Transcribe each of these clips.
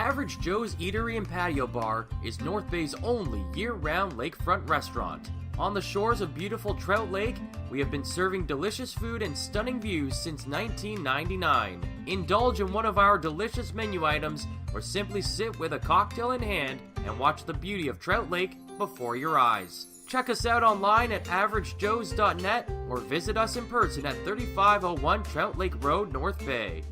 Average Joe's Eatery and Patio Bar is North Bay's only year-round lakefront restaurant. On the shores of beautiful Trout Lake, we have been serving delicious food and stunning views since 1999. Indulge in one of our delicious menu items or simply sit with a cocktail in hand and watch the beauty of Trout Lake before your eyes. Check us out online at averagejoes.net or visit us in person at 3501 Trout Lake Road, North Bay.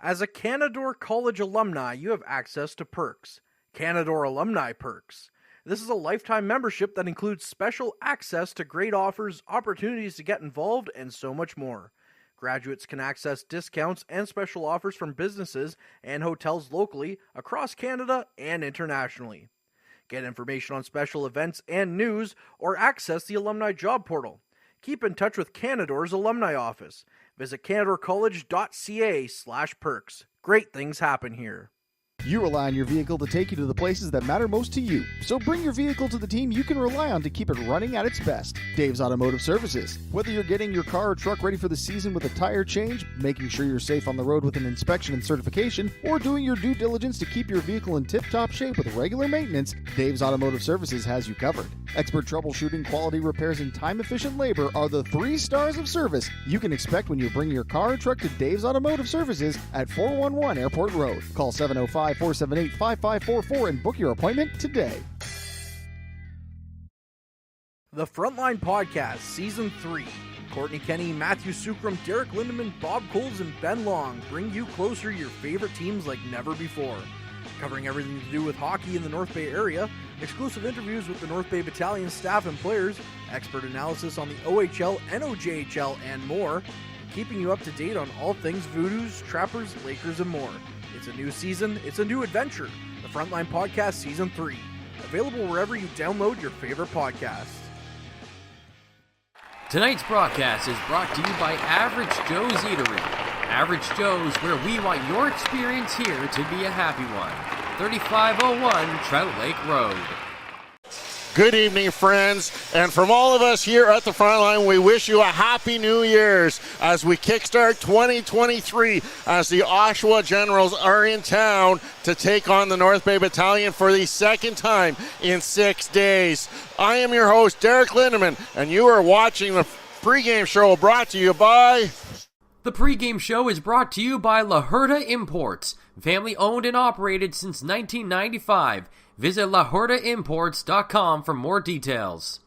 As a Canadore College alumni, you have access to perks. Canadore Alumni Perks. This is a lifetime membership that includes special access to great offers, opportunities to get involved, and so much more. Graduates can access discounts and special offers from businesses and hotels locally, across Canada, and internationally. Get information on special events and news, or access the alumni job portal. Keep in touch with Canadore's alumni office. Visit canadorecollege.ca/perks. Great things happen here. You rely on your vehicle to take you to the places that matter most to you. So bring your vehicle to the team you can rely on to keep it running at its best. Dave's Automotive Services. Whether you're getting your car or truck ready for the season with a tire change, making sure you're safe on the road with an inspection and certification, or doing your due diligence to keep your vehicle in tip-top shape with regular maintenance, Dave's Automotive Services has you covered. Expert troubleshooting, quality repairs, and time-efficient labor are the 3 stars of service you can expect when you bring your car or truck to Dave's Automotive Services at 411 Airport Road. Call 705-478-5544 and book your appointment today. The Frontline Podcast, Season 3. Courtney Kenny, Matthew Sukram, Derek Lindemann, Bob Coles, and Ben Long bring you closer to your favorite teams like never before. Covering everything to do with hockey in the North Bay area, exclusive interviews with the North Bay Battalion staff and players, expert analysis on the OHL, NOJHL, and more, keeping you up to date on all things Voodoos, Trappers, Lakers, and more. It's a new season, it's a new adventure. The Frontline Podcast Season 3. Available wherever you download your favorite podcasts. Tonight's broadcast is brought to you by Average Joe's Eatery. Average Joe's, where we want your experience here to be a happy one. 3501 Trout Lake Road. Good evening, friends, and from all of us here at the Frontline, we wish you a happy New Year's as we kickstart 2023 as the Oshawa Generals are in town to take on the North Bay Battalion for the second time in 6 days. I am your host, Derek Lindemann, and you are watching the pregame show brought to you by... The pregame show is brought to you by La Herda Imports, family owned and operated since 1995. Visit laherdaimports.com for more details.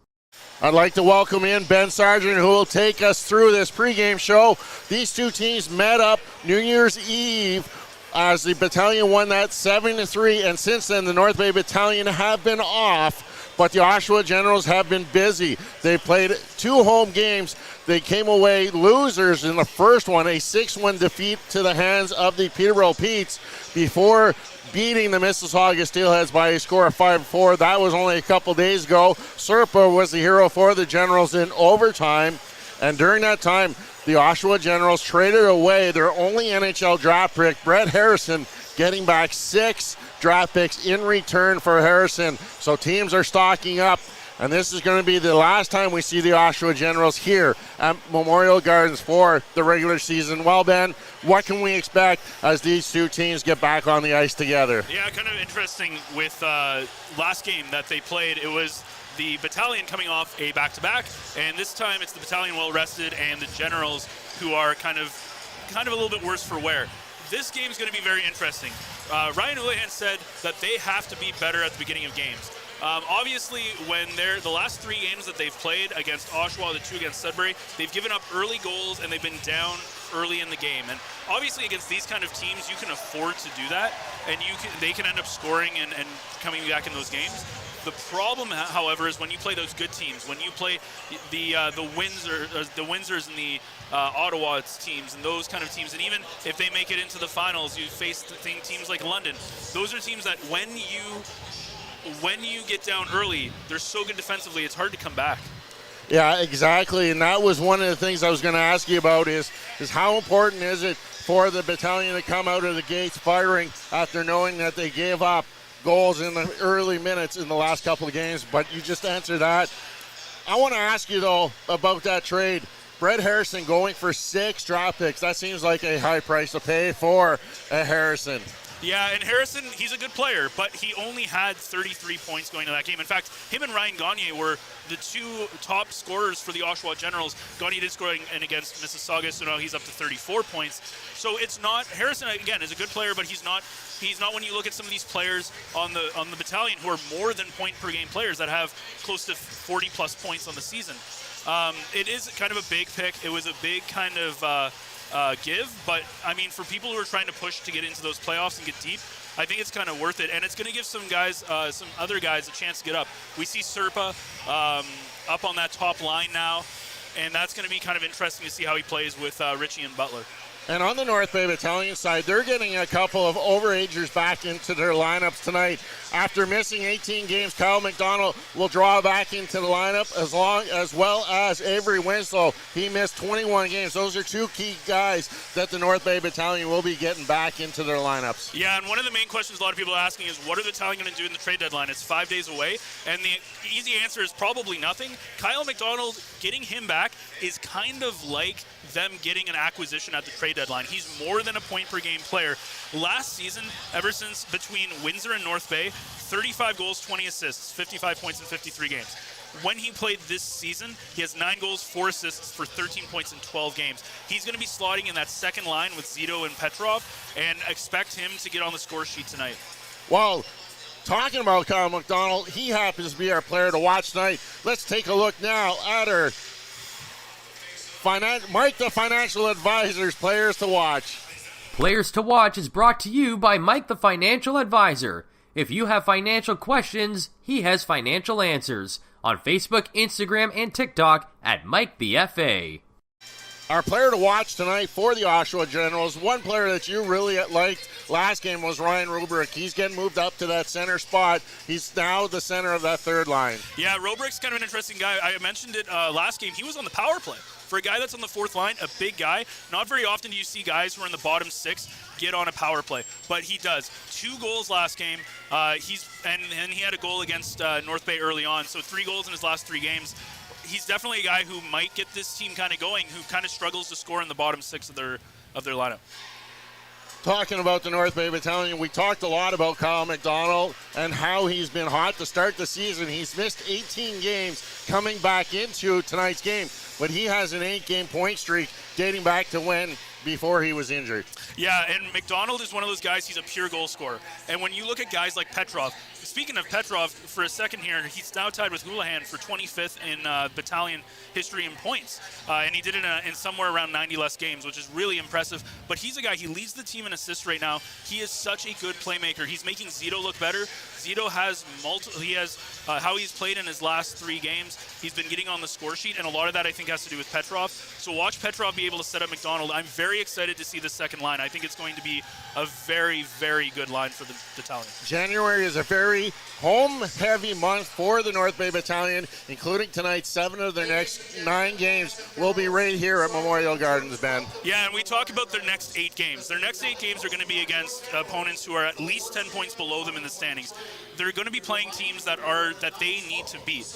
I'd like to welcome in Ben Sargent, who will take us through this pregame show. These two teams met up New Year's Eve as the Battalion won that 7-3, and since then the North Bay Battalion have been off. But the Oshawa Generals have been busy. They played 2 home games. They came away losers in the first one, a 6-1 defeat to the hands of the Peterborough Petes before beating the Mississauga Steelheads by a score of 5-4. That was only a couple days ago. Serpa was the hero for the Generals in overtime. And during that time, the Oshawa Generals traded away their only NHL draft pick, Brett Harrison, getting back 6 draft picks in return for Harrison. So teams are stocking up, and this is going to be the last time we see the Oshawa Generals here at Memorial Gardens for the regular season. Well, Ben, what can we expect as these two teams get back on the ice together? Yeah, kind of interesting with last game that they played. It was the Battalion coming off a back-to-back, and this time it's the Battalion well-rested and the Generals who are kind of a little bit worse for wear. This game is going to be very interesting. Ryan Houlihan said that they have to be better at the beginning of games. Obviously, when the last 3 games that they've played against Oshawa, the 2 against Sudbury, they've given up early goals and they've been down early in the game. And obviously, against these kind of teams, you can afford to do that, and they can end up scoring and coming back in those games. The problem, however, is when you play those good teams, when you play the Windsors and the Ottawa teams and those kind of teams, and even if they make it into the finals, you face teams like London. Those are teams that when you get down early, they're so good defensively, it's hard to come back. Yeah, exactly, and that was one of the things I was going to ask you about is how important is it for the Battalion to come out of the gates firing after knowing that they gave up goals in the early minutes in the last couple of games, but you just answered that. I want to ask you, though, about that trade. Brett Harrison going for 6 draft picks. That seems like a high price to pay for a Harrison. Yeah, and Harrison, he's a good player, but he only had 33 points going to that game. In fact, him and Ryan Gagne were the two top scorers for the Oshawa Generals. Gagne did score against Mississauga, so now he's up to 34 points. So it's not, Harrison, again, is a good player, but he's not when you look at some of these players on the Battalion who are more than point per game players that have close to 40 plus points on the season. It is kind of a big pick. It was a big kind of give, but I mean, for people who are trying to push to get into those playoffs and get deep, I think it's kind of worth it, and it's going to give some guys, some other guys, a chance to get up. We see Serpa up on that top line now, and that's going to be kind of interesting to see how he plays with Richie and Butler. And on the North Bay Battalion side, they're getting a couple of overagers back into their lineups tonight. After missing 18 games, Kyle McDonald will draw back into the lineup, as well as Avery Winslow. He missed 21 games. Those are two key guys that the North Bay Battalion will be getting back into their lineups. Yeah, and one of the main questions a lot of people are asking is, what are the Battalion going to do in the trade deadline? It's 5 days away, and the easy answer is probably nothing. Kyle McDonald, getting him back is kind of like them getting an acquisition at the trade deadline. He's more than a point per game player. Last season, ever since between Windsor and North Bay, 35 goals, 20 assists, 55 points in 53 games. When he played this season, he has 9 goals, 4 assists for 13 points in 12 games. He's going to be slotting in that second line with Zito and Petrov, and expect him to get on the score sheet tonight. Well, talking about Kyle McDonald, he happens to be our player to watch tonight. Let's take a look now at our Mike the Financial Advisor's Players to Watch. Players to Watch is brought to you by Mike the Financial Advisor. If you have financial questions, he has financial answers. On Facebook, Instagram, and TikTok at Mike the FA. Our player to watch tonight for the Oshawa Generals, one player that you really liked last game was Ryan Rubrick. He's getting moved up to that center spot. He's now the center of that third line. Yeah, Rubrick's kind of an interesting guy. I mentioned it last game. He was on the power play. For a guy that's on the fourth line, a big guy, not very often do you see guys who are in the bottom six get on a power play, but he does. 2 goals last game. And he had a goal against North Bay early on, so 3 goals in his last 3 games. He's definitely a guy who might get this team kind of going, who kind of struggles to score in the bottom 6 of their lineup. Talking about the North Bay Battalion, we talked a lot about Kyle McDonald and how he's been hot to start the season. He's missed 18 games coming back into tonight's game, but he has an 8-game point streak dating back to when before he was injured. Yeah, and McDonald is one of those guys, he's a pure goal scorer. And when you look at guys like Petrov, speaking of Petrov, for a second here, he's now tied with Houlihan for 25th in battalion history in points. And he did it in somewhere around 90 less games, which is really impressive. But he's a guy, he leads the team in assists right now. He is such a good playmaker. He's making Zito look better. Zito has how he's played in his last 3 games. He's been getting on the score sheet, and a lot of that I think has to do with Petrov. So watch Petrov be able to set up McDonald. I'm very excited to see the second line. I think it's going to be a very, very good line for the Battalion. January is a very home-heavy month for the North Bay Battalion, including tonight. 7 of their next 9 games will be right here at Memorial Gardens, Ben. Yeah, and we talk about their next 8 games. Their next 8 games are going to be against opponents who are at least 10 points below them in the standings. They're going to be playing teams that they need to beat.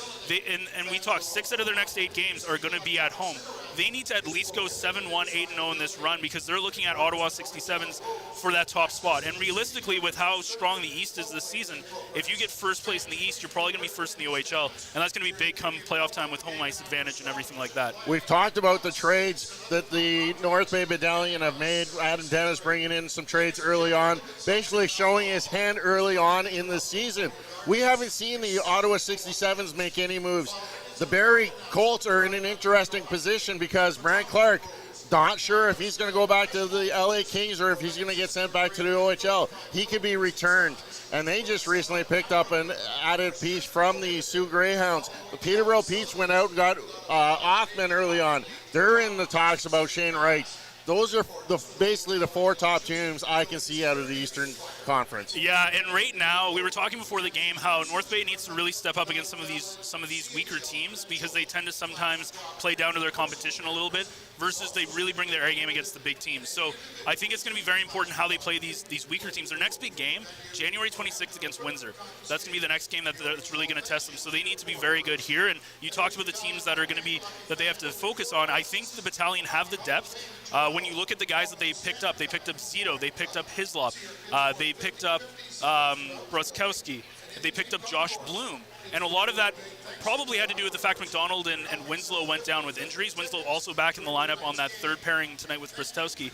And we talk 6 out of their next 8 games are going to be at home. They need to at least go 7-1, 8-0 in this run, because they're looking at Ottawa 67s for that top spot. And realistically, with how strong the East is this season, if you get first place in the East, you're probably going to be first in the OHL, and that's going to be big come playoff time with home ice advantage and everything like that. We've talked about the trades that the North Bay Battalion have made. Adam Dennis bringing in some trades early on, basically showing his hand early on in the season. We haven't seen the Ottawa 67s make any moves. The Barrie Colts are in an interesting position because Brant Clark, not sure if he's going to go back to the LA Kings or if he's going to get sent back to the OHL. He could be returned. And they just recently picked up an added piece from the Sioux Greyhounds. The Peterborough Peach went out and got Othman early on. They're in the talks about Shane Wright. Those are basically the 4 top teams I can see out of the Eastern Conference. Yeah, and right now, we were talking before the game how North Bay needs to really step up against some of these weaker teams, because they tend to sometimes play down to their competition a little bit, versus they really bring their A game against the big teams. So I think it's going to be very important how they play these weaker teams. Their next big game, January 26th against Windsor. That's going to be the next game that's really going to test them. So they need to be very good here. And you talked about the teams that are going to be, that they have to focus on. I think the Battalion have the depth when you look at the guys that they picked up Zito, they picked up Hislop, they picked up Bruskowski, they picked up Josh Bloom. And a lot of that probably had to do with the fact McDonald and Winslow went down with injuries. Winslow also back in the lineup on that third pairing tonight with Bruskowski.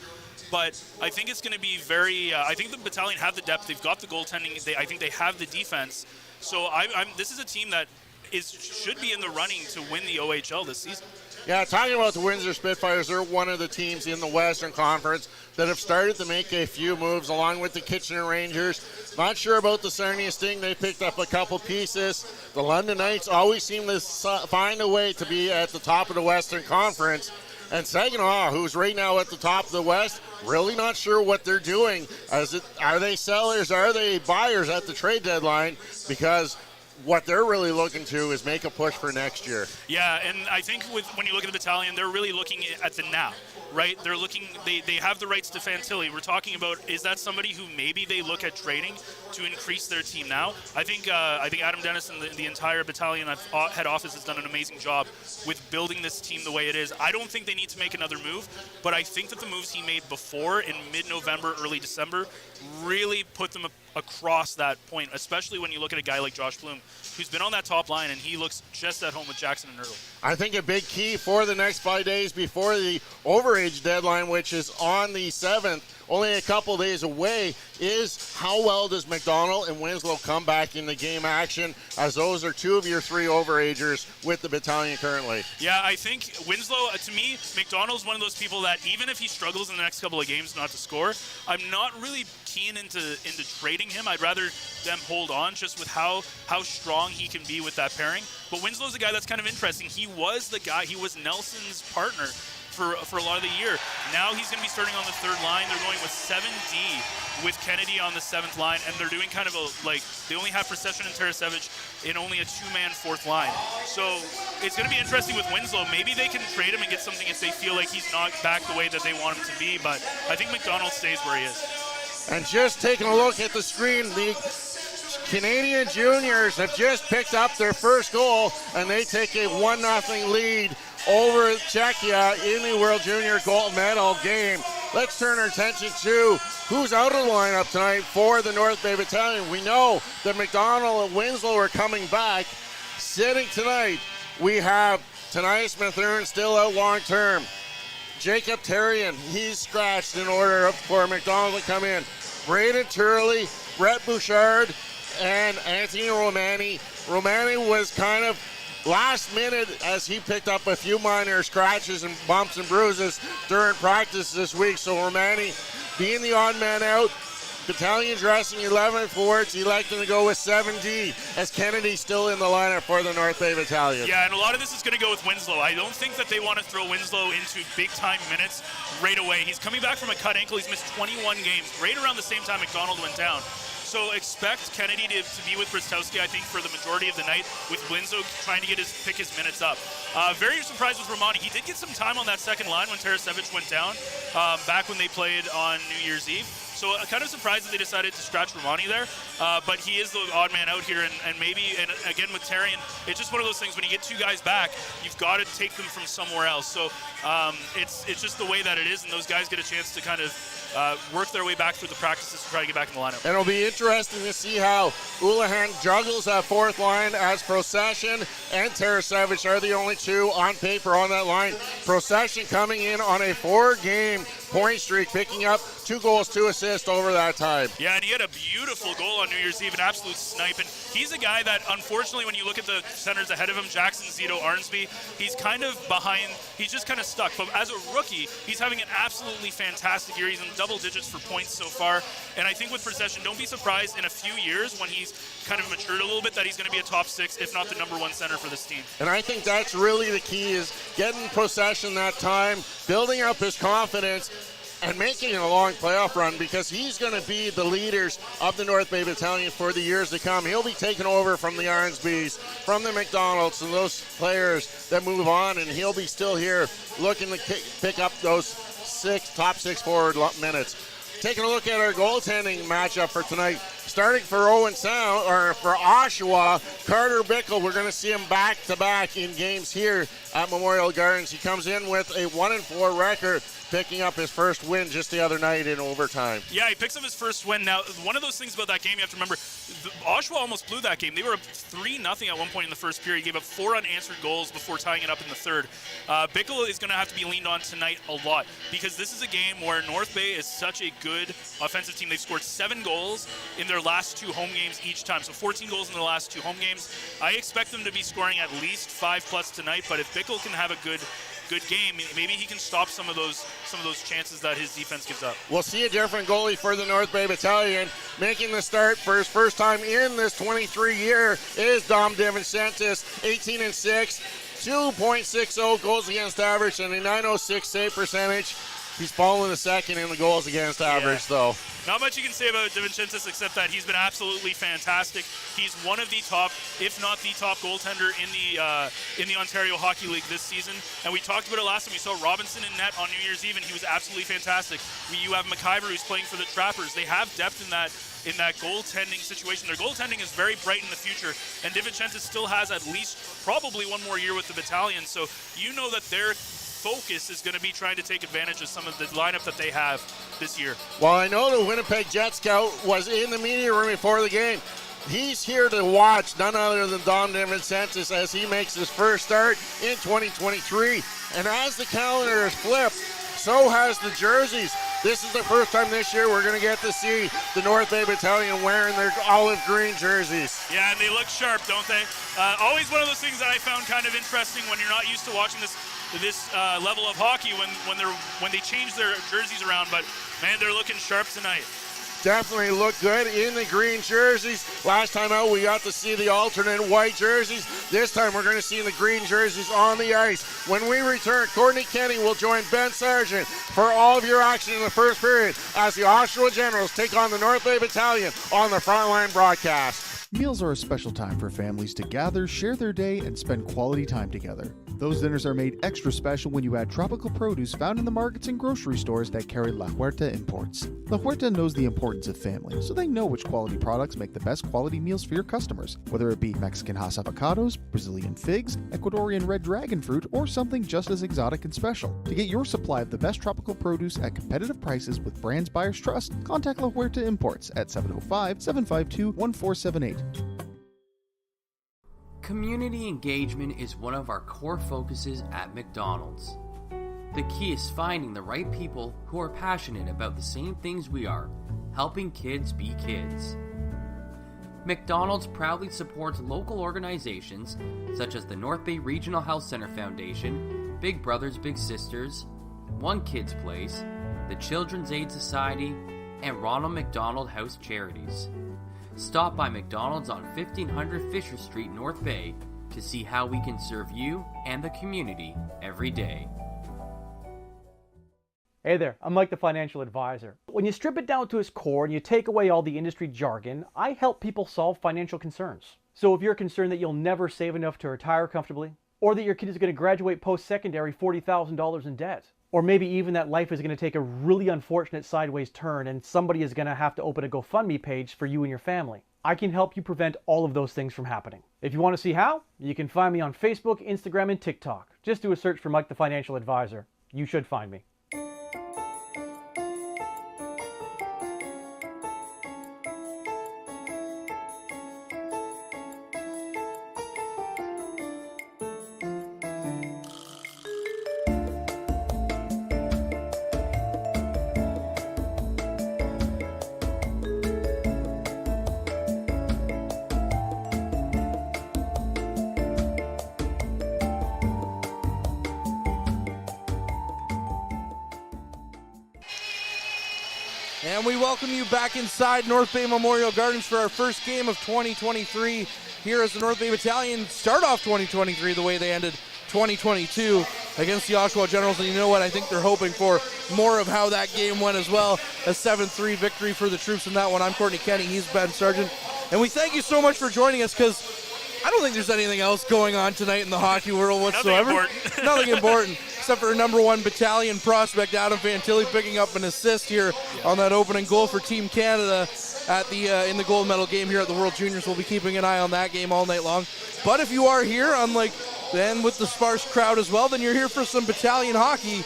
But I think it's going to be very I think the Battalion have the depth. They've got the goaltending. I think they have the defense. So this is a team that should be in the running to win the OHL this season. Yeah, talking about the Windsor Spitfires, they're one of the teams in the Western Conference that have started to make a few moves along with the Kitchener Rangers. Not sure about the Sarnia Sting. They picked up a couple pieces. The London Knights always seem to find a way to be at the top of the Western Conference. And Saginaw, who's right now at the top of the West, really not sure what they're doing. Are they sellers? Are they buyers at the trade deadline? Because what they're really looking to is make a push for next year. Yeah, and I think when you look at the Battalion, they're really looking at the now, right? They're looking, they have the rights to Fantilli. We're talking about, is that somebody who maybe they look at trading to increase their team now? I think Adam Dennis and the entire Battalion head office has done an amazing job with building this team the way it is. I don't think they need to make another move, but I think that the moves he made before in mid-November, early December really put them across that point, especially when you look at a guy like Josh Bloom, who's been on that top line, and he looks just at home with Jackson and Ertl. I think a big key for the next 5 days before the overage deadline, which is on the 7th, only a couple days away, is how well does McDonald and Winslow come back in the game action, as those are two of your three overagers with the Battalion currently. Yeah, I think Winslow, to me, McDonald's one of those people that even if he struggles in the next couple of games not to score, I'm not really keen into trading him. I'd rather them hold on just with how strong he can be with that pairing. But Winslow's a guy that's kind of interesting. He was the guy, he was Nelson's partner for a lot of the year. Now he's going to be starting on the third line. They're going with 7D with Kennedy on the 7th line, and they're doing kind of they only have Procession and Tarasevic in only a two-man 4th line. So it's going to be interesting with Winslow. Maybe they can trade him and get something if they feel like he's not back the way that they want him to be, but I think McDonald stays where he is. And just taking a look at the screen, the Canadian juniors have just picked up their first goal, and they take a 1-0 lead over Czechia in the World Junior Gold Medal game. Let's turn our attention to who's out of the lineup tonight for the North Bay Battalion. We know that McDonald and Winslow are coming back. Sitting tonight, we have Tanias Mathern still out long term. Jacob Terrian, he's scratched in order for McDonald to come in. Braden Turley, Brett Bouchard, and Anthony Romani. Romani was kind of last minute as he picked up a few minor scratches and bumps and bruises during practice this week. So Romani being the odd man out, Battalion dressing 11 forwards, electing to go with 7D as Kennedy's still in the lineup for the North Bay Battalion. Yeah, and a lot of this is going to go with Winslow. I don't think that they want to throw Winslow into big-time minutes right away. He's coming back from a cut ankle. He's missed 21 games, right around the same time McDonald went down. So expect Kennedy to be with Bristowski, I think, for the majority of the night, with Winslow trying to pick his minutes up. Very surprised with Romani. He did get some time on that second line when Tarasevic went down, back when they played on New Year's Eve. So kind of surprised that they decided to scratch Romani there, but he is the odd man out here, and again with Terrian, it's just one of those things when you get two guys back, you've got to take them from somewhere else. So it's just the way that it is, and those guys get a chance to kind of work their way back through the practices to try to get back in the lineup. And it'll be interesting to see how Houlihan juggles that 4th line, as Procession and Tarasevic are the only two on paper on that line. Procession coming in on a 4-game point streak, picking up 2 goals, 2 assists over that time. Yeah, and he had a beautiful goal on New Year's Eve, an absolute snipe. And he's a guy that, unfortunately, when you look at the centers ahead of him, Jackson, Zito, Arnsby, he's kind of behind. He's just kind of stuck. But as a rookie, he's having an absolutely fantastic year. He's in double digits for points so far. And I think with Procession, don't be surprised in a few years when he's kind of matured a little bit that he's going to be a top 6, if not the number 1 center for this team. And I think that's really the key, is getting Procession that time, building up his confidence, and making a long playoff run, because he's going to be the leaders of the North Bay Battalion for the years to come. He'll be taking over from the Arnsbys, from the McDonalds, and those players that move on, and he'll be still here looking to pick up those top 6 forward minutes. Taking a look at our goaltending matchup for tonight, Starting for Owen Sound, or for Oshawa, Carter Bickle. We're going to see him back-to-back in games here at Memorial Gardens. He comes in with a 1-4 record, picking up his first win just the other night in overtime. Yeah, he picks up his first win. Now, one of those things about that game you have to remember, Oshawa almost blew that game. They were up 3-0 at one point in the first period. He gave up 4 unanswered goals before tying it up in the third. Bickle is going to have to be leaned on tonight a lot because this is a game where North Bay is such a good offensive team. They've scored 7 goals in their last 2 home games each time, so 14 goals in their last 2 home games. I expect them to be scoring at least 5+ tonight, but if Bickle can have a good game, maybe he can stop some of those chances that his defense gives up. We'll see a different goalie for the North Bay Battalion. Making the start for his first time in this 23 year is Dom DeVincentis, 18-6, 2.60 goals against average, and a 906 save percentage. He's fallen to second in the goals against average, though. Not much you can say about DeVincentis except that he's been absolutely fantastic. He's one of the top, if not the top, goaltender in the Ontario Hockey League this season. And we talked about it last time. We saw Robinson in net on New Year's Eve, and he was absolutely fantastic. You have McIver, who's playing for the Trappers. They have depth in that goaltending situation. Their goaltending is very bright in the future, and DeVincentis still has at least probably one more year with the Battalion. So you know that their focus is going to be trying to take advantage of some of the lineup that they have this year. Well, I know the Winnipeg Jet Scout was in the media room before the game. He's here to watch none other than Dom DeVincentis as he makes his first start in 2023. And as the calendar is flipped, so has the jerseys. This is the first time this year we're going to get to see the North Bay Battalion wearing their olive green jerseys. Yeah, and they look sharp, don't they? Always one of those things that I found kind of interesting when you're not used to watching this level of hockey when they change their jerseys around. But man, they're looking sharp tonight. Definitely look good in the green jerseys. Last time out, we got to see the alternate white jerseys. This time, we're going to see the green jerseys on the ice. When we return, Courtney Kenny will join Ben Sargent for all of your action in the first period as the Oshawa Generals take on the North Bay Battalion on the Frontline broadcast. Meals are a special time for families to gather, share their day, and spend quality time together. Those dinners are made extra special when you add tropical produce found in the markets and grocery stores that carry La Huerta imports. La Huerta knows the importance of family, so they know which quality products make the best quality meals for your customers, whether it be Mexican Hass avocados, Brazilian figs, Ecuadorian red dragon fruit, or something just as exotic and special. To get your supply of the best tropical produce at competitive prices with brands buyers trust, contact La Huerta Imports at 705-752-1478. Community engagement is one of our core focuses at McDonald's. The key is finding the right people who are passionate about the same things we are, helping kids be kids. McDonald's proudly supports local organizations such as the North Bay Regional Health Center Foundation, Big Brothers Big Sisters, One Kids Place, the Children's Aid Society, and Ronald McDonald House Charities. Stop by McDonald's on 1500 Fisher Street, North Bay, to see how we can serve you and the community every day. Hey there, I'm Mike the Financial Advisor. When you strip it down to its core and you take away all the industry jargon, I help people solve financial concerns. So if you're concerned that you'll never save enough to retire comfortably, or that your kid is going to graduate post-secondary $40,000 in debt, or maybe even that life is going to take a really unfortunate sideways turn and somebody is going to have to open a GoFundMe page for you and your family, I can help you prevent all of those things from happening. If you want to see how, you can find me on Facebook, Instagram, and TikTok. Just do a search for Mike the Financial Advisor. You should find me. And we welcome you back inside North Bay Memorial Gardens for our first game of 2023 here as the North Bay Battalion start off 2023 the way they ended 2022 against the Oshawa Generals. And you know what? I think they're hoping for more of how that game went as well. A 7-3 victory for the troops in that one. I'm Courtney Kenny. He's Ben Sargent. And we thank you so much for joining us because I don't think there's anything else going on tonight in the hockey world whatsoever. Nothing important. Nothing important. Except for number 1 battalion prospect Adam Fantilli picking up an assist here on that opening goal for Team Canada. at the in the gold medal game here at the World Juniors. We'll be keeping an eye on that game all night long. But if you are here, unlike then with the sparse crowd as well, then you're here for some Battalion hockey.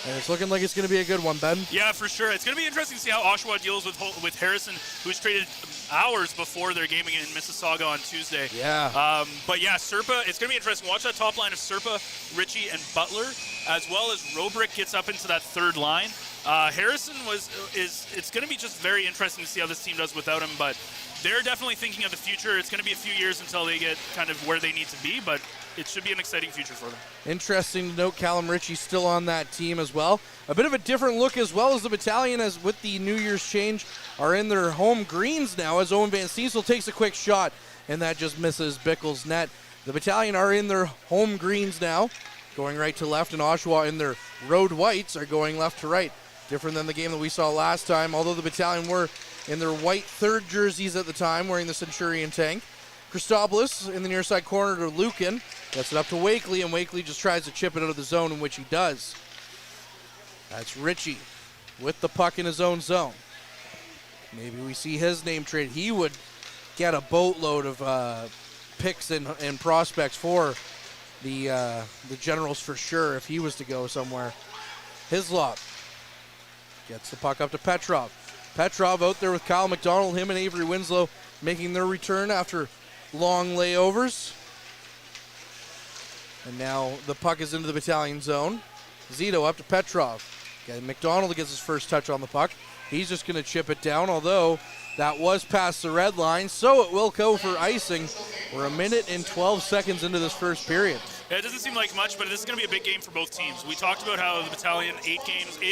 And it's looking like it's going to be a good one, Ben. Yeah, for sure. It's going to be interesting to see how Oshawa deals with Harrison, who's traded hours before their game in Mississauga on Tuesday. Yeah. But yeah, Serpa, it's going to be interesting. Watch that top line of Serpa, Ritchie, and Butler, as well as Robrick gets up into that third line. Harrison it's going to be just very interesting to see how this team does without him, but they're definitely thinking of the future. It's going to be a few years until they get kind of where they need to be, but it should be an exciting future for them. Interesting to note, Callum Ritchie still on that team as well. A bit of a different look as well as the Battalion, as with the New Year's change, are in their home greens now as Owen Van Cecil takes a quick shot, and that just misses Bickle's net. The Battalion are in their home greens now, going right to left, and Oshawa in their road whites are going left to right. Different than the game that we saw last time, although the Battalion were in their white third jerseys at the time, wearing the Centurion tank. Christopoulos in the near side corner to Lucan. Gets it up to Wakely, and Wakely just tries to chip it out of the zone, in which he does. That's Ritchie with the puck in his own zone. Maybe we see his name traded. He would get a boatload of picks and prospects for the Generals for sure if he was to go somewhere. Hislop gets the puck up to Petrov. Petrov out there with Kyle McDonald, him and Avery Winslow making their return after long layovers. And now the puck is into the Battalion zone. Zito up to Petrov. Okay, McDonald gets his first touch on the puck. He's just going to chip it down, although that was past the red line, so it will go for icing. We're 1 minute and 12 seconds into this first period. It doesn't seem like much, but this is going to be a big game for both teams. We talked about how the Battalion, 8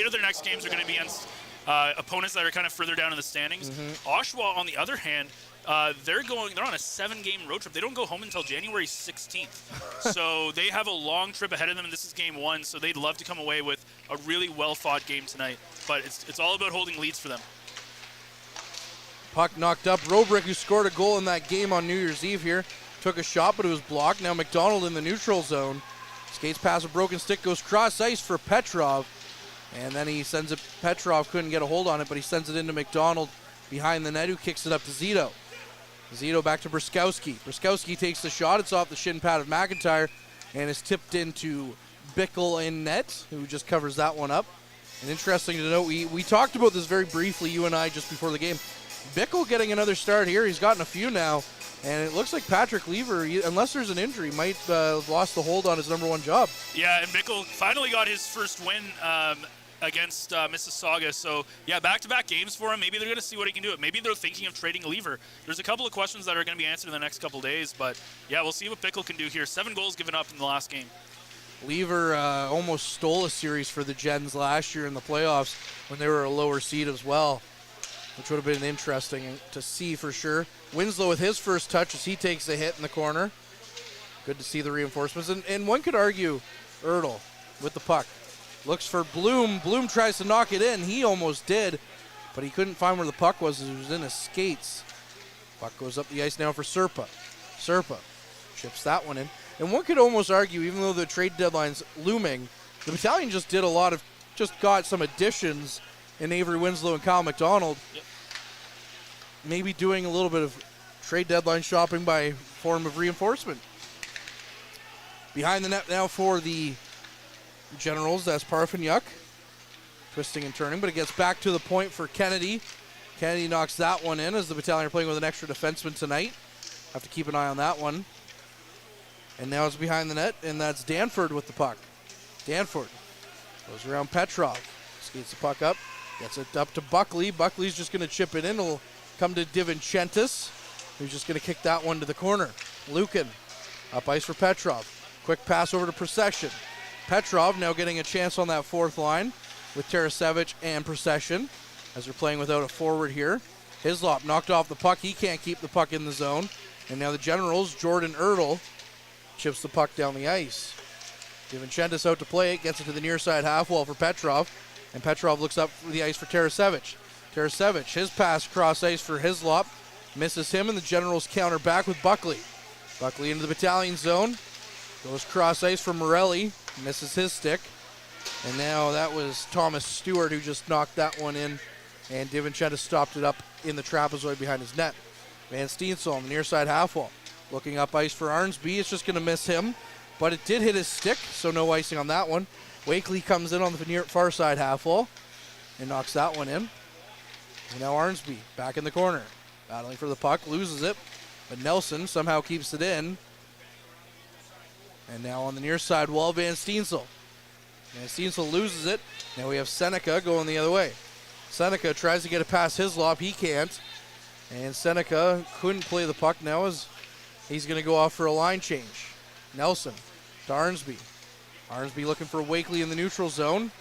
of their next games are going to be against opponents that are kind of further down in the standings. Oshawa, on the other hand, they're on a 7-game road trip. They don't go home until January 16th. So they have a long trip ahead of them, and this is game 1, so they'd love to come away with a really well-fought game tonight. But it's all about holding leads for them. Puck knocked up. Robrick, who scored a goal in that game on New Year's Eve here, took a shot, but it was blocked. Now McDonald in the neutral zone. Skates past a broken stick, goes cross ice for Petrov. And then he sends it, Petrov couldn't get a hold on it, but he sends it into McDonald behind the net, who kicks it up to Zito. Zito back to Bruskowski. Bruskowski takes the shot. It's off the shin pad of McIntyre and is tipped into Bickle in net, who just covers that one up. And interesting to note, we talked about this very briefly, you and I, just before the game. Bickle getting another start here. He's gotten a few now. And it looks like Patrick Lever, unless there's an injury, might have lost the hold on his number 1 job. Yeah, and Bickle finally got his first win against Mississauga. So, yeah, back-to-back games for him. Maybe they're going to see what he can do. Maybe they're thinking of trading Lever. There's a couple of questions that are going to be answered in the next couple days. But, yeah, we'll see what Bickle can do here. 7 goals given up in the last game. Lever almost stole a series for the Gens last year in the playoffs when they were a lower seed as well, which would have been interesting to see for sure. Winslow with his first touch as he takes a hit in the corner. Good to see the reinforcements. And one could argue Ertl with the puck. Looks for Bloom. Bloom tries to knock it in. He almost did, but he couldn't find where the puck was. It was in his skates. Puck goes up the ice now for Serpa. Serpa chips that one in. And one could almost argue, even though the trade deadline's looming, the Battalion just got some additions in Avery Winslow and Kyle McDonald. Yep. Maybe doing a little bit of trade deadline shopping by form of reinforcement. Behind the net now for the Generals, that's Parfenyuk. Twisting and turning, but it gets back to the point for Kennedy. Kennedy knocks that one in as the Battalion are playing with an extra defenseman tonight. Have to keep an eye on that one. And now it's behind the net, and that's Danford with the puck. Danford goes around Petrov. Skates the puck up. Gets it up to Buckley. Buckley's just going to chip it in. It'll come to Divinchentis, who's just going to kick that one to the corner. Lucan up ice for Petrov. Quick pass over to Procession. Petrov now getting a chance on that 4th line with Tarasevic and Procession as they're playing without a forward here. Hislop knocked off the puck. He can't keep the puck in the zone. And now the Generals, Jordan Ertl, chips the puck down the ice. Divinchentis out to play it. Gets it to the near side half wall for Petrov. And Petrov looks up for the ice for Tarasevic. Tarasevic, his pass cross ice for Hislop. Misses him, and the Generals counter back with Buckley. Buckley into the Battalion zone. Goes cross ice for Morelli. Misses his stick. And now that was Thomas Stewart who just knocked that one in And DiVincenzo stopped it up in the trapezoid behind his net. Van Steensel on the near side half wall. Looking up ice for Arnsby. It's just going to miss him. But it did hit his stick, so no icing on that one. Wakely comes in on the near far side half wall and knocks that one in. And now Arnsby back in the corner. Battling for the puck, loses it. But Nelson somehow keeps it in. And now on the near side wall, Van Steensel. Van Steensel loses it. Now we have Seneca going the other way. Seneca tries to get it past Hislop. He can't. And Seneca couldn't play the puck now as he's going to go off for a line change. Nelson to Arnsby. Arnsby looking for Wakely in the neutral zone.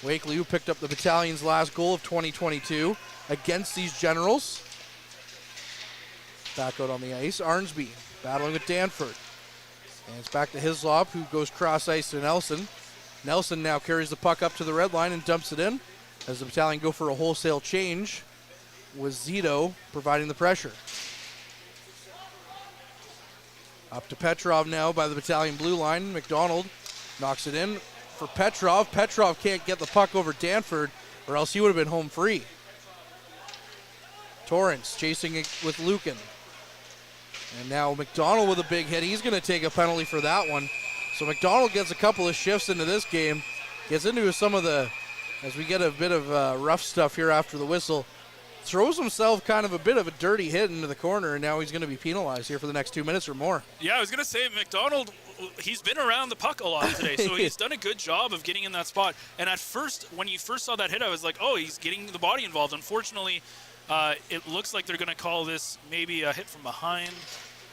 Wakely, who picked up the Battalion's last goal of 2022 against these Generals. Back out on the ice. Arnsby battling with Danford. And it's back to Hislop, who goes cross ice to Nelson. Nelson now carries the puck up to the red line and dumps it in as the Battalion go for a wholesale change with Zito providing the pressure. Up to Petrov now by the Battalion blue line. McDonald knocks it in for Petrov. Petrov can't get the puck over Danford or else he would have been home free. Torrance chasing it with Lucan. And now McDonald with a big hit. He's going to take a penalty for that one. So McDonald gets a couple of shifts into this game. Gets into some of the, as we get a bit of rough stuff here after the whistle. Throws himself kind of a bit of a dirty hit into the corner, and now he's going to be penalized here for the next 2 minutes or more. Yeah, I was going to say, McDonald, he's been around the puck a lot today, so he's done a good job of getting in that spot. And at first, when you first saw that hit, I was like, oh, he's getting the body involved. Unfortunately, it looks like they're going to call this maybe a hit from behind,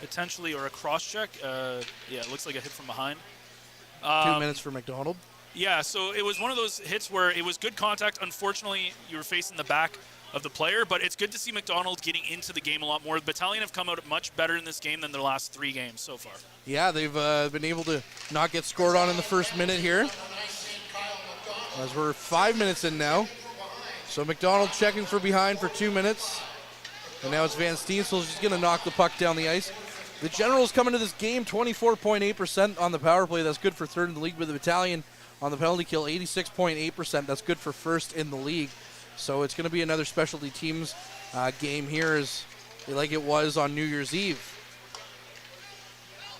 potentially, or a cross-check. Yeah, it looks like a hit from behind. 2 minutes for McDonald. Yeah, so it was one of those hits where it was good contact. Unfortunately, you were facing the back of the player, but it's good to see McDonald getting into the game a lot more. The Battalion have come out much better in this game than their last 3 games so far. Yeah, they've been able to not get scored on in the first minute here, as we're 5 minutes in now. So McDonald checking for behind for 2 minutes, and now it's Van Steensel just going to knock the puck down the ice. The Generals come into this game 24.8% on the power play. That's good for third in the league, with the Battalion on the penalty kill 86.8%. That's good for first in the league. So it's going to be another specialty teams game here, as like it was on New Year's Eve.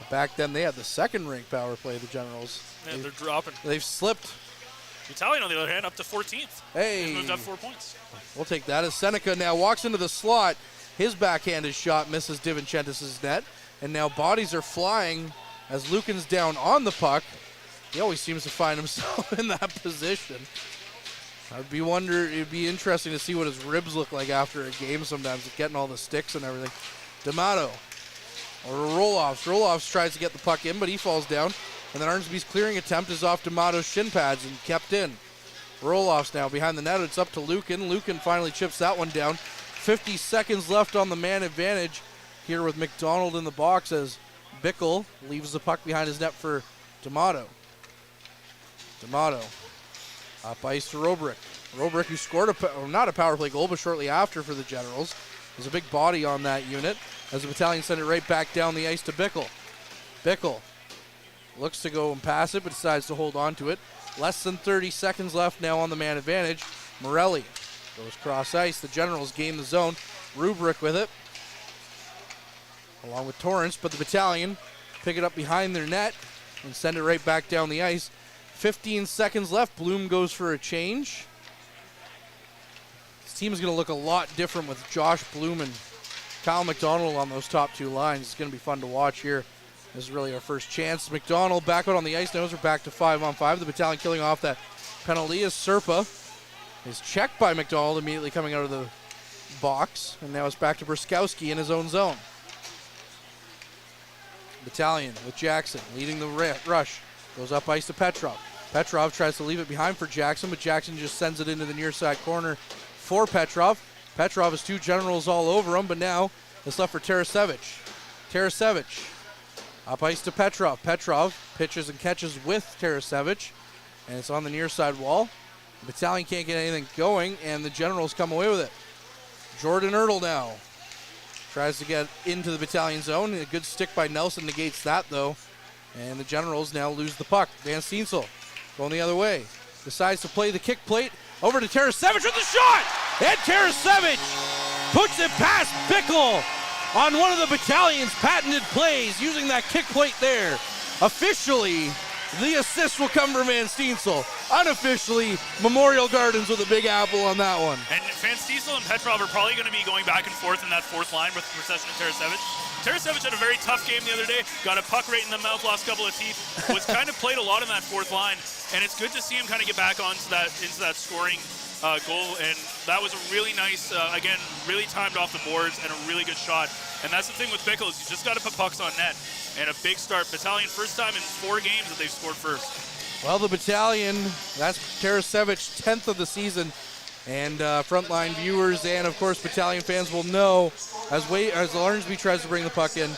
Back then they had the second-ranked power play, the Generals. Yeah, they're dropping. They've slipped. Battalion, on the other hand, up to 14th. Hey. They've moved up 4 points. We'll take that as Seneca now walks into the slot. His backhanded shot misses DiVincenzo's net. And now bodies are flying as Lucan's down on the puck. He always seems to find himself in that position. It'd be interesting to see what his ribs look like after a game sometimes, getting all the sticks and everything. D'Amato, or Roloffs. Roloffs tries to get the puck in, but he falls down. And then Arnsby's clearing attempt is off D'Amato's shin pads and kept in. Roloffs now behind the net. It's up to Lucan. Lucan finally chips that one down. 50 seconds left on the man advantage here with McDonald in the box as Bickle leaves the puck behind his net for D'Amato. D'Amato up ice to Robrick. Robrick, who scored not a power play goal, but shortly after for the Generals. There's a big body on that unit as the Battalion send it right back down the ice to Bickle. Bickle looks to go and pass it, but decides to hold on to it. Less than 30 seconds left now on the man advantage. Morelli goes cross ice. The Generals gain the zone. Rubrick with it, along with Torrance, but the Battalion pick it up behind their net and send it right back down the ice. 15 seconds left. Bloom goes for a change. This team is going to look a lot different with Josh Bloom and Kyle McDonald on those top 2 lines. It's going to be fun to watch here. This is really our first chance. McDonald back out on the ice. Now we're back to 5-on-5. The Battalion killing off that penalty as Serpa is checked by McDonald immediately coming out of the box. And now it's back to Bruskowski in his own zone. Battalion with Jackson leading the rush. Goes up ice to Petrov. Petrov tries to leave it behind for Jackson, but Jackson just sends it into the near side corner for Petrov. Petrov has 2 Generals all over him, but now it's left for Tarasevich. Tarasevich up ice to Petrov. Petrov pitches and catches with Tarasevich, and it's on the near side wall. The Battalion can't get anything going, and the Generals come away with it. Jordan Ertl now tries to get into the Battalion zone. A good stick by Nelson negates that, though. And the Generals now lose the puck. Van Steensel going the other way. Decides to play the kick plate over to Tarasevich with the shot! And Tarasevich puts it past Bickle on one of the Battalion's patented plays, using that kick plate there. Officially, the assist will come from Van Steensel. Unofficially, Memorial Gardens with a big apple on that one. And Van Steensel and Petrov are probably going to be going back and forth in that fourth line with Procession and Tarasevich. Tarasevich had a very tough game the other day, got a puck right in the mouth, lost a couple of teeth, was kind of played a lot in that fourth line, and it's good to see him kind of get back into that scoring goal, and that was a really nice, again, really timed off the boards and a really good shot. And that's the thing with Bickle, is you just got to put pucks on net. And a big start. Battalion, first time in 4 games that they've scored first. Well, the Battalion, that's Tarasevich, 10th of the season. And frontline viewers and, of course, Battalion fans will know as Larnsby tries to bring the puck in,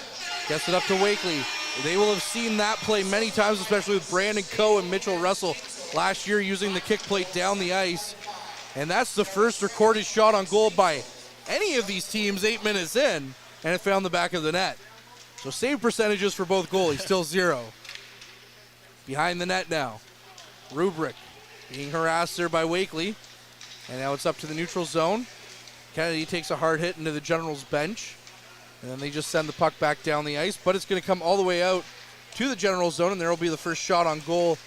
gets it up to Wakely. They will have seen that play many times, especially with Brandon Coe and Mitchell Russell last year using the kick plate down the ice. And that's the first recorded shot on goal by any of these teams 8 minutes in, and it found the back of the net. So save percentages for both goalies, still 0. Behind the net now. Rubrick being harassed there by Wakely. And now it's up to the neutral zone. Kennedy takes a hard hit into the Generals bench. And then they just send the puck back down the ice. But it's going to come all the way out to the General zone, and there will be the first shot on goal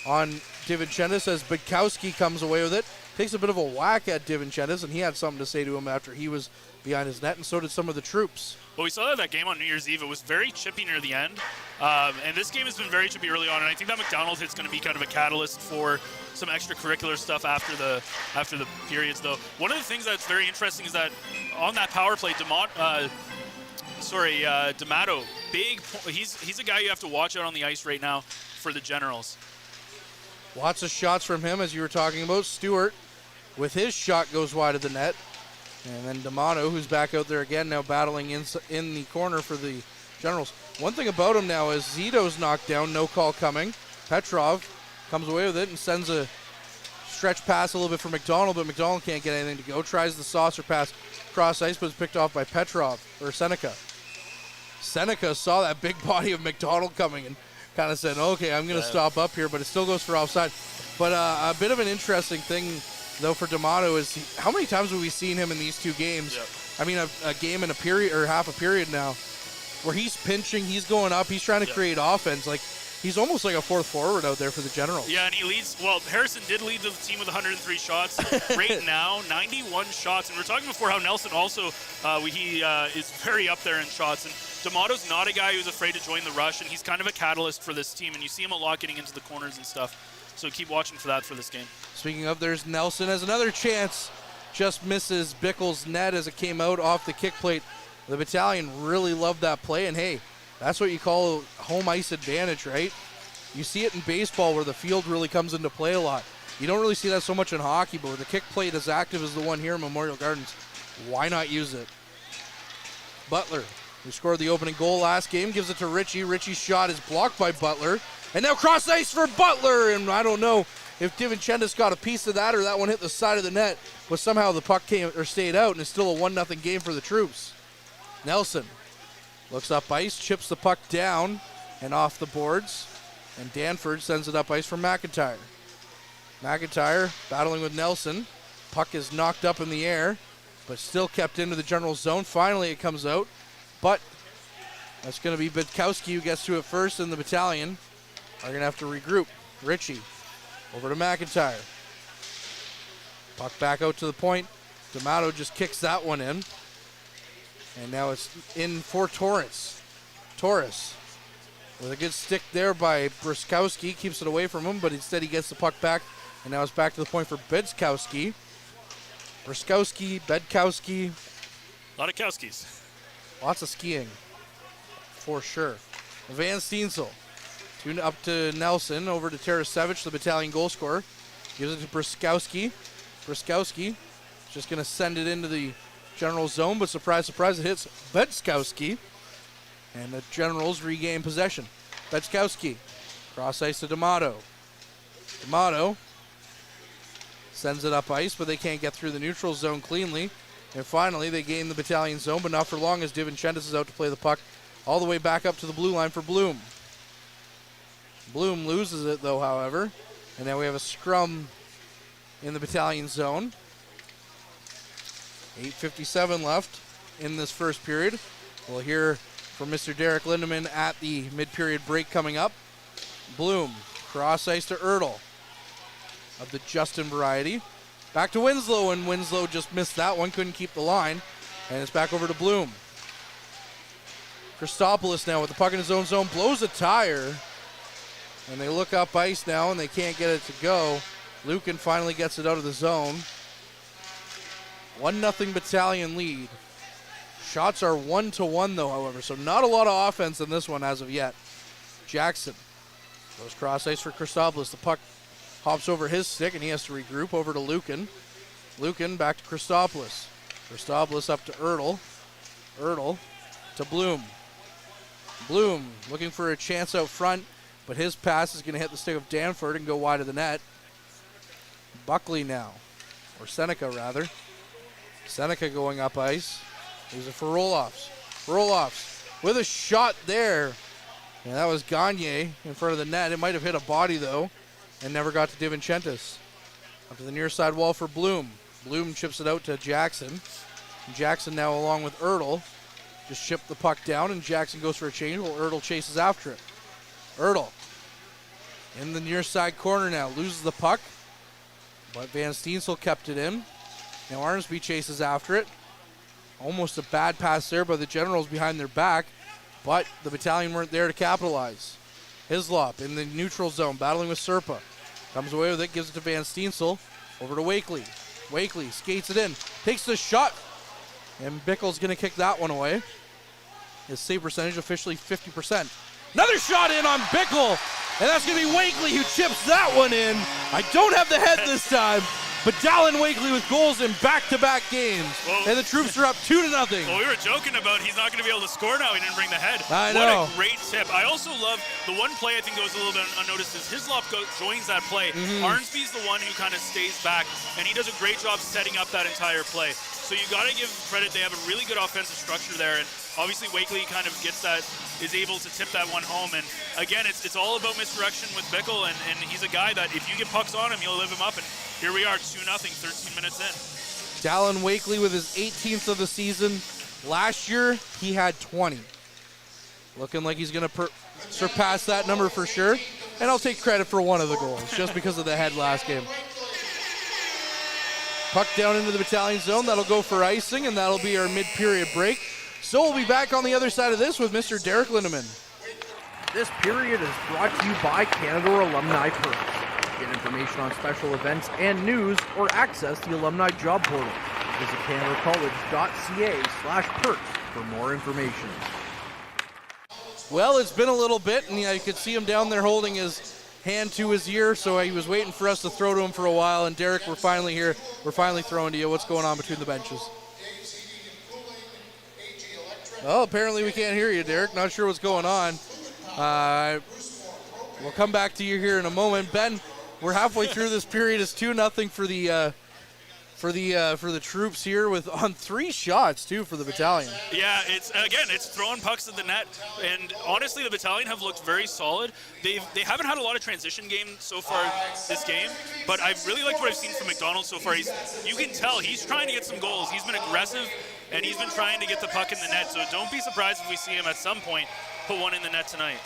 on DiVincentis as Budkowski comes away with it. Takes a bit of a whack at DiVincentis, and he had something to say to him after he was behind his net, and so did some of the troops. Well, we saw that game on New Year's Eve. It was very chippy near the end. And this game has been very chippy early on, and I think that McDonald hit's going to be kind of a catalyst for some extracurricular stuff after the periods, though. One of the things that's very interesting is that on that power play, D'Amato, he's a guy you have to watch out on the ice right now for the Generals. Lots of shots from him, as you were talking about. Stewart, with his shot, goes wide of the net. And then D'Amato, who's back out there again, now battling in the corner for the Generals. One thing about him now is Zito's knocked down, no call coming. Petrov comes away with it and sends a stretch pass a little bit for McDonald, but McDonald can't get anything to go. Tries the saucer pass cross ice, but it's picked off by Petrov, or Seneca. Seneca saw that big body of McDonald coming and kind of said, okay, I'm going to stop up here, but it still goes for offside. But a bit of an interesting thing, though, for D'Amato is how many times have we seen him in these 2 games? Yep. I mean, a game and a period, or half a period now, where he's pinching, he's going up, he's trying to create offense. Like, he's almost like a fourth forward out there for the Generals. Yeah, and he leads. Well, Harrison did lead the team with 103 shots. Right now, 91 shots. And we were talking before how Nelson also, is very up there in shots. And D'Amato's not a guy who's afraid to join the rush, and he's kind of a catalyst for this team. And you see him a lot getting into the corners and stuff. So keep watching for that for this game. Speaking of, there's Nelson has another chance. Just misses Bickle's net as it came out off the kick plate. The Battalion really loved that play, and hey, that's what you call home ice advantage, right? You see it in baseball where the field really comes into play a lot. You don't really see that so much in hockey, but with the kick plate as active as the one here in Memorial Gardens, why not use it? Butler, who scored the opening goal last game, gives it to Ritchie. Ritchie's shot is blocked by Butler, and now cross ice for Butler, and I don't know if DiVincentis got a piece of that or that one hit the side of the net, but somehow the puck came or stayed out, and it's still a 1-0 game for the troops. Nelson looks up ice, chips the puck down and off the boards, and Danford sends it up ice for McIntyre. McIntyre battling with Nelson. Puck is knocked up in the air, but still kept into the general zone. Finally it comes out, but that's going to be Budkowski who gets to it first, and the Battalion are going to have to regroup. Ritchie over to McIntyre. Puck back out to the point. D'Amato just kicks that one in. And now it's in for Torres. Torres with a good stick there by Bruskowski. Keeps it away from him, but instead he gets the puck back. And now it's back to the point for Budkowski. Bruskowski, Budkowski. A lot of Kowskis. Lots of skiing, for sure. Van Steensel. Tune up to Nelson, over to Tarasevich, the Battalion goal scorer. Gives it to Bruskowski. Bruskowski just going to send it into the general zone, but surprise, surprise, it hits Budkowski. And the Generals regain possession. Budkowski, cross ice to D'Amato. D'Amato sends it up ice, but they can't get through the neutral zone cleanly. And finally, they gain the Battalion zone, but not for long as DiVincentis is out to play the puck all the way back up to the blue line for Bloom. Bloom loses it, though, however. And now we have a scrum in the Battalion zone. 8:57 left in this first period. We'll hear from Mr. Derek Lindemann at the mid-period break coming up. Bloom, cross ice to Ertl of the Justin variety. Back to Winslow, and Winslow just missed that one, couldn't keep the line. And it's back over to Bloom. Christopoulos now with the puck in his own zone, blows a tire. And they look up ice now, and they can't get it to go. Lucan finally gets it out of the zone. 1-0 Battalion lead. Shots are 1-1 though, however, so not a lot of offense in this one as of yet. Jackson goes cross ice for Christopoulos. The puck hops over his stick, and he has to regroup over to Lucan. Lucan back to Christopoulos. Christopoulos up to Ertl. Ertl to Bloom. Bloom looking for a chance out front, but his pass is going to hit the stick of Danford and go wide of the net. Buckley now, or Seneca rather. Seneca going up ice. Here's it for Roloffs. Roloffs with a shot there. And that was Gagne in front of the net. It might have hit a body though, and never got to DiVincentis. Up to the near side wall for Bloom. Bloom chips it out to Jackson. Jackson now along with Ertl. Just chip the puck down, and Jackson goes for a change while Ertl chases after it. Ertl in the near side corner now. Loses the puck, but Van Steensel kept it in. Now Armsby chases after it. Almost a bad pass there by the Generals behind their back, but the Battalion weren't there to capitalize. Hislop in the neutral zone, battling with Serpa. Comes away with it, gives it to Van Steensel. Over to Wakely. Wakely skates it in, takes the shot, and Bickle's going to kick that one away. His save percentage officially 50%. Another shot in on Bickle, and that's going to be Wakely who chips that one in. I don't have the head this time, but Dallin Wakely with goals in back-to-back games. Well, and the Troops are up 2-0. Well, we were joking about he's not going to be able to score now. He didn't bring the head. I know. What a great tip. I also love the one play I think goes a little bit unnoticed is Hislop joins that play. Arnsby's the one who kind of stays back, and he does a great job setting up that entire play. So you got to give credit. They have a really good offensive structure there, and obviously Wakely kind of gets that, is able to tip that one home. And again, it's all about misdirection with Bickle, and he's a guy that if you get pucks on him, you'll live him up. And here we are, 2-0, 13 minutes in. Dallin Wakely with his 18th of the season. Last year, he had 20. Looking like he's going to surpass that number for sure. And I'll take credit for one of the goals, just because of the head last game. Puck down into the Battalion zone. That'll go for icing, and that'll be our mid-period break. So we'll be back on the other side of this with Mr. Derek Lindemann. This period is brought to you by Canada Alumni Perks. Get information on special events and news, or access the alumni job portal. Visit canadacollege.ca/perks for more information. Well, it's been a little bit, and you could see him down there holding his hand to his ear, so he was waiting for us to throw to him for a while. And Derek, we're finally here. We're finally throwing to you. What's going on between the benches? Well, apparently we can't hear you, Derek. Not sure what's going on. We'll come back to you here in a moment. Ben, we're halfway through this period. It's 2-0 for the Troops here on 3 shots too for the Battalion. Yeah, it's throwing pucks at the net, and honestly, the Battalion have looked very solid. They haven't had a lot of transition game so far this game, but I've really liked what I've seen from McDonald so far. You can tell he's trying to get some goals. He's been aggressive, and he's been trying to get the puck in the net. So don't be surprised if we see him at some point put one in the net tonight.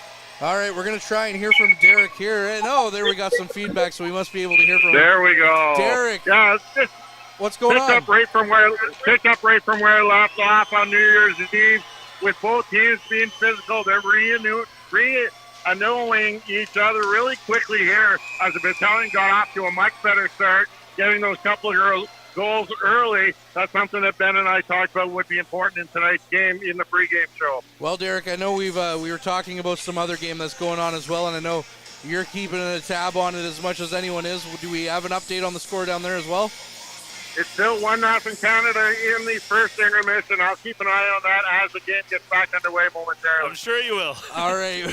All right, we're going to try and hear from Derek here. And there we got some feedback, so we must be able to hear from There we go. Derek. Yeah, just what's going on? Pick up right from where I left off on New Year's Eve, with both teams being physical. They're re-annoying each other really quickly here as the Battalion got off to a much better start, getting those couple of goals early. That's something that Ben and I talked about would be important in tonight's game in the pregame show. Well, Derek, I know we were talking about some other game that's going on as well, and I know you're keeping a tab on it as much as anyone is. Do we have an update on the score down there as well? It's still 1-0 Canada in the first intermission. I'll keep an eye on that as the game gets back underway momentarily. I'm sure you will. All right.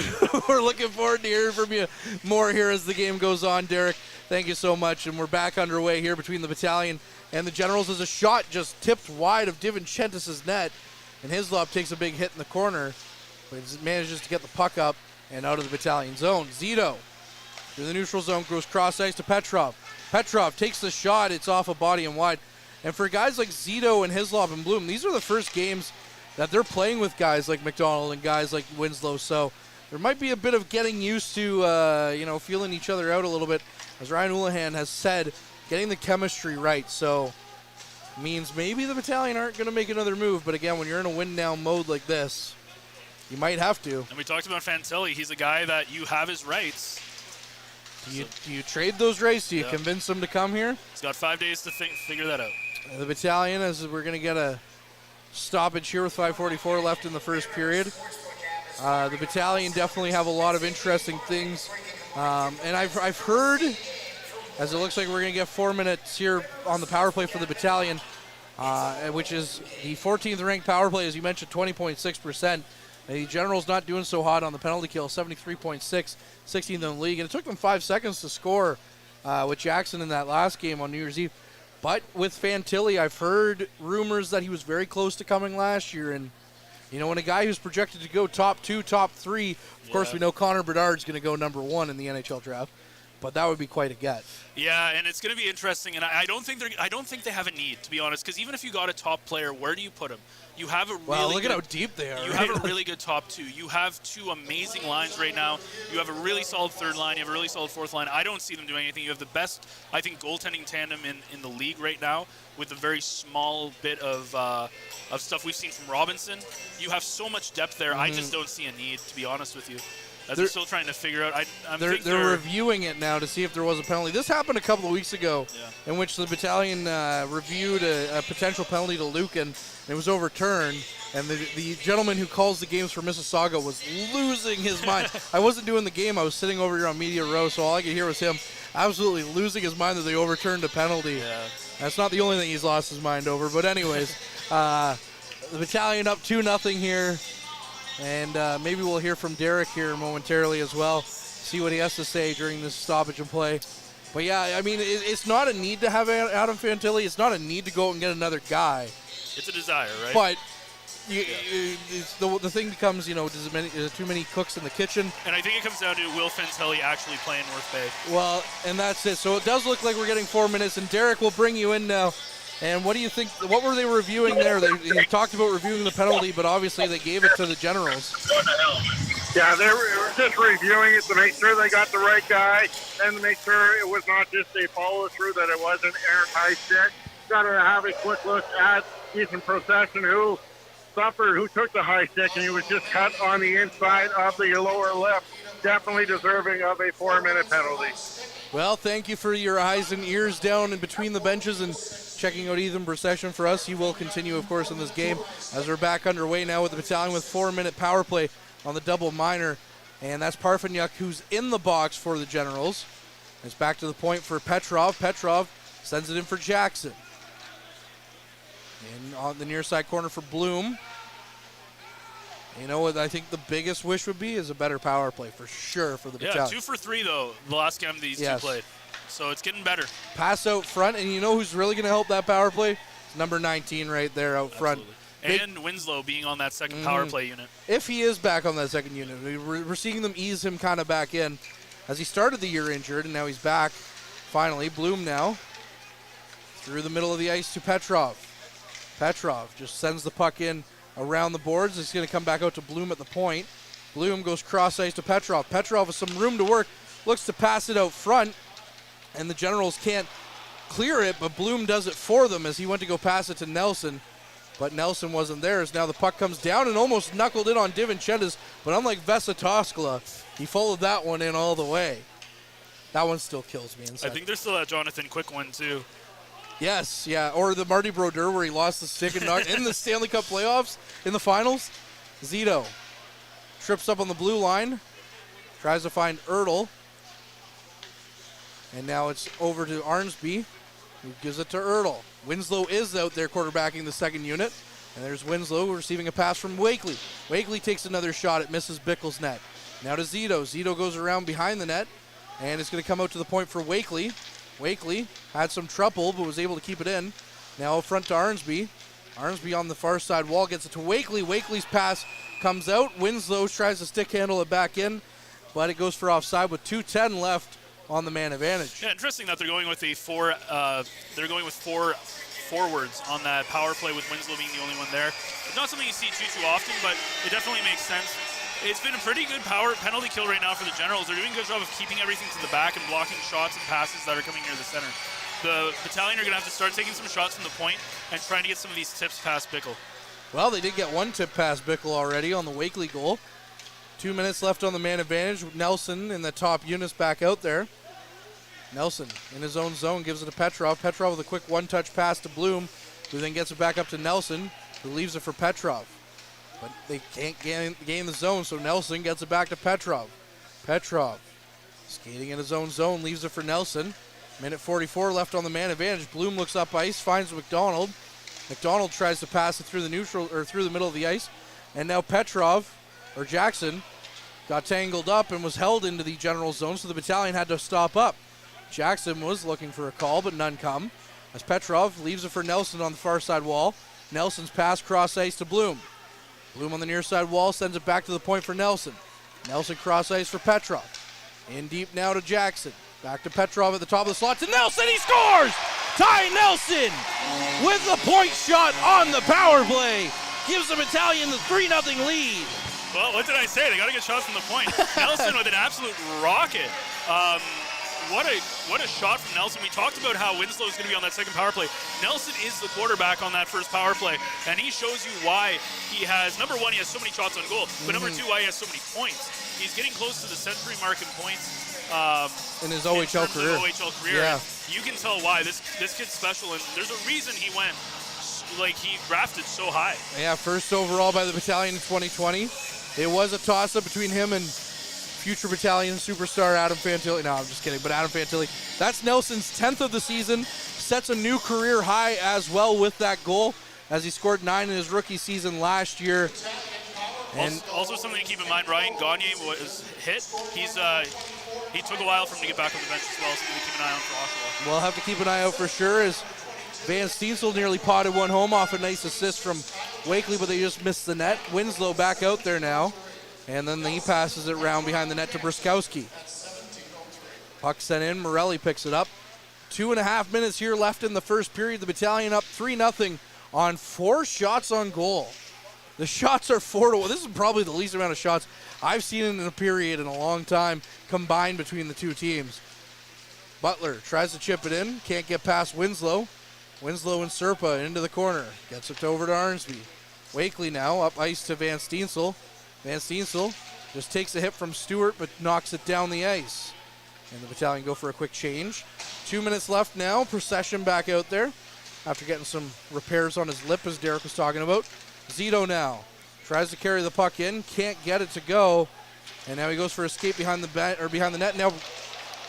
We're looking forward to hearing from you more here as the game goes on, Derek. Thank you so much. And we're back underway here between the Battalion and the Generals as a shot just tipped wide of DiVincentis' net. And Hislop takes a big hit in the corner, but manages to get the puck up and out of the Battalion zone. Zito through the neutral zone goes cross ice to Petrov. Petrov takes the shot. It's off a body and wide. And for guys like Zito and Hislop and Bloom, these are the first games that they're playing with guys like McDonald and guys like Winslow. So there might be a bit of getting used to, feeling each other out a little bit. As Ryan Houlihan has said, getting the chemistry right. So means maybe the Battalion aren't going to make another move. But again, when you're in a win-now mode like this, you might have to. And we talked about Fantilli. He's a guy that you have his rights. Do you trade those rights? Do you convince him to come here? He's got 5 days to figure that out. The Battalion, as we're going to get a stoppage here with 5:44 left in the first period. The Battalion definitely have a lot of interesting things. And I've heard, as it looks like we're going to get 4 minutes here on the power play for the Battalion, which is the 14th ranked power play, as you mentioned, 20.6%. The Generals not doing so hot on the penalty kill, 73.6, 16th in the league. And it took them 5 seconds to score with Jackson in that last game on New Year's Eve. But with Fantilli, I've heard rumors that he was very close to coming last year. And, when a guy who's projected to go top 2, top 3, of course we know Connor Bedard's going to go number 1 in the NHL draft. But that would be quite a get. Yeah, and it's going to be interesting. And I don't think they have a need, to be honest. Because even if you got a top player, where do you put him? You have a really look at how deep they are. You have a really good top 2. You have 2 amazing lines right now. You have a really solid third line. You have a really solid fourth line. I don't see them doing anything. You have the best, I think, goaltending tandem in the league right now, with a very small bit of stuff we've seen from Robinson. You have so much depth there. I just don't see a need, to be honest with you. They're still trying to figure out. They're reviewing it now to see if there was a penalty. This happened a couple of weeks ago, in which the Battalion reviewed a potential penalty to Lucan, and it was overturned. And the gentleman who calls the games for Mississauga was losing his mind. I wasn't doing the game. I was sitting over here on media row, so all I could hear was him absolutely losing his mind that they overturned a penalty. Yeah. That's not the only thing he's lost his mind over. But anyways, the Battalion up 2-0 here. And maybe we'll hear from Derek here momentarily as well, see what he has to say during this stoppage and play. But yeah, I mean, it's not a need to have Adam Fantilli. It's not a need to go out and get another guy. It's a desire, right? But the thing becomes, is there too many cooks in the kitchen? And I think it comes down to will Fantilli actually play in North Bay. Well, and that's it. So it does look like we're getting 4 minutes, and Derek will bring you in now. And what do you think? What were they reviewing there? They talked about reviewing the penalty, but obviously they gave it to the Generals. Yeah, they were just reviewing it to make sure they got the right guy and to make sure it was not just a follow-through, that it wasn't Aaron high stick. Got to have a quick look at Ethan Procession, who took the high stick, and he was just cut on the inside of the lower lip. Definitely deserving of a 4-minute penalty. Well, thank you for your eyes and ears down in between the benches and checking out Ethan Procession for us. He will continue, of course, in this game as we're back underway now with the Battalion with 4-minute power play on the double minor. And that's Parfenyuk, who's in the box for the Generals. It's back to the point for Petrov. Petrov sends it in for Jackson. And on the near side corner for Bloom. You know what I think the biggest wish would be is a better power play for sure for the Battalion. 2 for 3, though, the last game these two played. So it's getting better. Pass out front, and you know who's really going to help that power play? It's number 19 right there out front. And Winslow being on that second power play unit. If he is back on that second unit. We're seeing them ease him kind of back in as he started the year injured, and now he's back. Finally, Bloom now through the middle of the ice to Petrov. Petrov just sends the puck in around the boards. It's going to come back out to Bloom at the point. Bloom goes cross ice to Petrov. Petrov with some room to work, looks to pass it out front, and the Generals can't clear it, but Bloom does it for them as he went to go pass it to Nelson, but Nelson wasn't there. As now the puck comes down and almost knuckled in on Divinchentis, but unlike Vesa Toskala, he followed that one in all the way. That one still kills me inside. I think there's still that Jonathan Quick one, too. Yes, yeah, or the Marty Brodeur where he lost the stick and knocked in the Stanley Cup playoffs in the finals. Zito trips up on the blue line, tries to find Ertl, and now it's over to Arnsby, who gives it to Ertl. Winslow is out there quarterbacking the second unit, and there's Winslow receiving a pass from Wakely. Wakely takes another shot at Mrs. Bickle's net. Now to Zito. Zito goes around behind the net, and it's going to come out to the point for Wakely. Wakely had some trouble, but was able to keep it in. Now up front to Arnsby. Arnsby on the far side wall gets it to Wakely. Wakely's pass comes out. Winslow tries to stick handle it back in, but it goes for offside with 2:10 left on the man advantage. Yeah, interesting that they're going with four forwards on that power play with Winslow being the only one there. It's not something you see too often, but it definitely makes sense. It's been a pretty good power penalty kill right now for the Generals. They're doing a good job of keeping everything to the back and blocking shots and passes that are coming near the center. The Battalion are going to have to start taking some shots from the point and trying to get some of these tips past Bickle. Well, they did get one tip past Bickle already on the Wakely goal. 2 minutes left on the man advantage. Nelson in the top units back out there. Nelson in his own zone gives it to Petrov. Petrov with a quick one-touch pass to Bloom, who then gets it back up to Nelson, who leaves it for Petrov. But they can't gain the zone, so Nelson gets it back to Petrov. Petrov skating in his own zone, leaves it for Nelson. Minute 44 left on the man advantage. Bloom looks up ice, finds McDonald. McDonald tries to pass it through the neutral or through the middle of the ice, and now Jackson got tangled up and was held into the general zone, so the Battalion had to stop up. Jackson was looking for a call, but none come, as Petrov leaves it for Nelson on the far side wall. Nelson's pass cross ice to Bloom. Bloom on the near side wall sends it back to the point for Nelson. Nelson cross ice for Petrov. In deep now to Jackson. Back to Petrov at the top of the slot to Nelson. He scores! Ty Nelson with the point shot on the power play. Gives the Battalion the 3-0 lead. Well, what did I say? They got to get shots from the point. Nelson with an absolute rocket. What a shot from Nelson. We talked about how Winslow is going to be on that second power play. Nelson is the quarterback on that first power play, and he shows you why he has, number one, he has so many shots on goal, but number two, why he has so many points. He's getting close to the century mark in points. In his OHL career. Yeah. You can tell why. This kid's special, and there's a reason he went, he drafted so high. Yeah, first overall by the Battalion in 2020. It was a toss-up between him and future Battalion superstar Adam Fantilli. No, I'm just kidding, but Adam Fantilli. That's Nelson's 10th of the season. Sets a new career high as well with that goal, as he scored 9 in his rookie season last year. And also something to keep in mind, Ryan Gagne was hit. He took a while for him to get back on the bench as well, so we keep an eye out for Oshawa. We'll have to keep an eye out for sure, as Van Steensel nearly potted one home off a nice assist from Wakely, but they just missed the net. Winslow back out there now, and then he passes it around behind the net to Bruskowski. Puck sent in, Morelli picks it up. 2.5 minutes here left in the first period. The Battalion up 3-0 on 4 shots on goal. The shots are 4-1. This is probably the least amount of shots I've seen in a period in a long time combined between the two teams. Butler tries to chip it in, can't get past Winslow. Winslow and Serpa into the corner. Gets it over to Arnsby. Wakely now up ice to Van Steensel. Van Steensel just takes a hit from Stewart but knocks it down the ice. And the Battalion go for a quick change. 2 minutes left now. Procession back out there after getting some repairs on his lip, as Derek was talking about. Zito now tries to carry the puck in, can't get it to go, and now he goes for escape behind the net. Now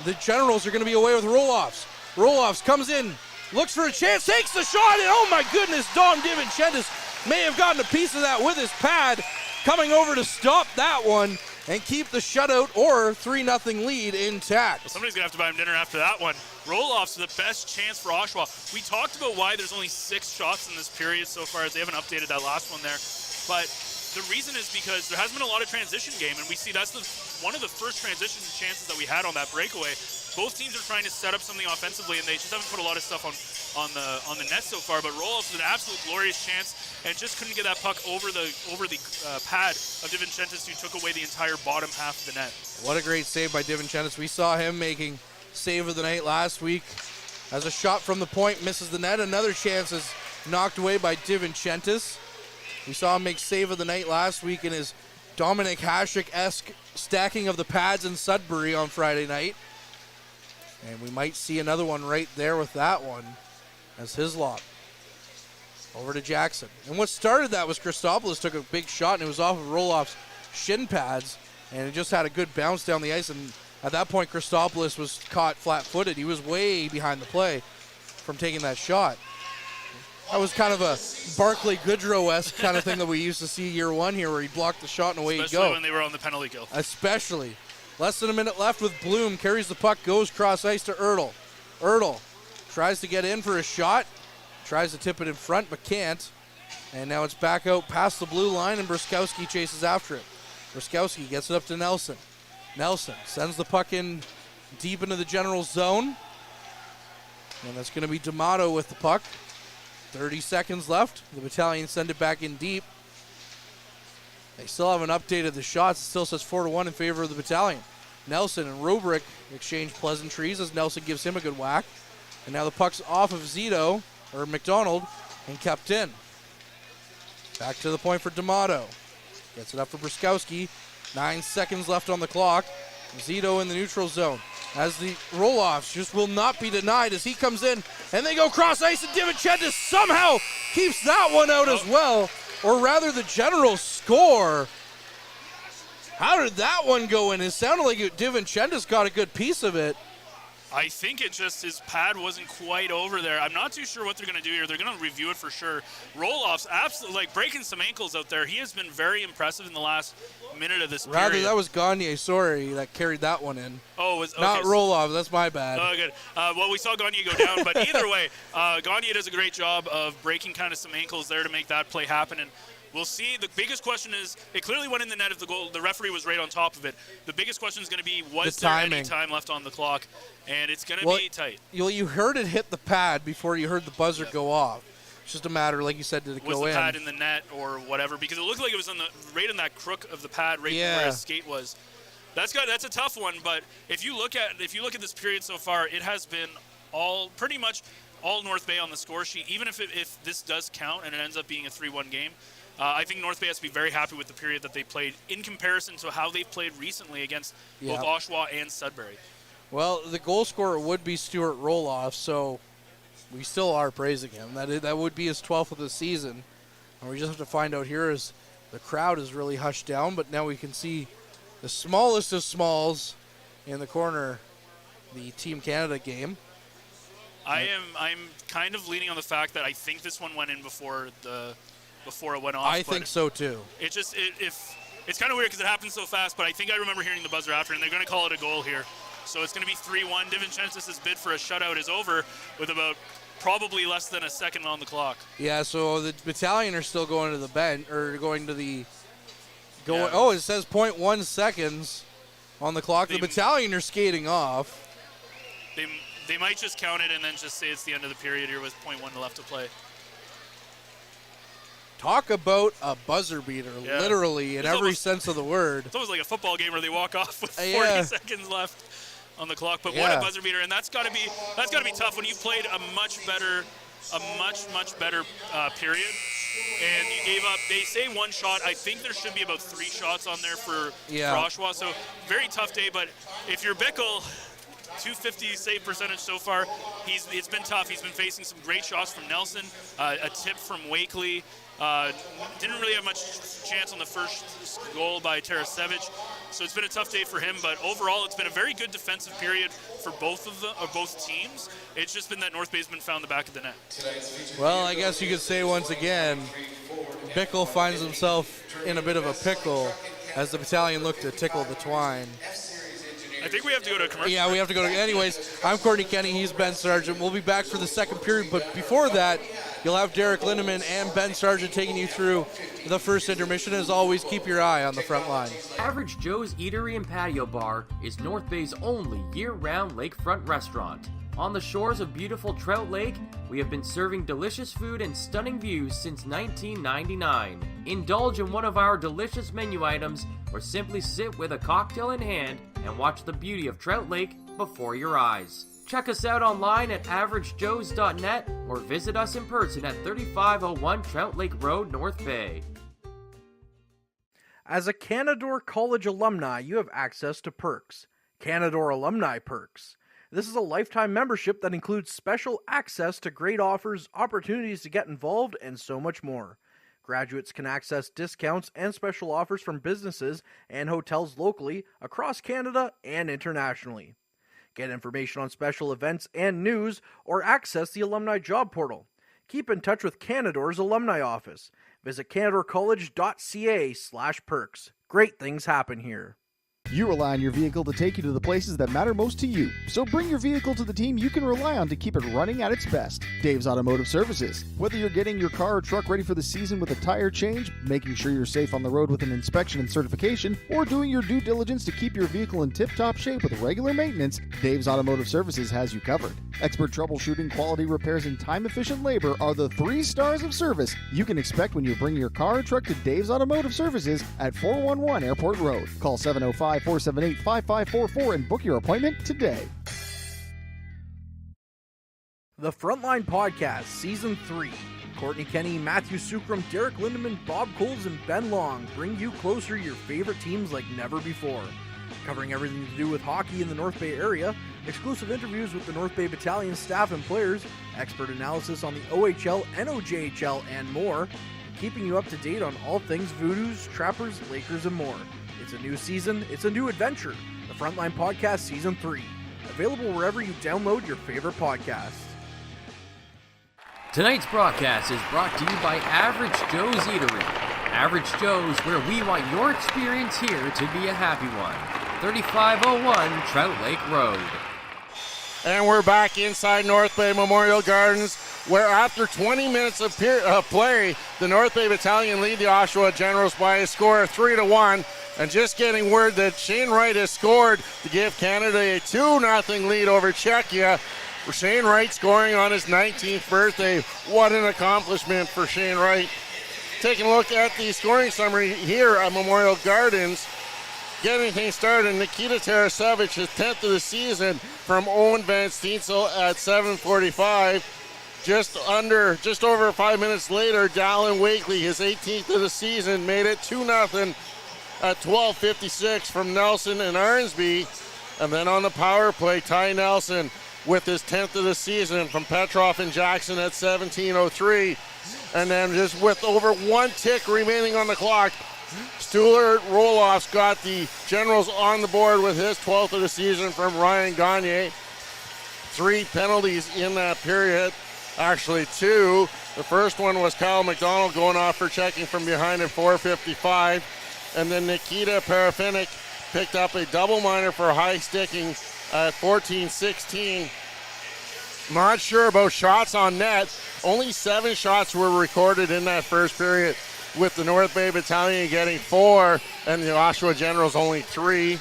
the Generals are going to be away with Roloffs. Roloffs comes in, looks for a chance, takes the shot, and oh my goodness, Dom DiVincentis may have gotten a piece of that with his pad, coming over to stop that one and keep the shutout or 3-0 lead intact. Well, somebody's going to have to buy him dinner after that one. Roll-offs are the best chance for Oshawa. We talked about why there's only 6 shots in this period so far, as they haven't updated that last one there. But the reason is because there hasn't been a lot of transition game, and we see that's one of the first transition chances that we had on that breakaway. Both teams are trying to set up something offensively, and they just haven't put a lot of stuff on the net so far. But roll-offs is an absolute glorious chance, and just couldn't get that puck over the pad of DiVincentis, who took away the entire bottom half of the net. What a great save by DiVincentis. We saw him making save of the night last week, as a shot from the point misses the net. Another chance is knocked away by DiVincentis. We saw him make save of the night last week in his Dominic Hasek-esque stacking of the pads in Sudbury on Friday night. And we might see another one right there with that one, as Hislop over to Jackson. And what started that was Christopoulos took a big shot, and it was off of Roloff's shin pads, and it just had a good bounce down the ice. And at that point, Christopoulos was caught flat-footed. He was way behind the play from taking that shot. That was kind of a Barclay Goodrow-esque kind of thing that we used to see year one here, where he blocked the shot and away he'd go. Especially when they were on the penalty kill. Especially. Less than a minute left with Bloom. Carries the puck, goes cross ice to Ertl. Ertl tries to get in for a shot. Tries to tip it in front, but can't. And now it's back out past the blue line, and Bruskowski chases after it. Bruskowski gets it up to Nelson. Nelson sends the puck in deep into the general zone. And that's going to be D'Amato with the puck. 30 seconds left. The Battalion send it back in deep. They still haven't updated the shots. It still says 4-1 in favor of the Battalion. Nelson and Robrick exchange pleasantries as Nelson gives him a good whack. And now the puck's off of Zito, or McDonald, and kept in. Back to the point for D'Amato. Gets it up for Bruskowski. 9 seconds left on the clock. Zito in the neutral zone. As the roll-offs just will not be denied as he comes in, and they go cross ice, and DiVincentis somehow keeps that one out as well. Or rather, the Generals score. How did that one go in? It sounded like DiVincentis got a good piece of it. I think it just, his pad wasn't quite over there. I'm not too sure what they're going to do here. They're going to review it for sure. Roll-offs, absolutely, like breaking some ankles out there. He has been very impressive in the last minute of this period. Rather, that was Gagne, sorry, that carried that one in. Oh, okay. Not roll-off, that's my bad. Oh, good. Well, we saw Gagne go down, but either way, Gagne does a great job of breaking kind of some ankles there to make that play happen. And we'll see. The biggest question is, it clearly went in the net if the goal. The referee was right on top of it. The biggest question is going to be, was there any time left on the clock? And it's going to be tight. You heard it hit the pad before you heard the buzzer go off. It's just a matter, like you said, did it go in? Was the pad in the net or whatever? Because it looked like it was right in that crook of the pad, right where his skate was. That's a tough one. But if you look at this period so far, it has been pretty much all North Bay on the score sheet. Even if this does count and it ends up being a 3-1 game. I think North Bay has to be very happy with the period that they played in comparison to how they've played recently against both Oshawa and Sudbury. Well, the goal scorer would be Stuart Roloff, so we still are praising him. That would be his 12th of the season. And we just have to find out here as the crowd is really hushed down, but now we can see the smallest of smalls in the corner, the Team Canada game. I'm kind of leaning on the fact that I think this one went in before it went off. I think so too. It's kind of weird because it happened so fast, but I think I remember hearing the buzzer after, and they're going to call it a goal here. So it's going to be 3-1. DiVincentis' bid for a shutout is over with about probably less than a second on the clock. Yeah, so the Battalion are still going to the bench, or going to the... Oh, it says 0.1 seconds on the clock. The Battalion are skating off. They might just count it and then just say it's the end of the period here with 0.1 left to play. Talk about a buzzer beater, literally, in every sense of the word. It's almost like a football game where they walk off with 40 seconds left on the clock. But what a buzzer beater, and that's got to be tough when you played a much better period, and you gave up. They say one shot. I think there should be about 3 shots on there for Oshawa. So very tough day. But if you're Bickle, 250 save percentage so far. It's been tough. He's been facing some great shots from Nelson, a tip from Wakely. Didn't really have much chance on the first goal by Tarasevic, so it's been a tough day for him. But overall, it's been a very good defensive period for both teams. It's just been that North Bay's been found the back of the net. Well, I guess you could say once again, Bickle finds himself in a bit of a pickle as the Battalion look to tickle the twine. I think we have to go to a commercial. Yeah, we have to go to. Anyways, I'm Courtney Kenny. He's Ben Sargent. We'll be back for the second period, but before that, you'll have Derek Lindemann and Ben Sargent taking you through the first intermission. As always, keep your eye on the front line. Average Joe's Eatery and Patio Bar is North Bay's only year-round lakefront restaurant. On the shores of beautiful Trout Lake, we have been serving delicious food and stunning views since 1999. Indulge in one of our delicious menu items, or simply sit with a cocktail in hand and watch the beauty of Trout Lake before your eyes. Check us out online at averagejoes.net or visit us in person at 3501 Trout Lake Road, North Bay. As a Canadore College alumni, you have access to perks. Canadore Alumni Perks. This is a lifetime membership that includes special access to great offers, opportunities to get involved, and so much more. Graduates can access discounts and special offers from businesses and hotels locally, across Canada, and internationally. Get information on special events and news, or access the alumni job portal. Keep in touch with Canadore's alumni office. Visit canadorecollege.ca/perks. Great things happen here. You rely on your vehicle to take you to the places that matter most to you. So bring your vehicle to the team you can rely on to keep it running at its best. Dave's Automotive Services. Whether you're getting your car or truck ready for the season with a tire change, making sure you're safe on the road with an inspection and certification, or doing your due diligence to keep your vehicle in tip-top shape with regular maintenance, Dave's Automotive Services has you covered. Expert troubleshooting, quality repairs, and time-efficient labor are the 3 stars of service you can expect when you bring your car or truck to Dave's Automotive Services at 411 Airport Road. Call 705-478-5544 and book your appointment today. The Frontline Podcast, Season 3. Courtney Kenny, Matthew Sukram, Derek Lindemann, Bob Coles, and Ben Long bring you closer to your favorite teams like never before. Covering everything to do with hockey in the North Bay area, exclusive interviews with the North Bay Battalion staff and players, expert analysis on the OHL, NOJHL, and more, keeping you up to date on all things Voodoos, Trappers, Lakers, and more. It's a new season, it's a new adventure. The Frontline Podcast Season 3. Available wherever you download your favorite podcasts. Tonight's broadcast is brought to you by Average Joe's Eatery. Average Joe's, where we want your experience here to be a happy one. 3501 Trout Lake Road. And we're back inside North Bay Memorial Gardens, where after 20 minutes of play, the North Bay Battalion lead the Oshawa Generals by a score of 3-1. And just getting word that Shane Wright has scored to give Canada a 2-0 lead over Czechia. Shane Wright scoring on his 19th birthday. What an accomplishment for Shane Wright. Taking a look at the scoring summary here at Memorial Gardens. Getting things started, Nikita Tarasevich, his 10th of the season from Owen Van Steensel at 7:45. Just over 5 minutes later, Dallin Wakely, his 18th of the season, made it 2-0 at 12:56 from Nelson and Arnsby. And then on the power play, Ty Nelson with his 10th of the season from Petrov and Jackson at 17:03. And then just with over 1 tick remaining on the clock, Stuart Roloff's got the Generals on the board with his 12th of the season from Ryan Gagne. 3 penalties in that period. Actually 2. The first one was Kyle McDonald going off for checking from behind at 4:55. And then Nikita Parafinik picked up a double minor for high sticking at 14:16. Not sure about shots on net. Only 7 shots were recorded in that first period, with the North Bay Battalion getting 4 and the Oshawa Generals only 3.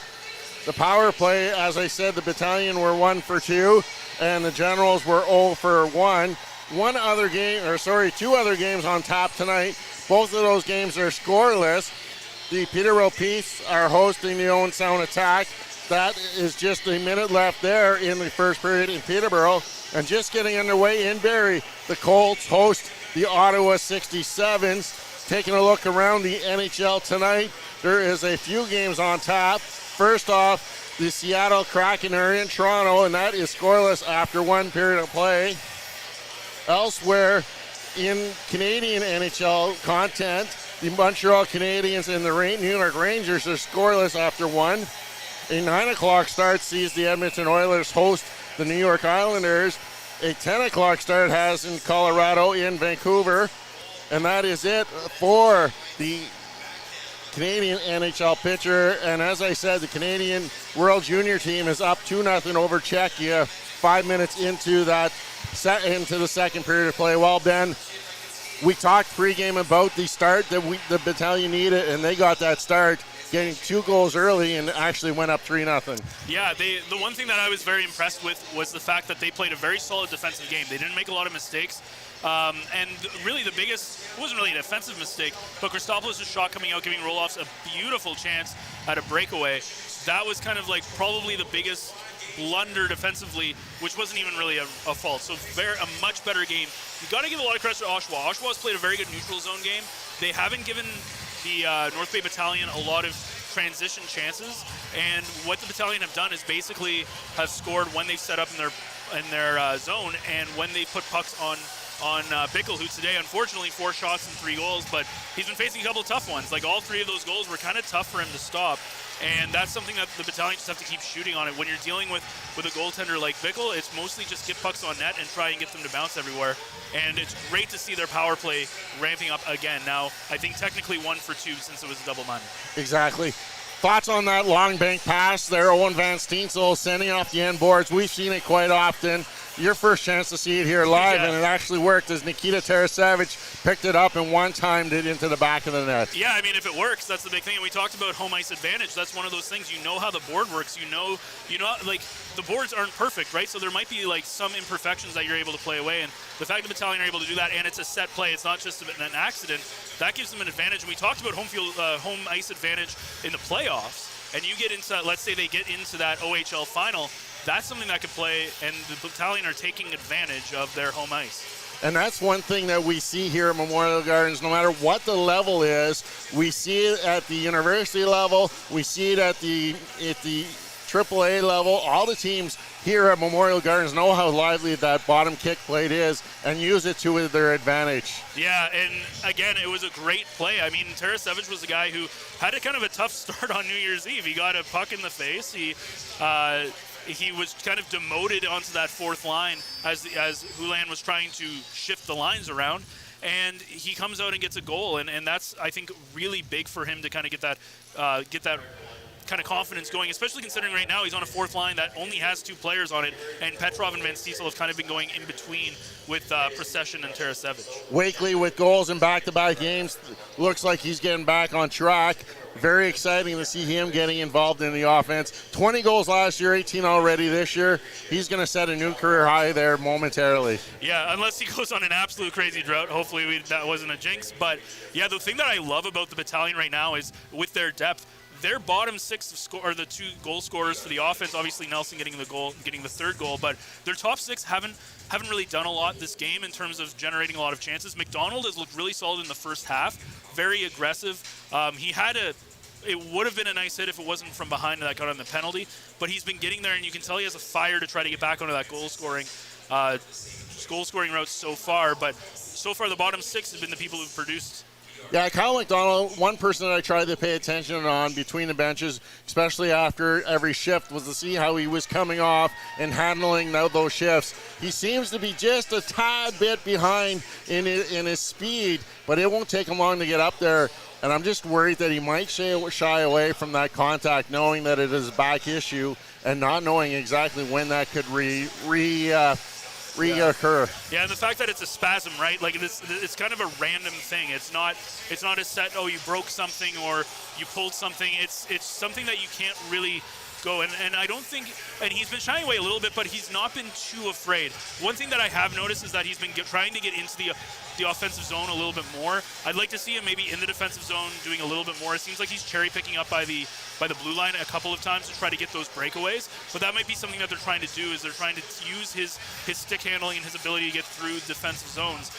The power play, as I said, the Battalion were 1 for 2 and the Generals were 0 for 1. 2 other games on tap tonight. Both of those games are scoreless. The Peterborough Peace are hosting the Owen Sound Attack. That is just a minute left there in the first period in Peterborough. And just getting underway in Barrie, the Colts host the Ottawa 67s. Taking a look around the NHL tonight, there is a few games on tap. First off, the Seattle Kraken are in Toronto, and that is scoreless after 1 period of play. Elsewhere in Canadian NHL content, the Montreal Canadiens and the New York Rangers are scoreless after 1. A 9 o'clock start sees the Edmonton Oilers host the New York Islanders. A 10 o'clock start has in Colorado in Vancouver. And that is it for the Canadian NHL pitcher. And as I said, the Canadian World Junior team is up 2-0 over Czechia 5 minutes into the second period of play. Well, Ben, we talked pregame about the start that the Battalion needed, and they got that start, getting 2 goals early and actually went up 3-0. Yeah, the one thing that I was very impressed with was the fact that they played a very solid defensive game. They didn't make a lot of mistakes. And really the biggest, it wasn't really an offensive mistake, but Christopoulos' shot coming out, giving Roloff's a beautiful chance at a breakaway. That was kind of like probably the biggest blunder defensively, which wasn't even really a fault. So a much better game. You got to give a lot of credit to Oshawa. Oshawa has played a very good neutral zone game. They haven't given the North Bay Battalion a lot of transition chances, and what the Battalion have done is basically have scored when they've set up in their zone, and when they put pucks on Bickle, who today, unfortunately, 4 shots and 3 goals, but he's been facing a couple of tough ones. Like, all 3 of those goals were kind of tough for him to stop, and that's something that the Battalion just have to keep shooting on it. When you're dealing with a goaltender like Bickle, it's mostly just get pucks on net and try and get them to bounce everywhere, and it's great to see their power play ramping up again. Now, I think technically 1 for 2 since it was a double minor. Exactly. Thoughts on that long bank pass there, Owen Van Steensel sending off the end boards. We've seen it quite often. Your first chance to see it here live, and it actually worked as Nikita Tarasevich picked it up and one-timed it into the back of the net. Yeah, I mean, if it works, that's the big thing. And we talked about home ice advantage. That's one of those things. You know how the board works. You know, like, the boards aren't perfect, right? So there might be, like, some imperfections that you're able to play away. And the fact the Battalion are able to do that, and it's a set play, it's not just an accident, that gives them an advantage. And we talked about home ice advantage in the playoffs. And you get into, let's say they get into that OHL final, that's something that could play, and the Battalion are taking advantage of their home ice. And that's one thing that we see here at Memorial Gardens, no matter what the level is. We see it at the university level, we see it at the AAA level. All the teams here at Memorial Gardens know how lively that bottom kick plate is and use it to their advantage. Yeah, and again, it was a great play. I mean, Tarasevich was the guy who had a kind of a tough start on New Year's Eve. He got a puck in the face. He was kind of demoted onto that fourth line as Hulan was trying to shift the lines around. And he comes out and gets a goal, and that's, I think, really big for him to kind of get that kind of confidence going, especially considering right now he's on a fourth line that only has two players on it, and Petrov and Van Steensel have kind of been going in between with Procession and Tarasevich. Wakely with goals in back-to-back games, looks like he's getting back on track. Very exciting to see him getting involved in the offense. 20 goals last year, 18 already this year. He's going to set a new career high there momentarily. Yeah, unless he goes on an absolute crazy drought. Hopefully that wasn't a jinx. But, yeah, the thing that I love about the Battalion right now is with their depth, their bottom six are the two goal scorers for the offense. Obviously, Nelson getting the third goal, but their top six haven't really done a lot this game in terms of generating a lot of chances. McDonald has looked really solid in the first half, very aggressive. It would have been a nice hit if it wasn't from behind that got on the penalty, but he's been getting there, and you can tell he has a fire to try to get back onto that goal scoring route so far. But so far, the bottom six have been the people who've produced. Yeah, Kyle McDonald, one person that I tried to pay attention on between the benches, especially after every shift, was to see how he was coming off and handling those shifts. He seems to be just a tad bit behind in his speed, but it won't take him long to get up there. And I'm just worried that he might shy away from that contact, knowing that it is a back issue and not knowing exactly when that could reoccur. Yeah, and the fact that it's a spasm, right? Like it's kind of a random thing. It's not a set. Oh, you broke something or you pulled something. It's something that you can't really go. And I don't think. And he's been shying away a little bit, but he's not been too afraid. One thing that I have noticed is that he's been trying to get into the offensive zone a little bit more. I'd like to see him maybe in the defensive zone doing a little bit more. It seems like he's cherry picking up by the blue line a couple of times to try to get those breakaways. But that might be something that they're trying to do, is they're trying to use his stick handling and his ability to get through defensive zones.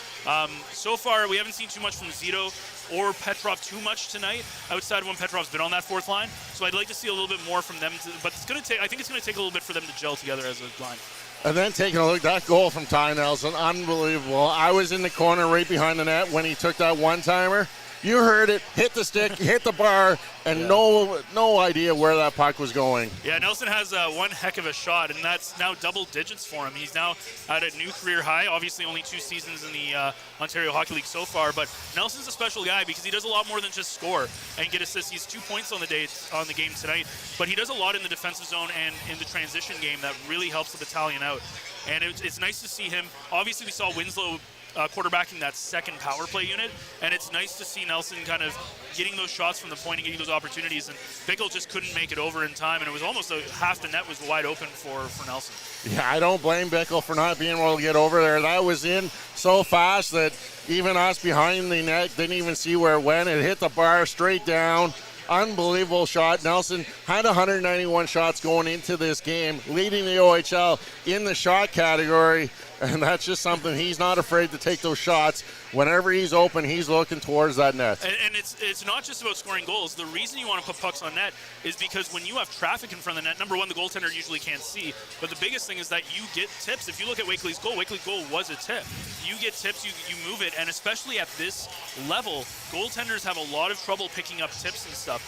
So far, we haven't seen too much from Zito or Petrov too much tonight, outside of when Petrov's been on that fourth line. So I'd like to see a little bit more from them. But I think it's going to take a little bit for them to gel together as a line. And then taking a look, that goal from Ty Nelson, unbelievable. I was in the corner right behind the net when he took that one-timer. You heard it, hit the stick, hit the bar, and no idea where that puck was going. Yeah, Nelson has one heck of a shot, and that's now double digits for him. He's now at a new career high. Obviously, only 2 seasons in the Ontario Hockey League so far, but Nelson's a special guy because he does a lot more than just score and get assists. He's 2 points on the game tonight, but he does a lot in the defensive zone and in the transition game that really helps the Battalion out. And it's nice to see him. Obviously, we saw Winslow quarterbacking that second power play unit, and it's nice to see Nelson kind of getting those shots from the point and getting those opportunities, and Bickle just couldn't make it over in time, and it was almost half the net was wide open for Nelson. Yeah, I don't blame Bickle for not being able to get over there. That was in so fast that even us behind the net didn't even see where it went. It hit the bar straight down. Unbelievable shot. Nelson had 191 shots going into this game, leading the OHL in the shot category, and that's just something. He's not afraid to take those shots. Whenever he's open, he's looking towards that net. And it's not just about scoring goals. The reason you want to put pucks on net is because when you have traffic in front of the net, number one, the goaltender usually can't see. But the biggest thing is that you get tips. If you look at Wakely's goal was a tip. You get tips, you move it, and especially at this level, goaltenders have a lot of trouble picking up tips and stuff.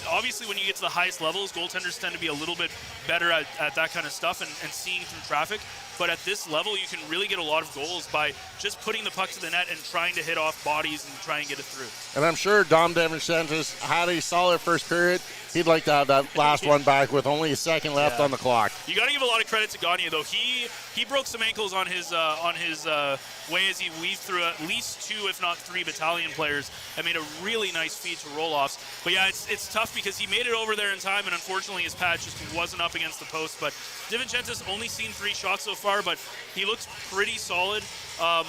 Obviously, when you get to the highest levels, goaltenders tend to be a little bit better at that kind of stuff and seeing through traffic. but at this level, you can really get a lot of goals by just putting the puck to the net and trying to hit off bodies and try and get it through. And I'm sure Dom DeVincentis had a solid first period. He'd like to have that last one back with only a second left on the clock. You got to give a lot of credit to Gagne, though. He broke some ankles on his way as he weaved through at least 2, if not 3 Battalion players and made a really nice feed to roll-offs. But yeah, it's tough because he made it over there in time, and unfortunately his pad just wasn't up against the post. But DeVincentis only seen 3 shots so far, but he looks pretty solid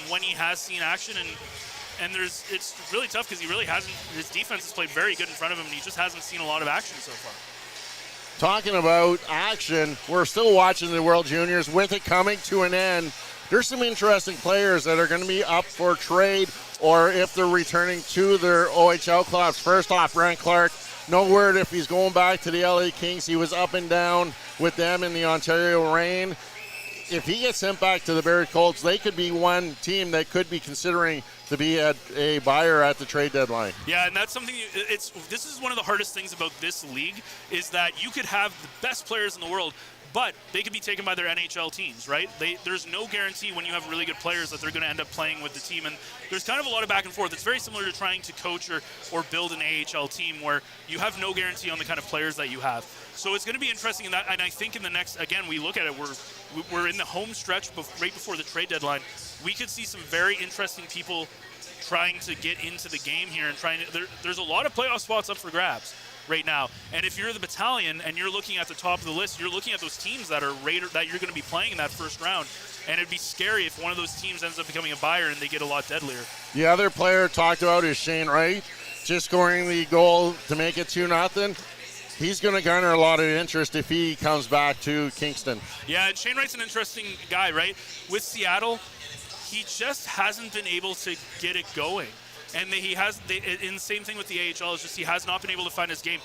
when he has seen action, and it's really tough because he really hasn't. His defense has played very good in front of him, and he just hasn't seen a lot of action so far. Talking about action, we're still watching the World Juniors. With it coming to an end, there's some interesting players that are going to be up for trade, or if they're returning to their OHL clubs. First off, Brent Clark. No word if he's going back to the LA Kings. He was up and down with them in the Ontario Reign. If he gets sent back to the Barrie Colts, they could be one team that could be considering to be a buyer at the trade deadline. Yeah, and that's something. This is one of the hardest things about this league is that you could have the best players in the world, but they could be taken by their NHL teams, right? There's no guarantee when you have really good players that they're going to end up playing with the team, and there's kind of a lot of back and forth. It's very similar to trying to coach or build an AHL team where you have no guarantee on the kind of players that you have. So it's going to be interesting in that, and I think in the next, again, we look at it, we're in the home stretch right before the trade deadline. We could see some very interesting people trying to get into the game here and there's a lot of playoff spots up for grabs right now. And if you're the Battalion and you're looking at the top of the list, you're looking at those teams that you're going to be playing in that first round. And it'd be scary if one of those teams ends up becoming a buyer and they get a lot deadlier. The other player talked about is Shane Wright, just scoring the goal to make it 2-0. He's going to garner a lot of interest if he comes back to Kingston. Yeah, and Shane Wright's an interesting guy, right? With Seattle, he just hasn't been able to get it going. And the same thing with the AHL, is just he has not been able to find his game.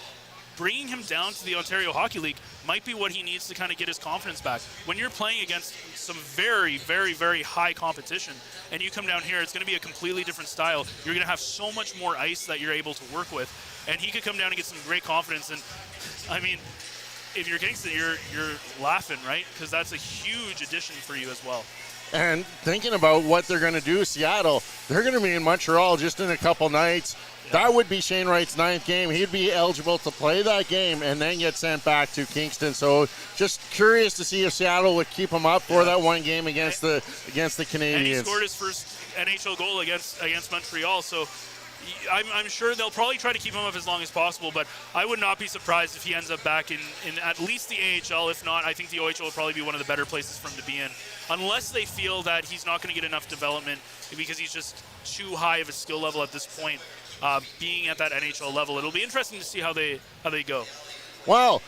Bringing him down to the Ontario Hockey League might be what he needs to kind of get his confidence back. When you're playing against some very, very, very high competition and you come down here, it's going to be a completely different style. You're going to have so much more ice that you're able to work with. And he could come down and get some great confidence. And, I mean, if you're Kingston, you're laughing, right? Because that's a huge addition for you as well. And thinking about what they're going to do, Seattle, they're going to be in Montreal just in a couple nights. That would be Shane Wright's 9th game. He'd be eligible to play that game and then get sent back to Kingston. So just curious to see if Seattle would keep him up for that one game against the Canadians. And he scored his first NHL goal against Montreal. So I'm sure they'll probably try to keep him up as long as possible, but I would not be surprised if he ends up back in at least the AHL. If not, I think the OHL will probably be one of the better places for him to be in, unless they feel that he's not going to get enough development because he's just too high of a skill level at this point. Being at that NHL level, it'll be interesting to see how they go. Well,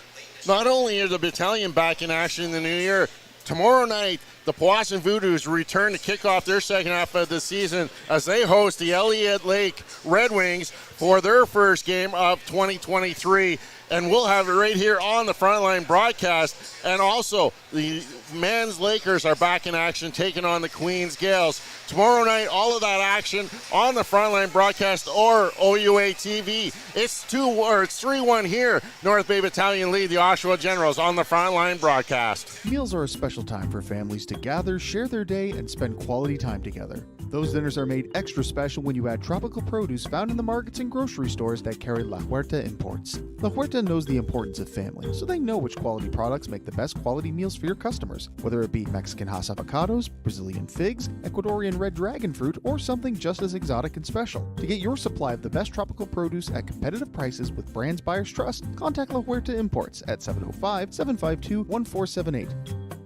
not only are the Battalion back in action in the new year, tomorrow night the Powassan Voodoos return to kick off their second half of the season as they host the Elliott Lake Red Wings for their first game of 2023. And we'll have it right here on the Frontline broadcast. And also, the men's Lakers are back in action, taking on the Queens Gales. Tomorrow night, all of that action on the Frontline broadcast or OUA TV. It's 3-1 here. North Bay Battalion lead the Oshawa Generals on the Frontline broadcast. Meals are a special time for families to gather, share their day, and spend quality time together. Those dinners are made extra special when you add tropical produce found in the markets and grocery stores that carry La Huerta imports. La Huerta knows the importance of family, so they know which quality products make the best quality meals for your customers, whether it be Mexican Hass avocados, Brazilian figs, Ecuadorian red dragon fruit, or something just as exotic and special. To get your supply of the best tropical produce at competitive prices with brands buyers trust, contact La Huerta Imports at 705-752-1478.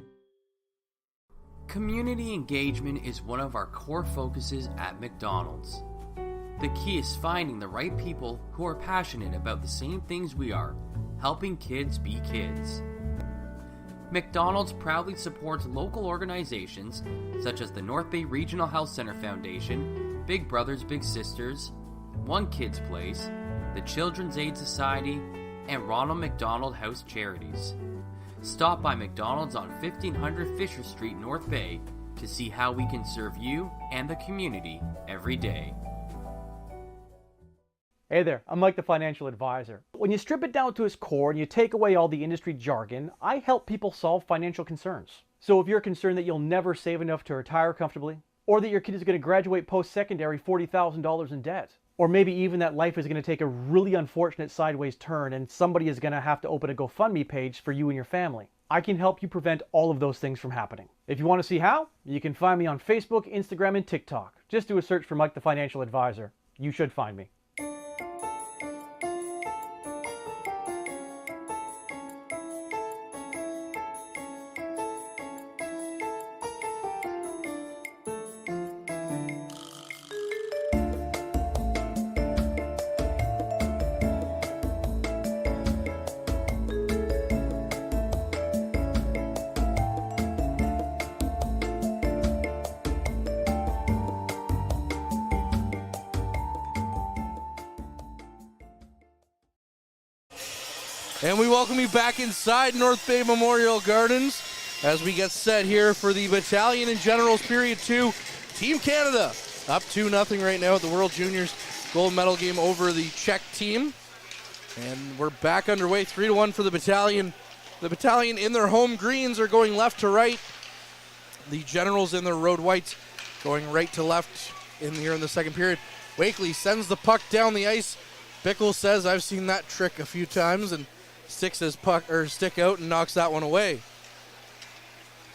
Community engagement is one of our core focuses at McDonald's. The key is finding the right people who are passionate about the same things we are, helping kids be kids. McDonald's proudly supports local organizations such as the North Bay Regional Health Center Foundation, Big Brothers Big Sisters, One Kids Place, the Children's Aid Society, and Ronald McDonald House Charities. Stop by McDonald's on 1500 Fisher Street, North Bay, to see how we can serve you and the community every day. Hey there, I'm Mike the Financial Advisor. When you strip it down to its core and you take away all the industry jargon, I help people solve financial concerns. So if you're concerned that you'll never save enough to retire comfortably, or that your kid is going to graduate post-secondary $40,000 in debt, or maybe even that life is going to take a really unfortunate sideways turn and somebody is going to have to open a GoFundMe page for you and your family, I can help you prevent all of those things from happening. If you want to see how, you can find me on Facebook, Instagram, and TikTok. Just do a search for Mike the Financial Advisor. You should find me. And we welcome you back inside North Bay Memorial Gardens as we get set here for the Battalion and Generals Period 2. Team Canada up 2-0 right now at the World Juniors gold medal game over the Czech team. And we're back underway, 3-1 for the Battalion. The Battalion in their home greens are going left to right. The Generals in their road whites going right to left here in the second period. Wakely sends the puck down the ice. Bickle says, I've seen that trick a few times, and sticks his stick out and knocks that one away.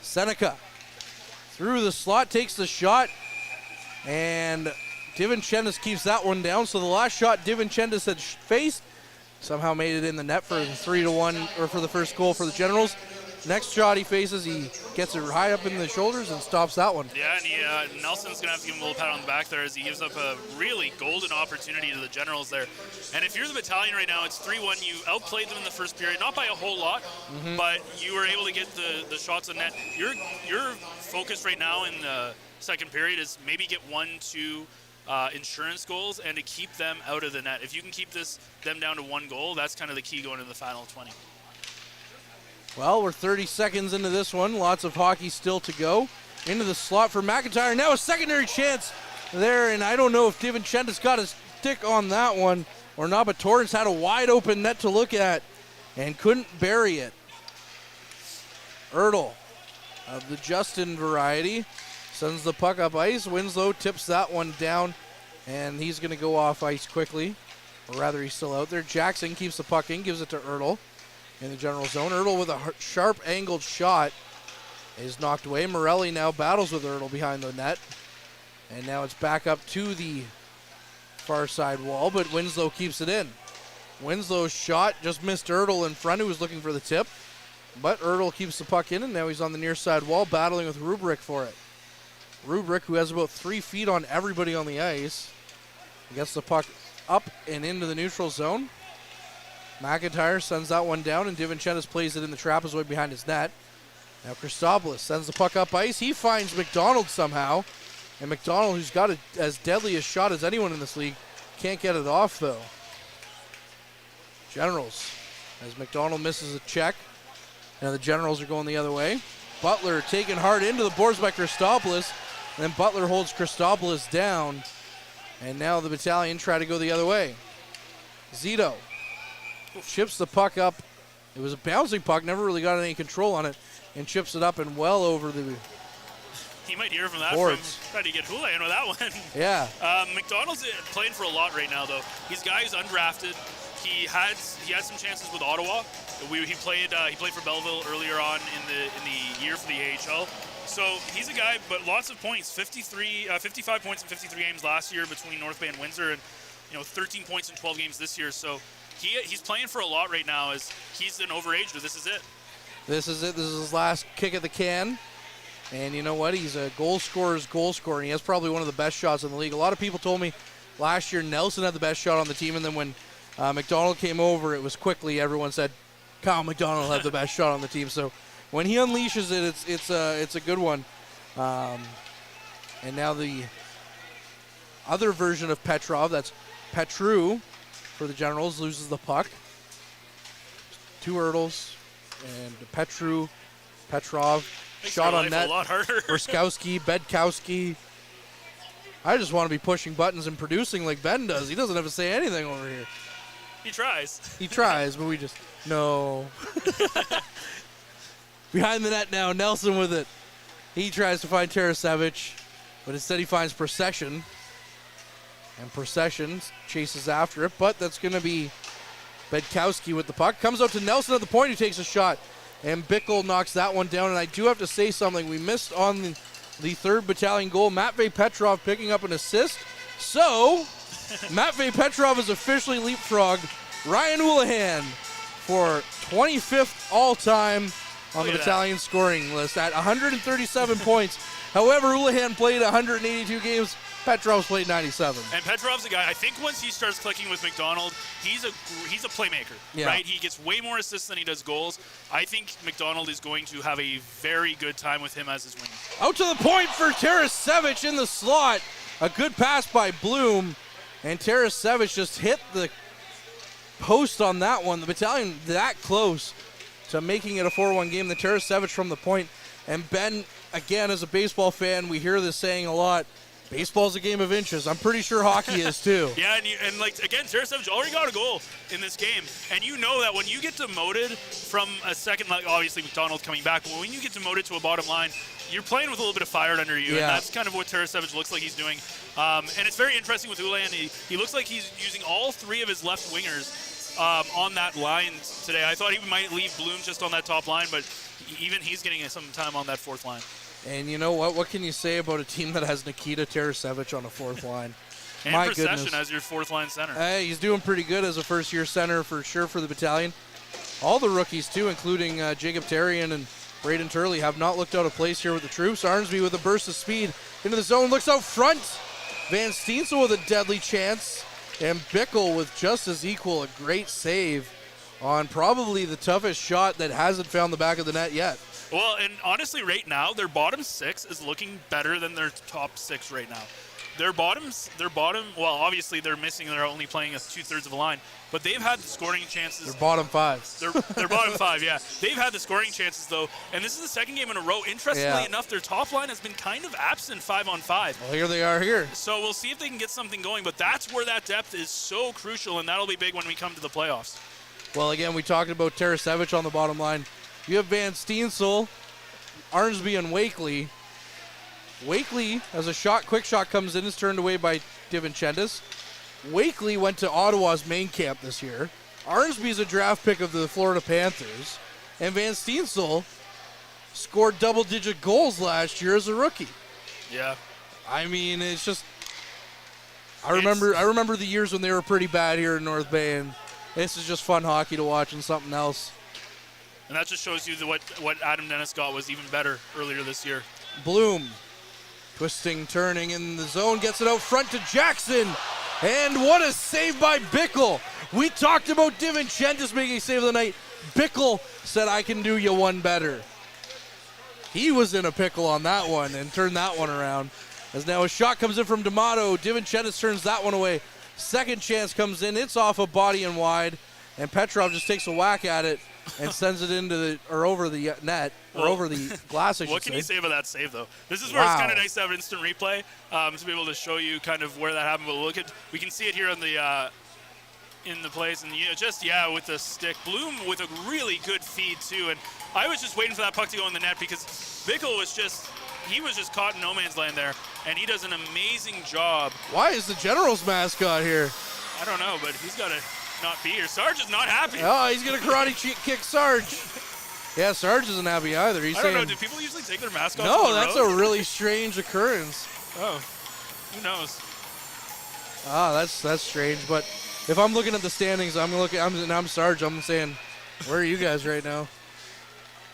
Seneca through the slot, takes the shot, and Divinchendis keeps that one down. So the last shot Divinchendis had faced somehow made it in the net for the 3-1, or for the first goal for the Generals. Next shot he faces, he gets it high up in the shoulders and stops that one. Yeah, and Nelson's going to have to give him a little pat on the back there as he gives up a really golden opportunity to the Generals there. And if you're the Battalion right now, it's 3-1. You outplayed them in the first period, not by a whole lot, but you were able to get the shots on net. Your focus right now in the second period is maybe get 1-2 insurance goals and to keep them out of the net. If you can keep them down to 1 goal, that's kind of the key going into the final 20. Well, we're 30 seconds into this one. Lots of hockey still to go. Into the slot for McIntyre. Now a secondary chance there, and I don't know if Divinchendis got his stick on that one or not, but Torrance had a wide open net to look at and couldn't bury it. Ertl of the Justin variety sends the puck up ice. Winslow tips that one down, and he's going to go off ice quickly, or rather he's still out there. Jackson keeps the puck in, gives it to Ertl in the general zone. Ertl with a sharp angled shot is knocked away. Morelli now battles with Ertl behind the net. And now it's back up to the far side wall, but Winslow keeps it in. Winslow's shot just missed Ertl in front, who was looking for the tip. But Ertl keeps the puck in, and now he's on the near side wall battling with Rubrick for it. Rubrick, who has about 3 feet on everybody on the ice, gets the puck up and into the neutral zone. McIntyre sends that one down, and Divinchendis plays it in the trapezoid behind his net. Now Christopoulos sends the puck up ice. He finds McDonald somehow. And McDonald, who's got as deadly a shot as anyone in this league, can't get it off, though. Generals, as McDonald misses a check. Now the Generals are going the other way. Butler taken hard into the boards by Christopoulos. And then Butler holds Christopoulos down. And now the Battalion try to go the other way. Zito chips the puck up. It was a bouncing puck, never really got any control on it, and chips it up and well over the He might hear from that boards. from trying to get Houlihan with that one. Yeah. McDonald's playing for a lot right now, though. He's a guy who's undrafted. He had some chances with Ottawa. He played for Belleville earlier on in the year for the AHL. So he's a guy, but lots of points. 55 points in 53 games last year between North Bay and Windsor, and 13 points in 12 games this year. So he's playing for a lot right now, as he's an overage, but this is it. This is it. This is his last kick at the can. And you know what? He's a goal scorer's goal scorer, and he has probably one of the best shots in the league. A lot of people told me last year Nelson had the best shot on the team, and then when McDonald came over, it was quickly everyone said Kyle McDonald had the best shot on the team. So when he unleashes it, it's a good one. And now the other version of Petrov, that's Petru for the Generals, loses the puck. 2 Ertls and Petru, Petrov. Makes Shot our on life net. a lot harder. Brskowski, Bedkowski. I just want to be pushing buttons and producing like Ben does. He doesn't have to say anything over here. He tries. He tries, but we just, no. Behind the net now, Nelson with it. He tries to find Tarasevic, but instead he finds Procession. And Procession chases after it, but that's going to be Bedkowski with the puck. Comes out to Nelson at the point, who takes a shot. And Bickle knocks that one down, and I do have to say something. We missed on the 3rd Battalion goal. Matvey Petrov picking up an assist. So, Matvey Petrov has officially leapfrogged Ryan Houlihan for 25th all-time on the Battalion scoring list at 137 points. However, Houlihan played 182 games. Petrov's played 97. And Petrov's a guy, I think once he starts clicking with McDonald, he's a playmaker, right? He gets way more assists than he does goals. I think McDonald is going to have a very good time with him as his winger. Out to the point for Tarasevic in the slot. A good pass by Bloom. And Tarasevic just hit the post on that one. The Battalion that close to making it a 4-1 game. The Tarasevic from the point. And Ben, again, as a baseball fan, we hear this saying a lot. Baseball's a game of inches. I'm pretty sure hockey is too. Yeah, and like again, Tarasevic already got a goal in this game, and you know that when you get demoted from a second, like obviously McDonald's coming back, but when you get demoted to a bottom line, you're playing with a little bit of fire under you, and that's kind of what Tarasevic looks like he's doing. And it's very interesting with Houlihan. He looks like he's using all 3 of his left wingers on that line today. I thought he might leave Bloom just on that top line, but even he's getting some time on that 4th line. And you know what? What can you say about a team that has Nikita Tarasevic on a 4th line? And My Procession goodness. as your 4th line center. Hey, he's doing pretty good as a first-year center for sure for the Battalion. All the rookies, too, including Jacob Therrien and Braden Turley, have not looked out of place here with the troops. Arnsby with a burst of speed into the zone, looks out front. Van Steensel with a deadly chance. And Bickle with just as equal a great save on probably the toughest shot that hasn't found the back of the net yet. Well, and honestly, right now, their bottom 6 is looking better than their top 6 right now. Their bottom, well, obviously they're missing, they're only playing 2/3 of a line, but they've had the scoring chances. Their bottom 5. Their bottom 5, yeah. They've had the scoring chances, though, and this is the second game in a row. Interestingly enough, their top line has been kind of absent 5-on-5. Well, here they are here. So we'll see if they can get something going, but that's where that depth is so crucial, and that'll be big when we come to the playoffs. Well, again, we talked about Tarasevic on the bottom line. You have Van Steensel, Arnsby, and Wakely. Wakely, as a quick shot comes in, is turned away by DiVincentis. Wakely went to Ottawa's main camp this year. Arnsby's a draft pick of the Florida Panthers. And Van Steensel scored double-digit goals last year as a rookie. Yeah. I mean, it's just... I remember the years when they were pretty bad here in North Bay, and this is just fun hockey to watch and something else. And that just shows you what Adam Dennis got was even better earlier this year. Bloom, twisting, turning in the zone, gets it out front to Jackson. And what a save by Bickle. We talked about DiVincentis making a save of the night. Bickle said, I can do you one better. He was in a pickle on that one and turned that one around. As now a shot comes in from D'Amato. DiVincentis turns that one away. Second chance comes in. It's off a body and wide. And Petrov just takes a whack at it and sends it into over the net, or over the glass, I should say. What can you say about that save, though? This is where it's kind of nice to have instant replay to be able to show you kind of where that happened. But we can see it here on the in the plays, and with the stick. Bloom with a really good feed too, and I was just waiting for that puck to go in the net because Bickle was just caught in no man's land there, and he does an amazing job. Why is the Generals mascot here? I don't know, but he's got to not be here. Sarge is not happy. Oh, he's going to karate kick Sarge. Yeah, Sarge isn't happy either. I don't know. Do people usually take their mask off? No, that's a really strange occurrence. Oh, who knows? Ah, that's strange. But if I'm looking at the standings, I'm Sarge. I'm saying, where are you guys right now?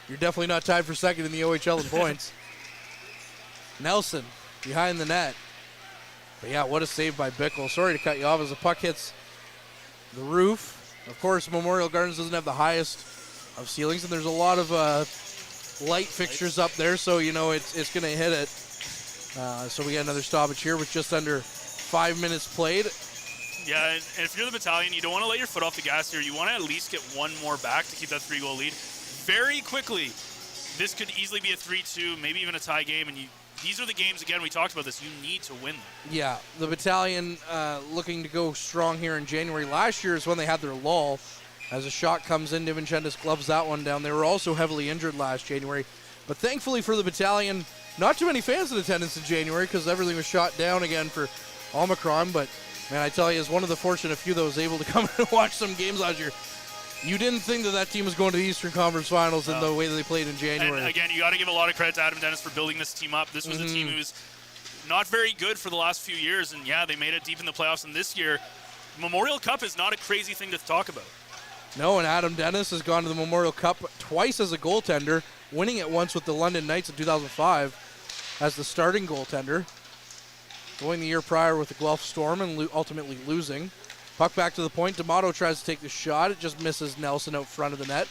You're definitely not tied for second in the OHL in points. Nelson behind the net. But yeah, what a save by Bickle. Sorry to cut you off as the puck hits the roof. Of course, Memorial Gardens doesn't have the highest of ceilings, and there's a lot of light fixtures up there, so you know it's going to hit it. So we got another stoppage here with just under 5 minutes played. Yeah, and if you're the Battalion, you don't want to let your foot off the gas here. You want to at least get one more back to keep that 3-goal lead. Very quickly, this could easily be a 3-2, maybe even a tie game, and these are the games, again, we talked about this, you need to win them. Yeah, the Battalion looking to go strong here in January. Last year is when they had their lull, As a shot comes in, DiVincentis gloves that one down. They were also heavily injured last January. But thankfully for the Battalion, not too many fans in attendance in January because everything was shot down again for Omicron. But, man, I tell you, as one of the fortunate few that was able to come and watch some games last year, you didn't think that team was going to the Eastern Conference Finals in the way that they played in January. And again, you got to give a lot of credit to Adam Dennis for building this team up. This was a team who's not very good for the last few years, and yeah, they made it deep in the playoffs. And this year, Memorial Cup is not a crazy thing to talk about. No, and Adam Dennis has gone to the Memorial Cup twice as a goaltender, winning it once with the London Knights in 2005 as the starting goaltender, going the year prior with the Guelph Storm and ultimately losing. Puck back to the point. D'Amato tries to take the shot. It just misses Nelson out front of the net.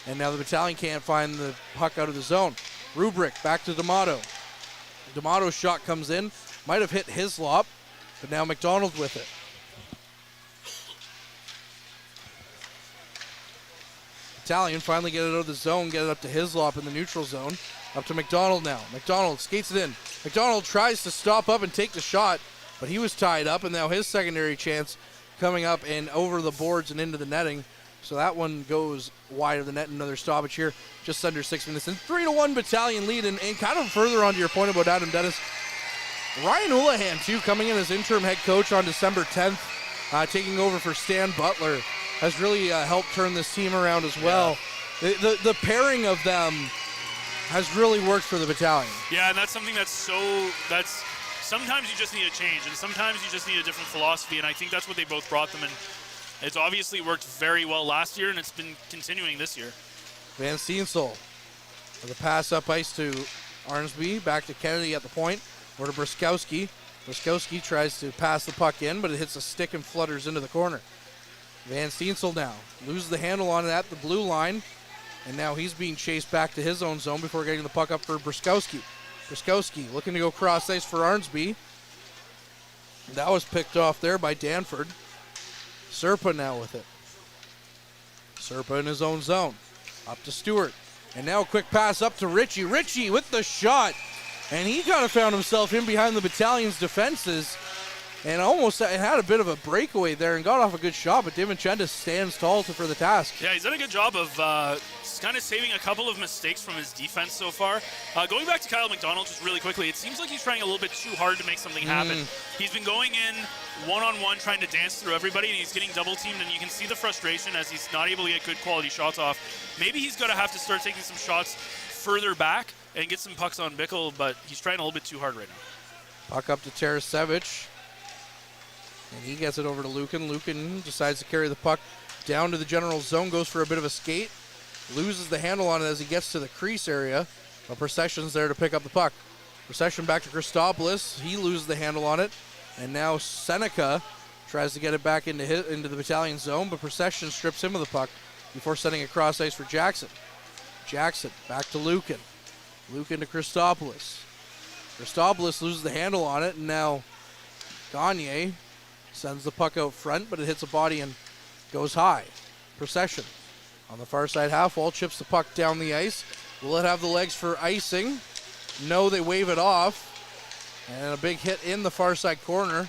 And now the Battalion can't find the puck out of the zone. Rubrick back to D'Amato. D'Amato's shot comes in. Might have hit Hislop, but now McDonald with it. Battalion finally get it out of the zone, get it up to Hislop in the neutral zone. Up to McDonald now. McDonald skates it in. McDonald tries to stop up and take the shot, but he was tied up, and now his secondary chance coming up and over the boards and into the netting. So that one goes wide of the net. Another stoppage here, just under 6 minutes. And 3-1 Battalion lead. And kind of further on to your point about Adam Dennis, Ryan Houlihan, too, coming in as interim head coach on December 10th, taking over for Stan Butler, has really helped turn this team around as well. Yeah. The pairing of them has really worked for the Battalion. Yeah, and that's something that's sometimes you just need a change, and sometimes you just need a different philosophy, and I think that's what they both brought them, and it's obviously worked very well last year, and it's been continuing this year. Van Steensel with a pass up ice to Arnsby, back to Kennedy at the point, or to Bruskowski. Bruskowski tries to pass the puck in, but it hits a stick and flutters into the corner. Van Steensel now loses the handle on it at the blue line, and now he's being chased back to his own zone before getting the puck up for Bruskowski. Bruskowski looking to go cross ice for Arnsby. That was picked off there by Danford. Serpa now with it. Serpa in his own zone. Up to Stewart. And now a quick pass up to Ritchie. Ritchie with the shot. And he kind of found himself in behind the Battalion's defenses and almost had a bit of a breakaway there and got off a good shot, but DiVincentis stands tall for the task. Yeah, he's done a good job of kind of saving a couple of mistakes from his defense so far. Going back to Kyle McDonald just really quickly, it seems like he's trying a little bit too hard to make something happen. He's been going in one-on-one trying to dance through everybody, and he's getting double-teamed, and you can see the frustration as he's not able to get good quality shots off. Maybe he's going to have to start taking some shots further back and get some pucks on Bickle, but he's trying a little bit too hard right now. Puck up to Tarasevic. And he gets it over to Lukin. Lukin decides to carry the puck down to the general zone, goes for a bit of a skate, loses the handle on it as he gets to the crease area. But Procession's there to pick up the puck. Procession back to Christopoulos. He loses the handle on it. And now Seneca tries to get it back into the Battalion zone, but Procession strips him of the puck before sending it cross ice for Jackson. Jackson back to Lukin. Lukin to Christopoulos. Christopoulos loses the handle on it, and now Gagne sends the puck out front, but it hits a body and goes high. Procession on the far side half wall, chips the puck down the ice. Will it have the legs for icing? No, they wave it off. And a big hit in the far side corner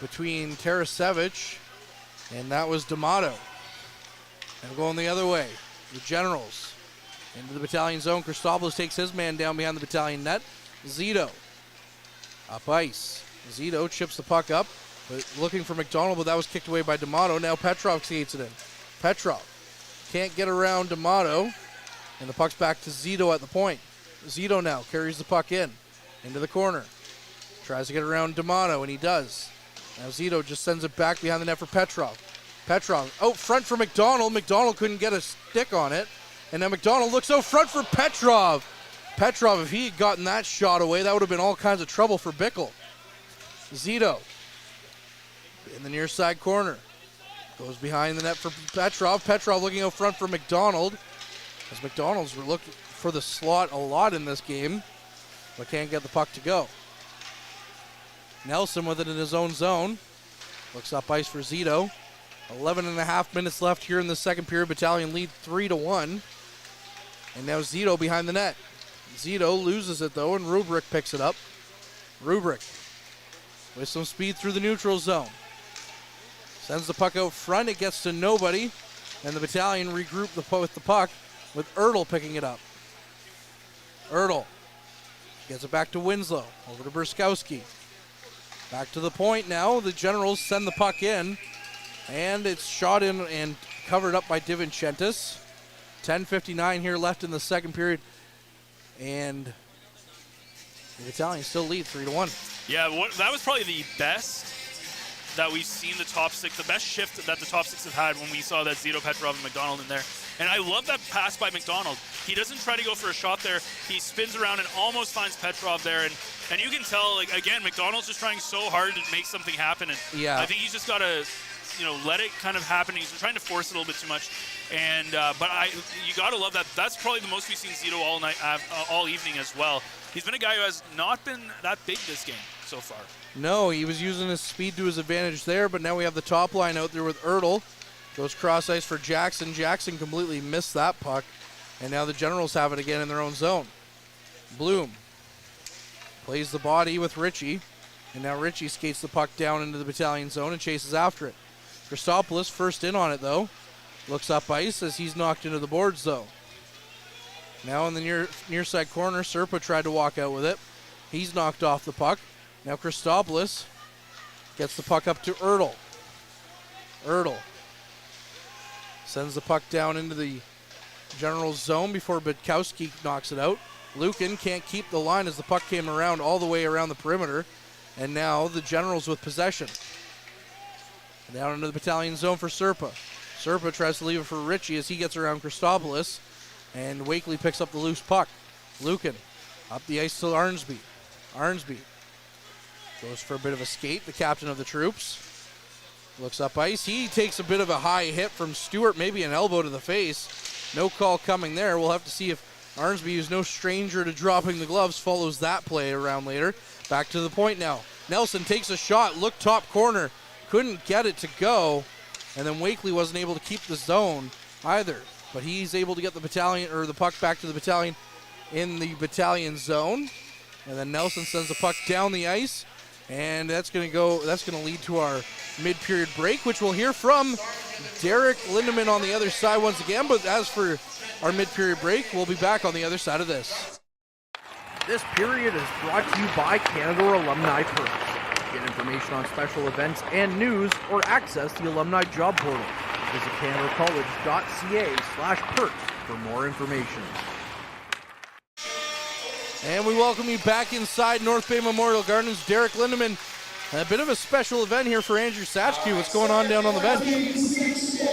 between Tarasevic, and that was D'Amato. And going the other way, the Generals into the Battalion zone. Christopoulos takes his man down behind the Battalion net. Zito up ice. Zito chips the puck up, but looking for McDonald, but that was kicked away by D'Amato. Now Petrov skates it in. Petrov can't get around D'Amato, and the puck's back to Zito at the point. Zito now carries the puck into the corner. Tries to get around D'Amato, and he does. Now Zito just sends it back behind the net for Petrov. Petrov out front for McDonald. McDonald couldn't get a stick on it. And now McDonald looks out front for Petrov. Petrov, if he had gotten that shot away, that would have been all kinds of trouble for Bickle. Zito in the near side corner. Goes behind the net for Petrov. Petrov looking out front for McDonald. As McDonald's looked for the slot a lot in this game, but can't get the puck to go. Nelson with it in his own zone. Looks up ice for Zito. 11 and a half minutes left here in the second period. Battalion lead 3-1. And now Zito behind the net. Zito loses it though, and Rubrick picks it up. Rubrick with some speed through the neutral zone. Sends the puck out front. It gets to nobody. And the Battalion regroup with the puck, with Ertl picking it up. Ertl gets it back to Winslow, over to Burskowski. Back to the point now. The Generals send the puck in, and it's shot in and covered up by DiVincentis. 10:59 here left in the second period, and the Battalion still lead 3-1. Yeah, that was probably the best that we've seen the top six, the best shift that the top six have had when we saw that Zito, Petrov, and McDonald in there. And I love that pass by McDonald. He doesn't try to go for a shot there. He spins around and almost finds Petrov there. And you can tell, like, again, McDonald's just trying so hard to make something happen. And yeah. I think he's just got to, let it kind of happen. He's trying to force it a little bit too much. And but you got to love that. That's probably the most we've seen Zito all night, all evening as well. He's been a guy who has not been that big this game so far. No, he was using his speed to his advantage there, but now we have the top line out there with Ertl. Goes cross ice for Jackson. Jackson completely missed that puck. And now the Generals have it again in their own zone. Bloom plays the body with Ritchie. And now Ritchie skates the puck down into the Battalion zone and chases after it. Christopoulos first in on it though. Looks up ice as he's knocked into the boards though. Now in the near side corner, Serpa tried to walk out with it. He's knocked off the puck. Now Christopoulos gets the puck up to Ertl. Ertl sends the puck down into the Generals zone before Bitkowski knocks it out. Lukin can't keep the line as the puck came around all the way around the perimeter. And now the Generals with possession. Down into the Battalion zone for Serpa. Serpa tries to leave it for Ritchie as he gets around Christopoulos. And Wakely picks up the loose puck. Lukin up the ice to Arnsby. Arnsby goes for a bit of a skate, the captain of the troops. Looks up ice. He takes a bit of a high hit from Stewart, maybe an elbow to the face. No call coming there. We'll have to see if Arnsby, who's no stranger to dropping the gloves, follows that play around later. Back to the point now. Nelson takes a shot, look top corner. Couldn't get it to go. And then Wakely wasn't able to keep the zone either. But he's able to get the Battalion, or the puck back to the Battalion in the Battalion zone. And then Nelson sends the puck down the ice. And that's going to lead to our mid-period break, which we'll hear from Derek Lindemann on the other side once again. But as for our mid-period break, we'll be back on the other side of this. This period is brought to you by Canada Alumni Perks. Get information on special events and news, or access the Alumni Job Portal. Visit canadacollege.ca/perks for more information. And we welcome you back inside North Bay Memorial Gardens. Derek Lindemann, a bit of a special event here for Andrew Satchke. What's going on down on the bench?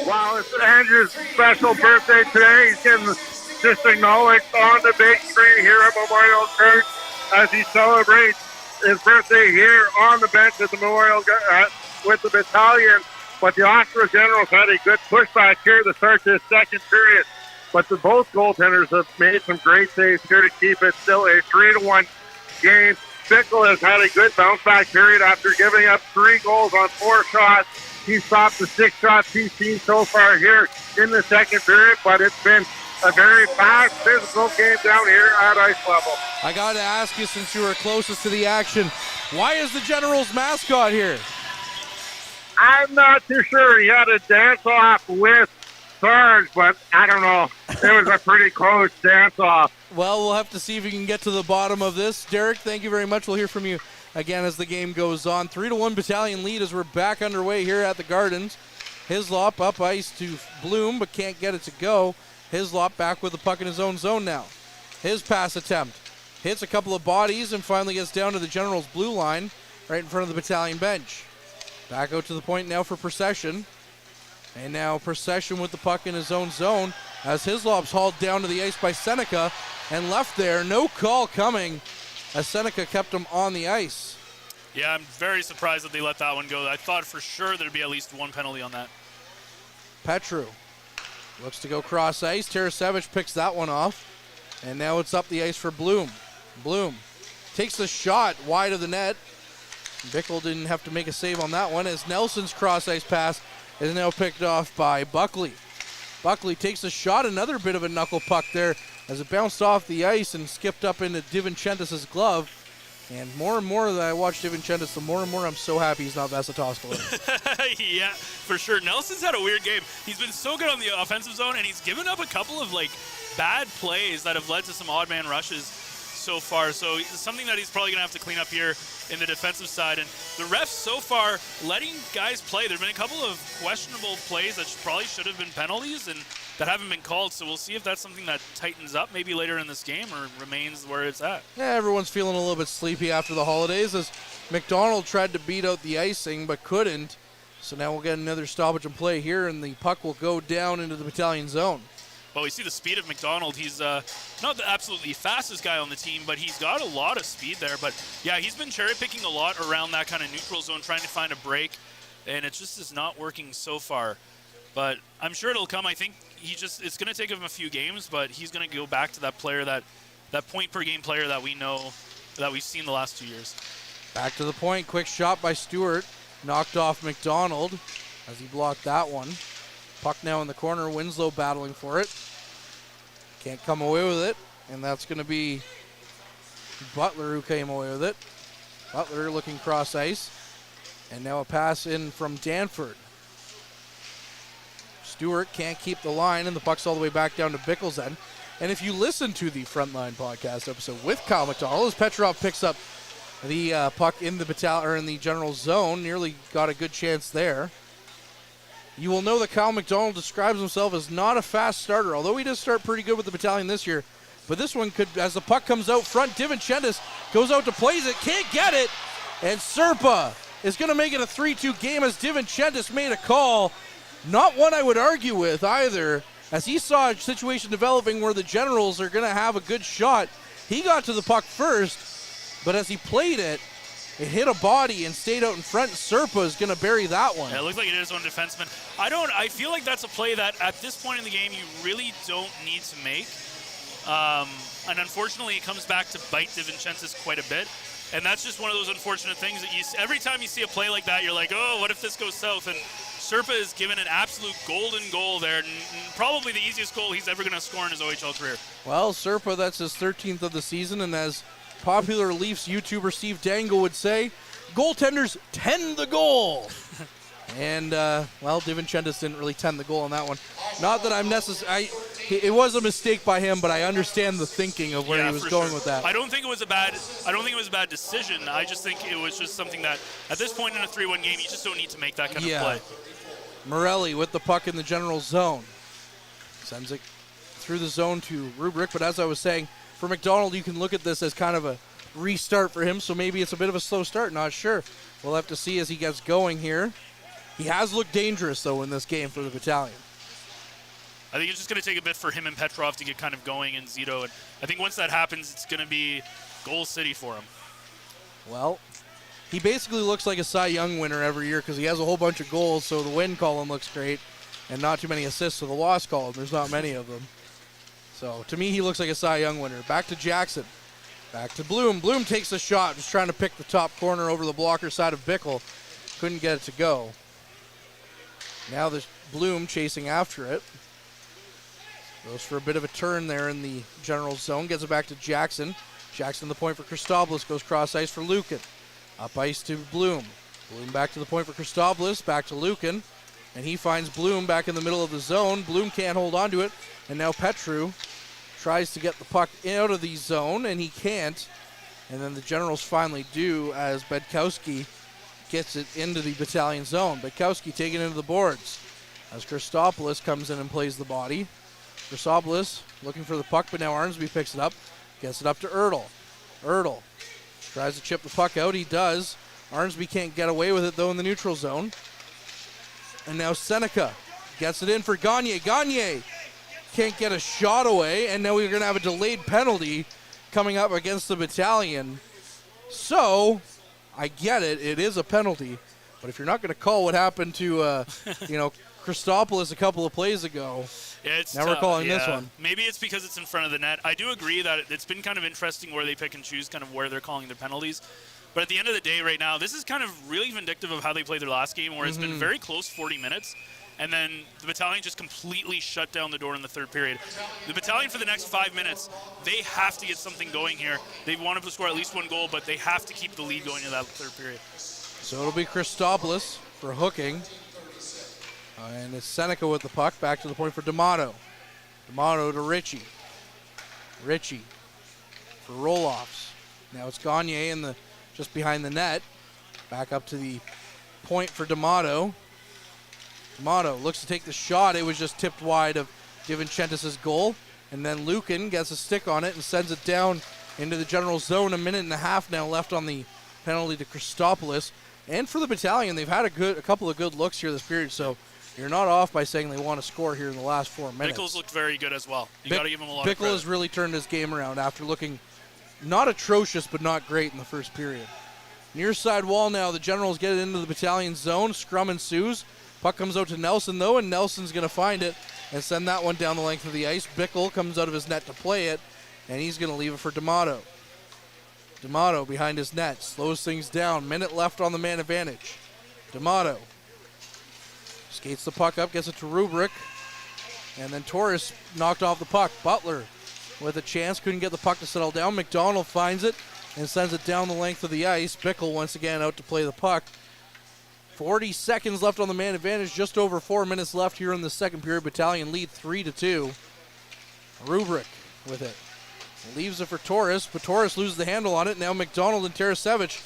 Wow, it's Andrew's special birthday today. He's getting just acknowledged on the big screen here at Memorial Church as he celebrates his birthday here on the bench at the Memorial with the Battalion. But the Oshawa Generals had a good pushback here to start this second period. But both goaltenders have made some great saves here to keep it still a 3-1 game. Bickle has had a good bounce-back period after giving up 3 goals on 4 shots. He stopped the 6 shots he's seen so far here in the second period, but it's been a very fast, physical game down here at ice level. I got to ask you, since you were closest to the action, why is the Generals mascot here? I'm not too sure. He had a dance-off with Sarge, but I don't know. It was a pretty close dance-off. Well, we'll have to see if we can get to the bottom of this. Derek, thank you very much. We'll hear from you again as the game goes on. 3-1 Battalion lead as we're back underway here at the Gardens. Hislop up ice to Bloom, but can't get it to go. Hislop back with the puck in his own zone now. His pass attempt hits a couple of bodies and finally gets down to the Generals' blue line right in front of the Battalion bench. Back out to the point now for Procession. And now Procession with the puck in his own zone as Hislop's hauled down to the ice by Seneca and left there. No call coming as Seneca kept him on the ice. Yeah, I'm very surprised that they let that one go. I thought for sure there'd be at least one penalty on that. Petru looks to go cross ice. Tarasevich picks that one off. And now it's up the ice for Bloom. Bloom takes the shot wide of the net. Bickle didn't have to make a save on that one as Nelson's cross ice pass is now picked off by Buckley. Buckley takes a shot, another bit of a knuckle puck there as it bounced off the ice and skipped up into DiVincentis' glove. And more that I watch DiVincentis, the more and more I'm so happy he's not Vesatoskala. Yeah, for sure. Nelson's had a weird game. He's been so good on the offensive zone, and he's given up a couple of bad plays that have led to some odd man rushes so far. So it's something that he's probably going to have to clean up here in the defensive side. And the refs so far letting guys play. There've been a couple of questionable plays that probably should have been penalties and that haven't been called. So we'll see if that's something that tightens up maybe later in this game or remains where it's at. Yeah, everyone's feeling a little bit sleepy after the holidays as McDonald tried to beat out the icing but couldn't. So now we'll get another stoppage and play here, and the puck will go down into the Battalion zone. Well, we see the speed of McDonald. He's not the absolutely fastest guy on the team, but he's got a lot of speed there. But, yeah, he's been cherry-picking a lot around that kind of neutral zone, trying to find a break, and it just is not working so far. But I'm sure it'll come. I think it's going to take him a few games, but he's going to go back to that player, that point-per-game player that we know, that we've seen the last 2 years. Back to the point. Quick shot by Stewart. Knocked off McDonald as he blocked that one. Puck now in the corner. Winslow battling for it. Can't come away with it. And that's going to be Butler who came away with it. Butler looking cross ice. And now a pass in from Danford. Stewart can't keep the line, and the puck's all the way back down to Bickle's end. And if you listen to the Frontline podcast episode with Kyle McDonald, as Petrov picks up the puck in the battalion or in the general zone, nearly got a good chance there. You will know that Kyle McDonald describes himself as not a fast starter, although he does start pretty good with the Battalion this year. But this one could, as the puck comes out front, DiVincentis goes out to plays it, can't get it, and Serpa is going to make it a 3-2 game as DiVincentis made a call. Not one I would argue with either, as he saw a situation developing where the Generals are going to have a good shot. He got to the puck first, but as he played it, it hit a body and stayed out in front. Serpa is going to bury that one. Yeah, it looks like it is on defenseman. I feel like that's a play that at this point in the game you really don't need to make. And unfortunately, it comes back to bite DiVincentis quite a bit. And that's just one of those unfortunate things that every time you see a play like that, you're like, oh, what if this goes south? And Serpa is given an absolute golden goal there, and probably the easiest goal he's ever going to score in his OHL career. Well, Serpa, that's his 13th of the season, and as popular Leafs YouTuber Steve Dangle would say, goaltenders tend the goal. And, DiVincentis didn't really tend the goal on that one. Not that I'm necessarily... It was a mistake by him, but I understand the thinking of where he was going with that. I don't think it was a bad decision. I just think it was just something that, at this point in a 3-1 game, you just don't need to make that kind of play. Morelli with the puck in the general zone. Sends it through the zone to Rubrick, but as I was saying, for McDonald, you can look at this as kind of a restart for him, so maybe it's a bit of a slow start, not sure. We'll have to see as he gets going here. He has looked dangerous, though, in this game for the Battalion. I think it's just going to take a bit for him and Petrov to get kind of going, and Zito. And I think once that happens, it's going to be goal city for him. Well, he basically looks like a Cy Young winner every year because he has a whole bunch of goals, so the win column looks great, and not too many assists, so the loss column, there's not many of them. So, to me, he looks like a Cy Young winner. Back to Jackson. Back to Bloom. Bloom takes a shot, just trying to pick the top corner over the blocker side of Bickle. Couldn't get it to go. Now there's Bloom chasing after it. Goes for a bit of a turn there in the general zone. Gets it back to Jackson. Jackson the point for Christopoulos. Goes cross ice for Lukin. Up ice to Bloom. Bloom back to the point for Christopoulos. Back to Lukin. And he finds Bloom back in the middle of the zone. Bloom can't hold on to it. And now Petru tries to get the puck out of the zone, and he can't. And then the Generals finally do as Bedkowski gets it into the Battalion zone. Bedkowski taking it into the boards as Christopoulos comes in and plays the body. Christopoulos looking for the puck, but now Arnsby picks it up. Gets it up to Ertl. Ertl tries to chip the puck out. He does. Arnsby can't get away with it, though, in the neutral zone. And now Seneca gets it in for Gagne. Gagne can't get a shot away, and now we're going to have a delayed penalty coming up against the Battalion. So, I get it. It is a penalty. But if you're not going to call what happened to, Christopoulos a couple of plays ago, now we're calling this one. Maybe it's because it's in front of the net. I do agree that it's been kind of interesting where they pick and choose kind of where they're calling their penalties. But at the end of the day right now, this is kind of really vindictive of how they played their last game, where it's been very close 40 minutes. and then the Battalion just completely shut down the door in the third period. The Battalion, for the next 5 minutes, they have to get something going here. They want to score at least one goal, but they have to keep the lead going in that third period. So it'll be Christopoulos for hooking. And it's Seneca with the puck. Back to the point for D'Amato. D'Amato to Ritchie. Ritchie for roll-offs. Now it's Gagne in the just behind the net. Back up to the point for D'Amato. D'Amato looks to take the shot. It was just tipped wide of DiVincentis' goal. And then Lucan gets a stick on it and sends it down into the general zone. A minute and a half now left on the penalty to Christopoulos. And for the Battalion, they've had a couple of good looks here this period, so you're not off by saying they want to score here in the last 4 minutes. Bickles looked very good as well. You got to give him a lot of Bickle credit. has really turned his game around after looking not atrocious but not great in the first period. Near side wall now, the Generals get it into the Battalion zone. Scrum ensues. Puck comes out to Nelson, though, and Nelson's going to find it and send that one down the length of the ice. Bickle comes out of his net to play it, and he's going to leave it for D'Amato. D'Amato behind his net, slows things down. Minute left on the man advantage. D'Amato skates the puck up, gets it to Rubrick, and then Torres knocked off the puck. Butler with a chance, couldn't get the puck to settle down. McDonald finds it and sends it down the length of the ice. Bickle once again out to play the puck. 40 seconds left on the man advantage, just over 4 minutes left here in the second period. Battalion lead 3-2. Rubrick with it. Leaves it for Torres, but Torres loses the handle on it. Now McDonald and Tarasevic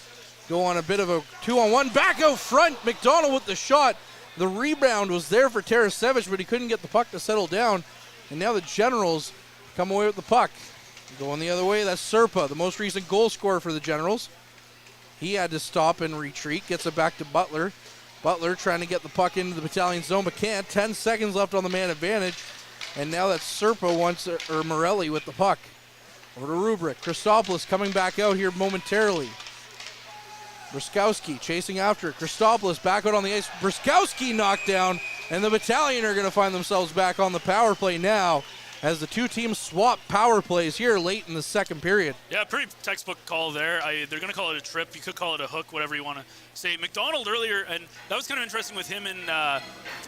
go on a bit of a 2-on-1. Back out front, McDonald with the shot. The rebound was there for Tarasevic, but he couldn't get the puck to settle down. And now the Generals come away with the puck. Going the other way, that's Serpa, the most recent goal scorer for the Generals. He had to stop and retreat, gets it back to Butler. Butler trying to get the puck into the Battalion zone, but can't. 10 seconds left on the man advantage. And now that's Serpa or Morelli with the puck. Over to Rubrick. Christopoulos coming back out here momentarily. Bruskowski chasing after it. Christopoulos back out on the ice. Bruskowski knocked down, and the Battalion are going to find themselves back on the power play now as the two teams swap power plays here late in the second period. Yeah, pretty textbook call there. They're going to call it a trip. You could call it a hook, whatever you want to say. McDonald earlier, and that was kind of interesting with him and I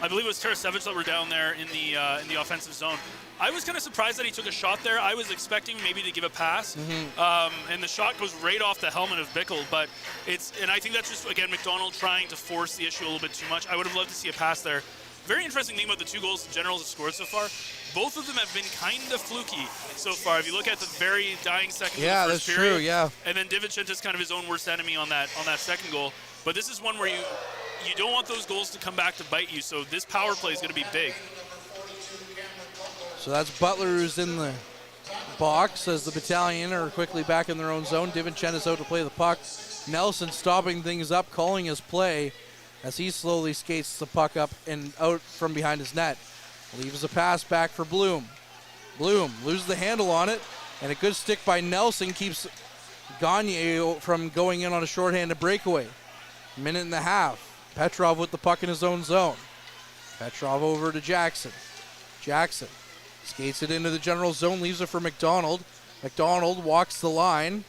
believe it was Tarasevic that were down there in the offensive zone. I was kind of surprised that he took a shot there. I was expecting maybe to give a pass, and the shot goes right off the helmet of Bickle. But and I think that's just, again, McDonald trying to force the issue a little bit too much. I would have loved to see a pass there. Very interesting thing about the two goals the Generals have scored so far. Both of them have been kind of fluky so far. If you look at the very dying seconds of the first period, true, yeah. And then DiVincentis kind of his own worst enemy on that second goal. But this is one where you don't want those goals to come back to bite you. So this power play is going to be big. So that's Butler who's in the box as the Battalion are quickly back in their own zone. DiVincentis out to play the puck. Nelson stopping things up, calling his play as he slowly skates the puck up and out from behind his net. Leaves a pass back for Bloom. Bloom loses the handle on it, and a good stick by Nelson keeps Gagne from going in on a shorthanded breakaway. Minute and a half. Petrov with the puck in his own zone. Petrov over to Jackson. Jackson skates it into the general zone, leaves it for McDonald. McDonald walks the line,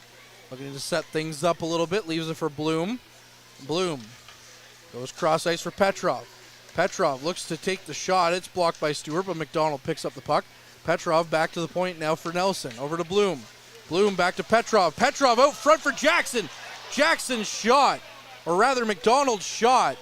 looking to set things up a little bit, leaves it for Bloom. Bloom goes cross ice for Petrov. Petrov looks to take the shot. It's blocked by Stewart, but McDonald picks up the puck. Petrov back to the point now for Nelson. Over to Bloom. Bloom back to Petrov. Petrov out front for Jackson. Jackson's shot, or rather McDonald's shot.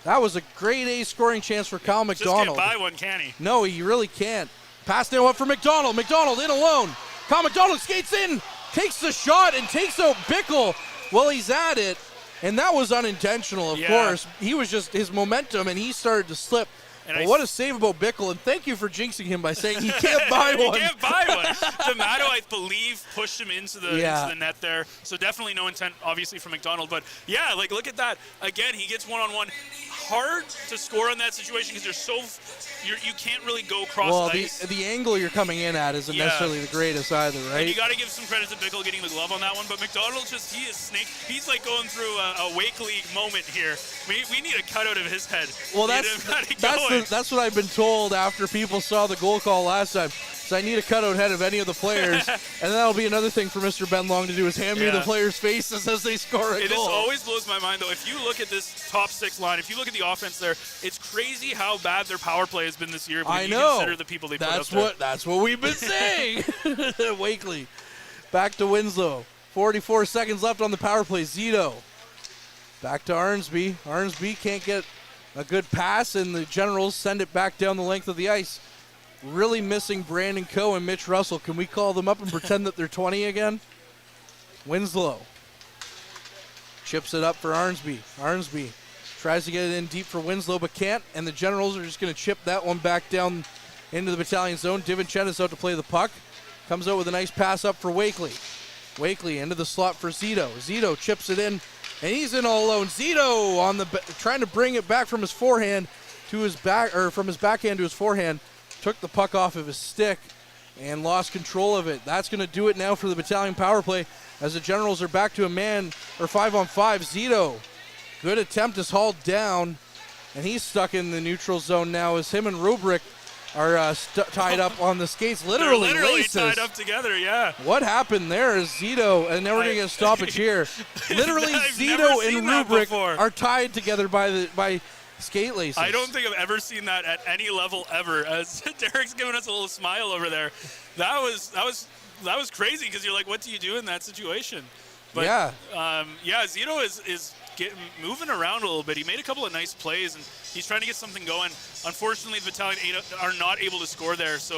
That was a grade A scoring chance for Kyle McDonald. Just can't buy one, can he? No, he really can't. Pass now up for McDonald. McDonald in alone. Kyle McDonald skates in, takes the shot, and takes out Bickle while he's at it. And that was unintentional, of course. He was just his momentum, and he started to slip. But what a save about Bickle, and thank you for jinxing him by saying he can't buy one. He can't buy one. D'Amato, I believe, pushed him into the net there. So definitely no intent, obviously, from McDonald. But, yeah, like, look at that. Again, he gets one-on-one. Hard to score in that situation because you can't really go cross ice. The angle you're coming in at isn't necessarily the greatest either, right? And you got to give some credit to Bickle getting the glove on that one. But McDonald he is snake. He's like going through a Wake League moment here. We need a cutout of his head. Well, that's what I've been told after people saw the goal call last time. So I need a cutout head of any of the players, and then that'll be another thing for Mr. Ben Long to do is hand me the players' faces as they score a goal. It just always blows my mind, though. If you look at this top 6 line, if you look at the offense there, it's crazy how bad their power play has been this year. I you know. Consider the people they put up there. That's what we've been saying. Wakely. Back to Winslow. 44 seconds left on the power play. Zito. Back to Arnsby. Arnsby can't get a good pass, and the Generals send it back down the length of the ice. Really missing Brandon Coe and Mitch Russell. Can we call them up and pretend that they're 20 again? Winslow chips it up for Arnsby. Arnsby tries to get it in deep for Winslow, but can't, and the Generals are just going to chip that one back down into the Battalion zone. Divincentis out to play the puck. Comes out with a nice pass up for Wakely. Wakely into the slot for Zito. Zito chips it in, and he's in all alone. Zito on the trying to bring it back from his forehand to his back, or from his backhand to his forehand. Took the puck off of his stick and lost control of it. That's going to do it now for the Battalion power play as the Generals are back to a man or 5-on-5. Zito, good attempt, is hauled down, and he's stuck in the neutral zone now as him and Rubrick are tied up on the skates. Literally laces. Tied up together, yeah. What happened there is Zito, and now we're going to get a stoppage here. Literally, Zito and Rubrick are tied together by skate laces. I don't think I've ever seen that at any level ever. As Derek's giving us a little smile over there, that was crazy because you're like, what do you do in that situation? But Zito is moving around a little bit. He made a couple of nice plays, and he's trying to get something going. Unfortunately, the Battalion are not able to score there. So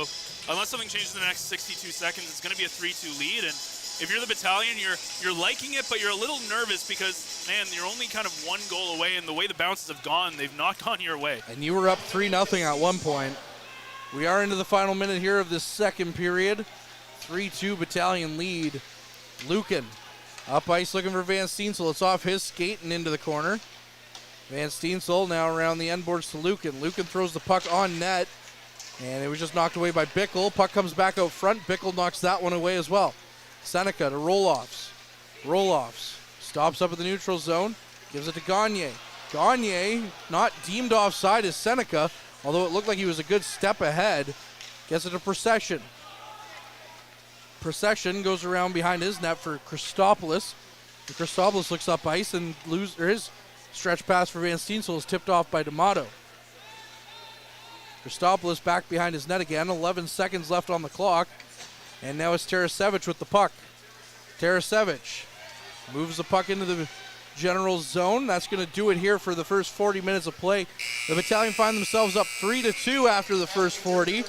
unless something changes in the next 62 seconds, it's going to be a 3-2 lead. And if you're the Battalion, you're liking it, but you're a little nervous because, man, you're only kind of one goal away, and the way the bounces have gone, they've not gone your way. And you were up 3-0 at one point. We are into the final minute here of this second period. 3-2 Battalion lead. Lucan up ice looking for Van Steensel. It's off his skate and into the corner. Van Steensel now around the end boards to Lucan. Lucan throws the puck on net, and it was just knocked away by Bickle. Puck comes back out front. Bickle knocks that one away as well. Seneca to roll-offs. Roll-offs. Stops up at the neutral zone. Gives it to Gagne. Gagne, not deemed offside as Seneca, although it looked like he was a good step ahead. Gets it to Procession. Procession goes around behind his net for Christopoulos. And Christopoulos looks up ice, and his stretch pass for Van Steensel is tipped off by D'Amato. Christopoulos back behind his net again. 11 seconds left on the clock. And now it's Tarasevich with the puck. Tarasevich moves the puck into the General zone. That's going to do it here for the first 40 minutes of play. The Battalion find themselves up 3-2 after the first 40.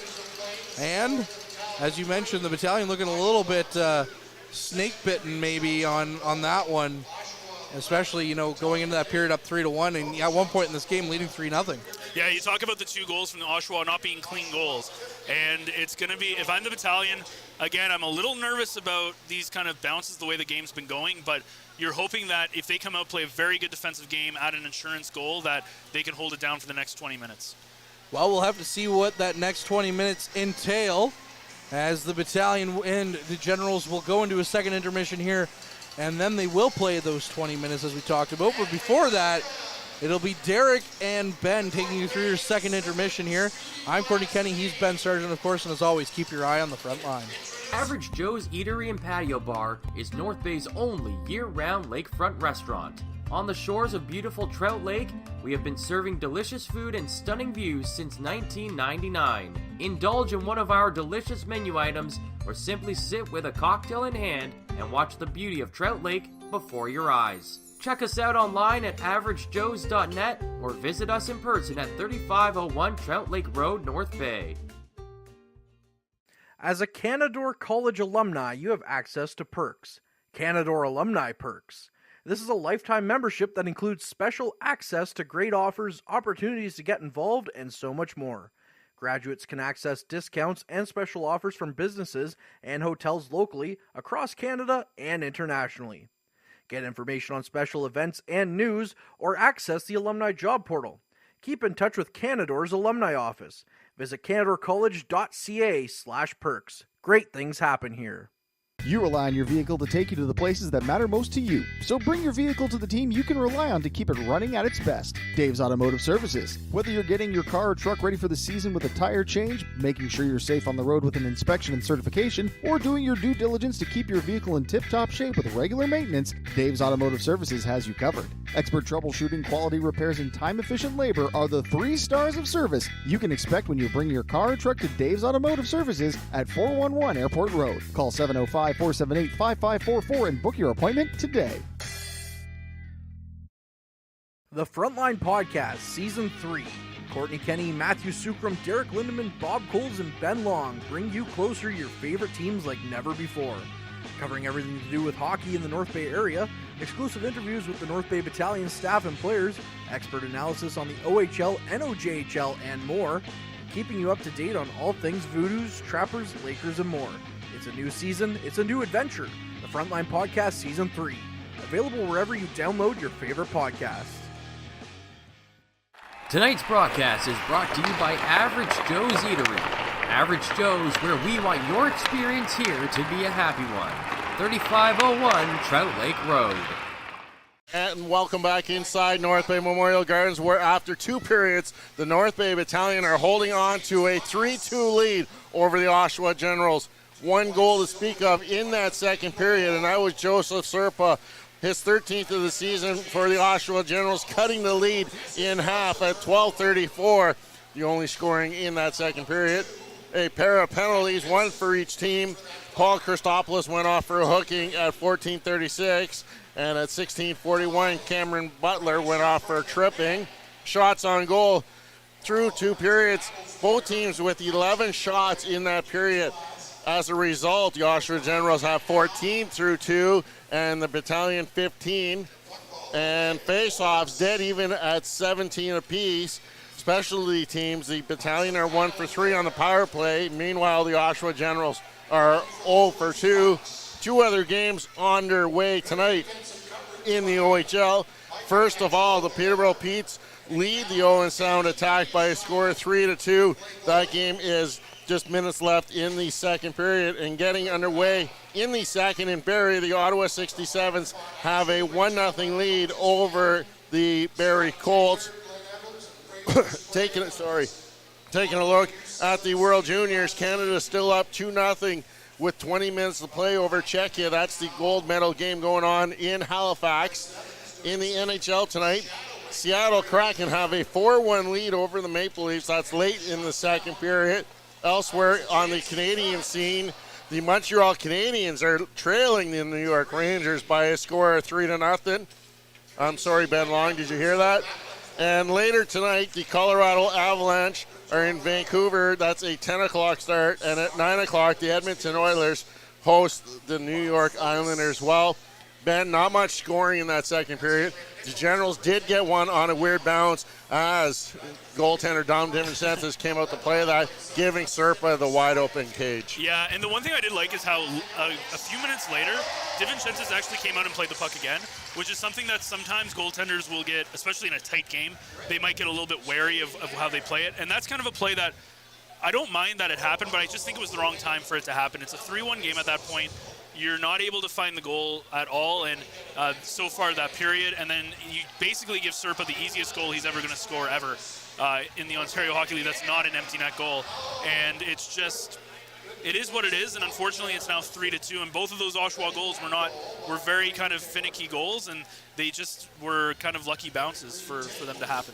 And as you mentioned, the Battalion looking a little bit snake-bitten maybe on that one. Especially, going into that period up 3-1, and at one point in this game leading 3-0. Yeah, you talk about the 2 goals from the Oshawa not being clean goals. And it's going to be, if I'm the Battalion, again, I'm a little nervous about these kind of bounces the way the game's been going, but you're hoping that if they come out, play a very good defensive game, add an insurance goal, that they can hold it down for the next 20 minutes. Well, we'll have to see what that next 20 minutes entail as the Battalion and the Generals will go into a second intermission here, and then they will play those 20 minutes as we talked about. But before that, it'll be Derek and Ben taking you through your second intermission here. I'm Courtney Kenny, he's Ben Sargent, of course, and as always, keep your eye on the front line. Average Joe's Eatery and Patio Bar is North Bay's only year-round lakefront restaurant. On the shores of beautiful Trout Lake, we have been serving delicious food and stunning views since 1999. Indulge in one of our delicious menu items or simply sit with a cocktail in hand and watch the beauty of Trout Lake before your eyes. Check us out online at averagejoes.net or visit us in person at 3501 Trout Lake Road, North Bay. As a Canadore College alumni, you have access to perks. Canadore Alumni Perks. This is a lifetime membership that includes special access to great offers, opportunities to get involved, and so much more. Graduates can access discounts and special offers from businesses and hotels locally, across Canada, and internationally. Get information on special events and news, or access the alumni job portal. Keep in touch with Canadore's alumni office. Visit canadorecollege.ca/perks. Great things happen here. You rely on your vehicle to take you to the places that matter most to you. So bring your vehicle to the team you can rely on to keep it running at its best. Dave's Automotive Services. Whether you're getting your car or truck ready for the season with a tire change, making sure you're safe on the road with an inspection and certification, or doing your due diligence to keep your vehicle in tip-top shape with regular maintenance, Dave's Automotive Services has you covered. Expert troubleshooting, quality repairs, and time-efficient labor are the 3 stars of service you can expect when you bring your car or truck to Dave's Automotive Services at 411 Airport Road. Call 705-478-5544 and book your appointment today. The Frontline Podcast, Season 3. Courtney Kenny, Matthew Sukram, Derek Lindemann, Bob Coles, and Ben Long bring you closer to your favorite teams like never before. Covering everything to do with hockey in the North Bay area, exclusive interviews with the North Bay Battalion staff and players, expert analysis on the OHL, NOJHL, and more, keeping you up to date on all things Voodoos, Trappers, Lakers, and more. It's a new season, it's a new adventure. The Frontline Podcast Season 3. Available wherever you download your favorite podcasts. Tonight's broadcast is brought to you by Average Joe's Eatery. Average Joe's, where we want your experience here to be a happy one. 3501 Trout Lake Road. And welcome back inside North Bay Memorial Gardens, where after 2 periods, the North Bay Battalion are holding on to a 3-2 lead over the Oshawa Generals. 1 goal to speak of in that second period, and that was Joseph Serpa, his 13th of the season for the Oshawa Generals, cutting the lead in half at 12:34, the only scoring in that second period. A pair of penalties, 1 for each team. Paul Christopoulos went off for a hooking at 14:36, and at 16:41, Cameron Butler went off for a tripping. Shots on goal through 2 periods, both teams with 11 shots in that period. As a result, the Oshawa Generals have 14 through 2, and the Battalion 15. And face-offs dead even at 17 apiece. Specialty teams, the Battalion are 1 for 3 on the power play. Meanwhile, the Oshawa Generals are 0 for 2. 2 other games underway tonight in the OHL. First of all, the Peterborough Petes lead the Owen Sound attack by a score of 3-2. That game is just minutes left in the second period, and getting underway in the second in Barrie, the Ottawa 67s have a 1-0 lead over the Barrie Colts. Taking a look at the World Juniors, Canada still up 2-0 with 20 minutes to play over Czechia. That's the gold medal game going on in Halifax. In the NHL tonight, Seattle Kraken have a 4-1 lead over the Maple Leafs. That's late in the second period. Elsewhere on the Canadian scene, the Montreal Canadiens are trailing the New York Rangers by a score of 3-0. I'm sorry, Ben Long, did you hear that? And later tonight, the Colorado Avalanche are in Vancouver. That's a 10 o'clock start. And at 9 o'clock, the Edmonton Oilers host the New York Islanders. Well, Ben, not much scoring in that second period. The Generals did get one on a weird bounce as goaltender Dom DiVincentis came out to play that, giving Serpa the wide open cage. Yeah, and the one thing I did like is how a few minutes later, DiVincentis actually came out and played the puck again, which is something that sometimes goaltenders will get, especially in a tight game, they might get a little bit wary of how they play it. And that's kind of a play that I don't mind that it happened, but I just think it was the wrong time for it to happen. It's a 3-1 game at that point. You're not able to find the goal at all, and so far that period, and then you basically give Serpa the easiest goal he's ever going to score ever in the Ontario Hockey League. That's not an empty net goal, and it's just, it is what it is, and unfortunately it's now 3-2, and both of those Oshawa goals were very kind of finicky goals, and they just were kind of lucky bounces for them to happen.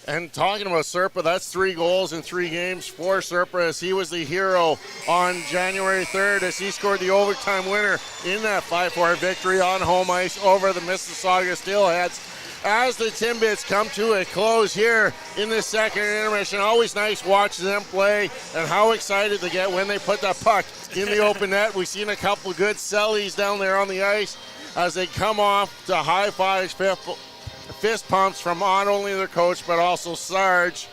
And talking about Serpa, that's 3 goals in 3 games for Serpa, as he was the hero on January 3rd as he scored the overtime winner in that 5-4 victory on home ice over the Mississauga Steelheads. As the Timbits come to a close here in this second intermission, always nice watching them play and how excited they get when they put that puck in the open net. We've seen a couple of good sellies down there on the ice as they come off to high fives, fist pumps from not only their coach but also Sarge,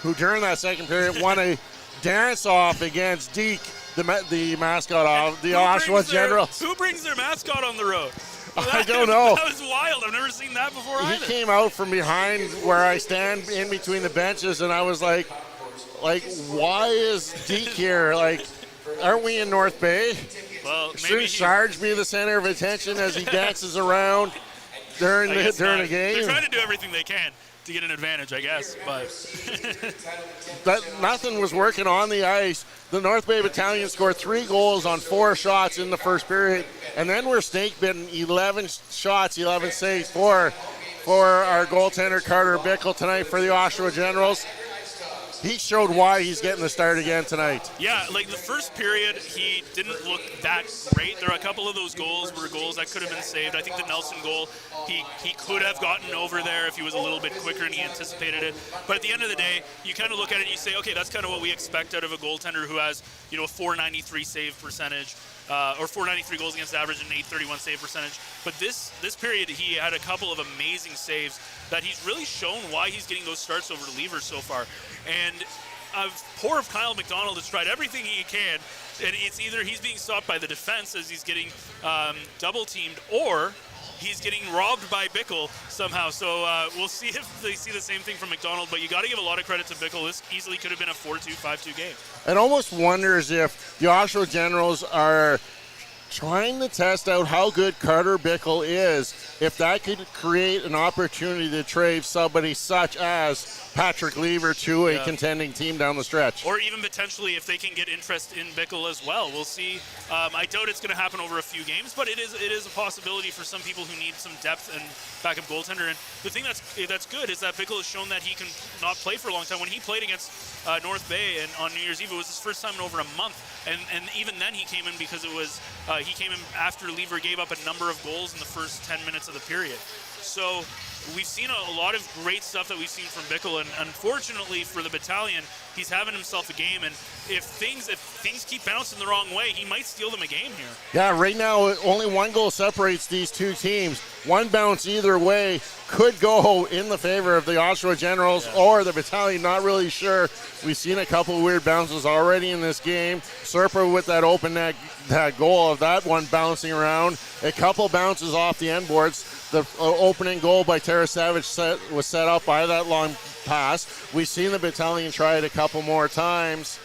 who during that second period won a dance-off against Deke, the mascot of the Oshawa Generals. Who brings their mascot on the road? I don't know. That was wild. I've never seen that before either. He came out from behind where I stand in between the benches, and I was like, why is Deke here? Like, aren't we in North Bay? Well, maybe Shouldn't Sarge be the center of attention as he dances around during the game? They're trying to do everything they can to get an advantage, I guess. But nothing was working on the ice. The North Bay Battalion scored 3 goals on 4 shots in the first period, and then we're snake-bitten 11 shots, 11 saves for our goaltender Carter Bickle tonight for the Oshawa Generals. He showed why he's getting the start again tonight. Yeah, like the first period, he didn't look that great. There were a couple of those goals were goals that could have been saved. I think the Nelson goal, he could have gotten over there if he was a little bit quicker and he anticipated it. But at the end of the day, you kind of look at it and you say, okay, that's kind of what we expect out of a goaltender who has, a 493 save percentage. Or 493 goals against average and 831 save percentage. But this period, he had a couple of amazing saves that he's really shown why he's getting those starts over relievers so far. And poor of Kyle McDonald has tried everything he can, and it's either he's being stopped by the defense as he's getting double teamed, or he's getting robbed by Bickle somehow. So we'll see if they see the same thing from McDonald, but you got to give a lot of credit to Bickle. This easily could have been a 4-2, 5-2 game. It almost wonders if the Oshawa Generals are trying to test out how good Carter Bickle is, if that could create an opportunity to trade somebody such as Patrick Lever to a contending team down the stretch. Or even potentially if they can get interest in Bickle as well. We'll see. I doubt it's going to happen over a few games, but it is a possibility for some people who need some depth and backup goaltender. And the thing that's good is that Bickle has shown that he can not play for a long time. When he played against North Bay and on New Year's Eve, it was his first time in over a month. And even then he came in because it was he came in after Lever gave up a number of goals in the first 10 minutes of the period. So we've seen a lot of great stuff that we've seen from Bickle, and unfortunately for the Battalion, he's having himself a game, and if things keep bouncing the wrong way, he might steal them a game here. Yeah, right now only 1 goal separates these two teams. One bounce either way could go in the favor of the Oshawa Generals or the Battalion, not really sure. We've seen a couple weird bounces already in this game. Serpa with that open net, that goal of that one bouncing around. A couple bounces off the end boards. The opening goal by Tara Savage was set up by that long pass. We've seen the Battalion try it a couple more times.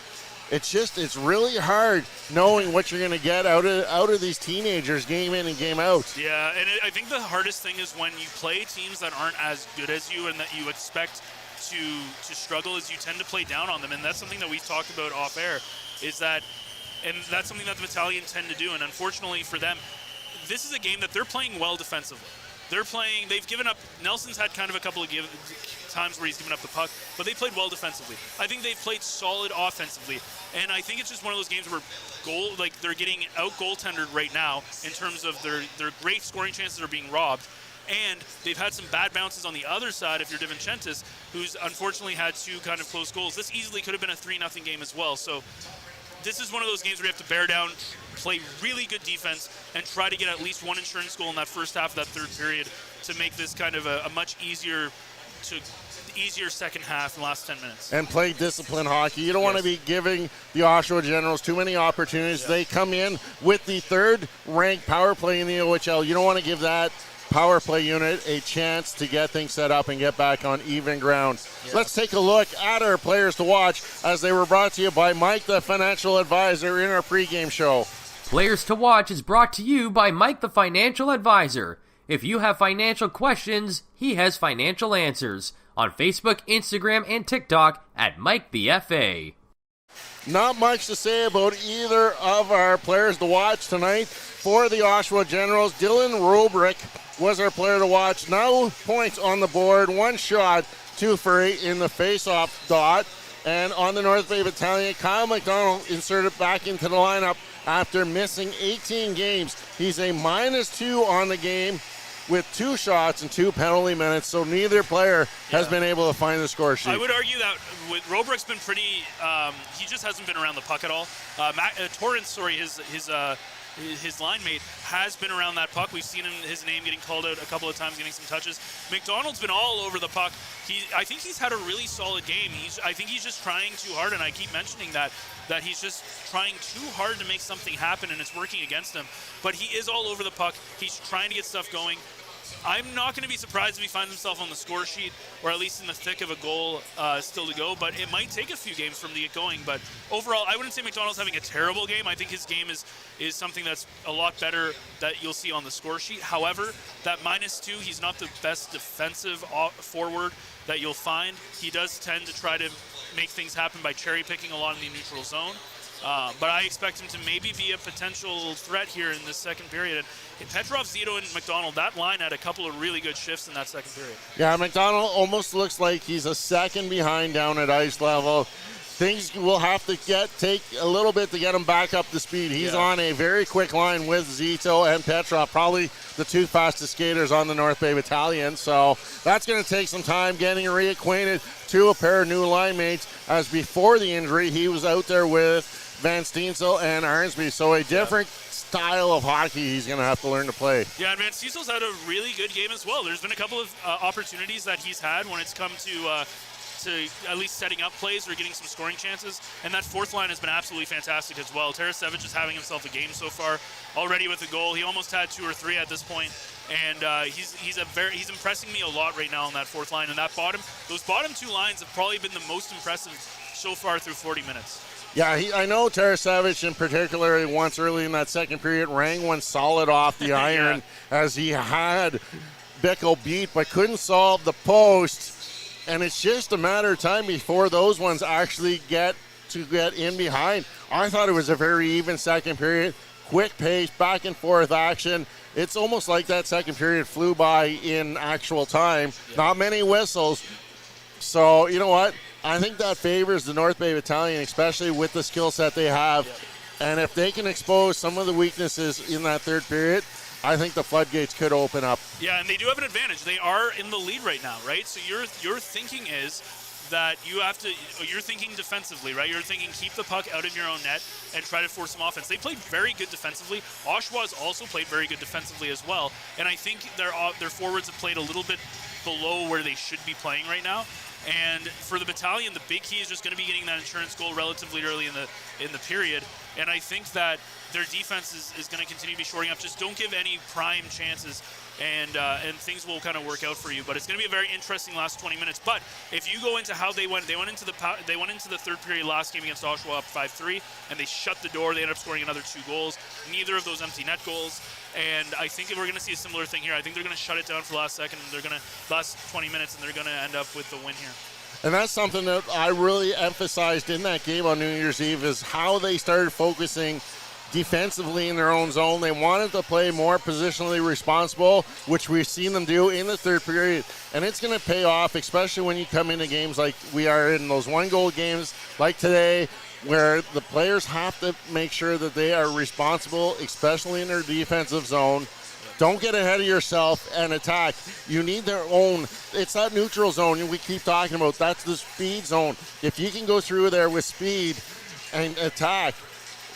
It's really hard knowing what you're going to get out of these teenagers game in and game out. Yeah, and I think the hardest thing is when you play teams that aren't as good as you and that you expect to struggle, is you tend to play down on them. And that's something that we've talked about off air, and that's something that the Battalion tend to do. And unfortunately for them, this is a game that they're playing well defensively. They've given up. Nelson's had kind of a couple of times where he's given up the puck, but they played well defensively. I think they've played solid offensively, and I think it's just one of those games where they're getting out goaltendered right now in terms of their great scoring chances are being robbed, and they've had some bad bounces on the other side if you're DiVincentis, who's unfortunately had 2 kind of close goals. This easily could have been a 3-0 game as well. So this is one of those games where you have to bear down, play really good defense, and try to get at least 1 insurance goal in that first half of that third period to make this kind of a much easier second half in the last 10 minutes. And play disciplined hockey. You don't want to be giving the Oshawa Generals too many opportunities. They come in with the 3rd-ranked power play in the OHL. You don't want to give that power play unit a chance to get things set up and get back on even ground. Yeah. Let's take a look at our players to watch as they were brought to you by Mike, the financial advisor, in our pregame show. Players to Watch is brought to you by Mike, the financial advisor. If you have financial questions, he has financial answers. On Facebook, Instagram, and TikTok at Mike the FA. Not much to say about either of our players to watch tonight. For the Oshawa Generals, Dylan Robrick was our player to watch. No points on the board, 1 shot, 2 for 8 in the face-off dot. And on the North Bay Battalion, Kyle McDonald inserted back into the lineup after missing 18 games. He's a -2 on the game with 2 shots and 2 penalty minutes, so neither player has been able to find the score sheet. I would argue that Robrick's been pretty, he just hasn't been around the puck at all. Torrance, his line mate, has been around that puck. We've seen his name getting called out a couple of times, getting some touches. McDonald's been all over the puck. I think he's had a really solid game. I think he's just trying too hard, and I keep mentioning that he's just trying too hard to make something happen, and it's working against him. But he is all over the puck. He's trying to get stuff going. I'm not going to be surprised if he finds himself on the score sheet, or at least in the thick of a goal still to go, but it might take a few games for him to get going. But overall, I wouldn't say McDonald's having a terrible game. I think his game is something that's a lot better that you'll see on the score sheet. However, that -2, he's not the best defensive forward that you'll find. He does tend to try to make things happen by cherry picking a lot in the neutral zone. But I expect him to maybe be a potential threat here in the second period. And Petrov, Zito, and McDonald, that line had a couple of really good shifts in that second period. Yeah, McDonald almost looks like he's a second behind down at ice level. Things will have to take a little bit to get him back up to speed. He's on a very quick line with Zito and Petrov, probably the two fastest skaters on the North Bay Battalion. So that's going to take some time getting reacquainted to a pair of new line mates, as before the injury he was out there with Van Steensel and Arnsby. So a different style of hockey he's going to have to learn to play. Yeah, and Van Steensel's had a really good game as well. There's been a couple of opportunities that he's had when it's come to at least setting up plays or getting some scoring chances. And that fourth line has been absolutely fantastic as well. Tarasevic is having himself a game so far, already with a goal. He almost had 2 or 3 at this point. And he's impressing me a lot right now on that fourth line. And those bottom 2 lines have probably been the most impressive so far through 40 minutes. Yeah, I know Tarasevic in particular once early in that second period rang one solid off the iron as he had Bickle beat but couldn't solve the post. And it's just a matter of time before those ones actually get in behind. I thought it was a very even second period, quick pace, back and forth action. It's almost like that second period flew by in actual time. Yeah. Not many whistles. So, you know what? I think that favors the North Bay Battalion, especially with the skill set they have. Yeah. And if they can expose some of the weaknesses in that third period, I think the floodgates could open up. Yeah, and they do have an advantage. They are in the lead right now, right? So your thinking is that you're thinking defensively, right? You're thinking keep the puck out of your own net and try to force some offense. They played very good defensively. Oshawa's also played very good defensively as well. And I think their forwards have played a little bit below where they should be playing right now. And for the Battalion, the big key is just going to be getting that insurance goal relatively early in the period. And I think that their defense is going to continue to be shoring up. Just don't give any prime chances, and things will kind of work out for you. But it's going to be a very interesting last 20 minutes. But if you go into how they went into the third period last game against Oshawa up 5-3, and they shut the door. They ended up scoring another 2 goals. Neither of those empty net goals. And I think we're going to see a similar thing here. I think they're going to shut it down for the last second, and they're going to last 20 minutes, and they're going to end up with the win here. And that's something that I really emphasized in that game on New Year's Eve, is how they started focusing defensively in their own zone. They wanted to play more positionally responsible, which we've seen them do in the third period. And it's going to pay off, especially when you come into games like we are in, those 1-goal games like today, where the players have to make sure that they are responsible, especially in their defensive zone. Don't get ahead of yourself and attack. You need their own. It's that neutral zone we keep talking about. That's the speed zone. If you can go through there with speed and attack,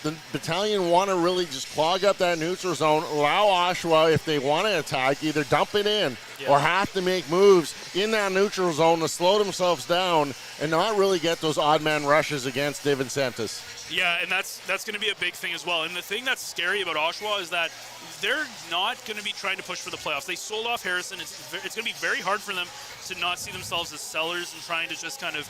the Battalion want to really just clog up that neutral zone, allow Oshawa, if they want to attack, either dump it in or have to make moves in that neutral zone to slow themselves down and not really get those odd man rushes against DeVincentis. Yeah, and that's going to be a big thing as well. And the thing that's scary about Oshawa is that they're not going to be trying to push for the playoffs. They sold off Harrison. It's going to be very hard for them to not see themselves as sellers and trying to just kind of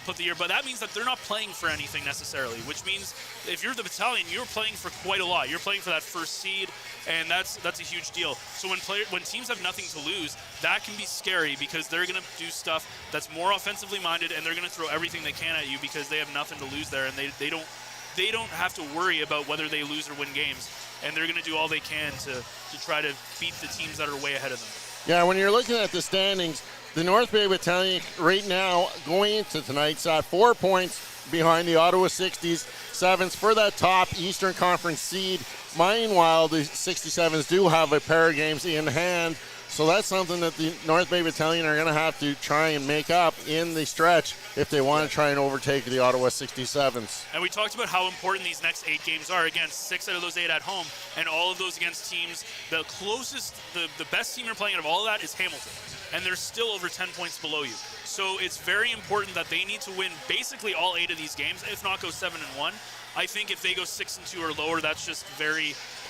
put the year. But that means that they're not playing for anything necessarily, which means if you're the Battalion, you're playing for quite a lot. You're playing for that first seed, and that's a huge deal. So when teams have nothing to lose, that can be scary because they're going to do stuff that's more offensively minded, and they're going to throw everything they can at you because they have nothing to lose there, and they don't have to worry about whether they lose or win games, and they're going to do all they can to try to beat the teams that are way ahead of them. Yeah, when you're looking at the standings, the North Bay Battalion right now going into tonight's 4 points behind the Ottawa 67s for that top Eastern Conference seed. Meanwhile, the 67s do have a pair of games in hand, so that's something that the North Bay Battalion are going to have to try and make up in the stretch if they want to try and overtake the Ottawa 67s. And we talked about how important these next 8 games are. Again, 6 out of those 8 at home, and all of those against teams. The closest, the best team you're playing out of all of that is Hamilton, and they're still over 10 points below you. So it's very important that they need to win basically all 8 of these games, if not go 7-1. I think if they go 6-2 or lower, that's just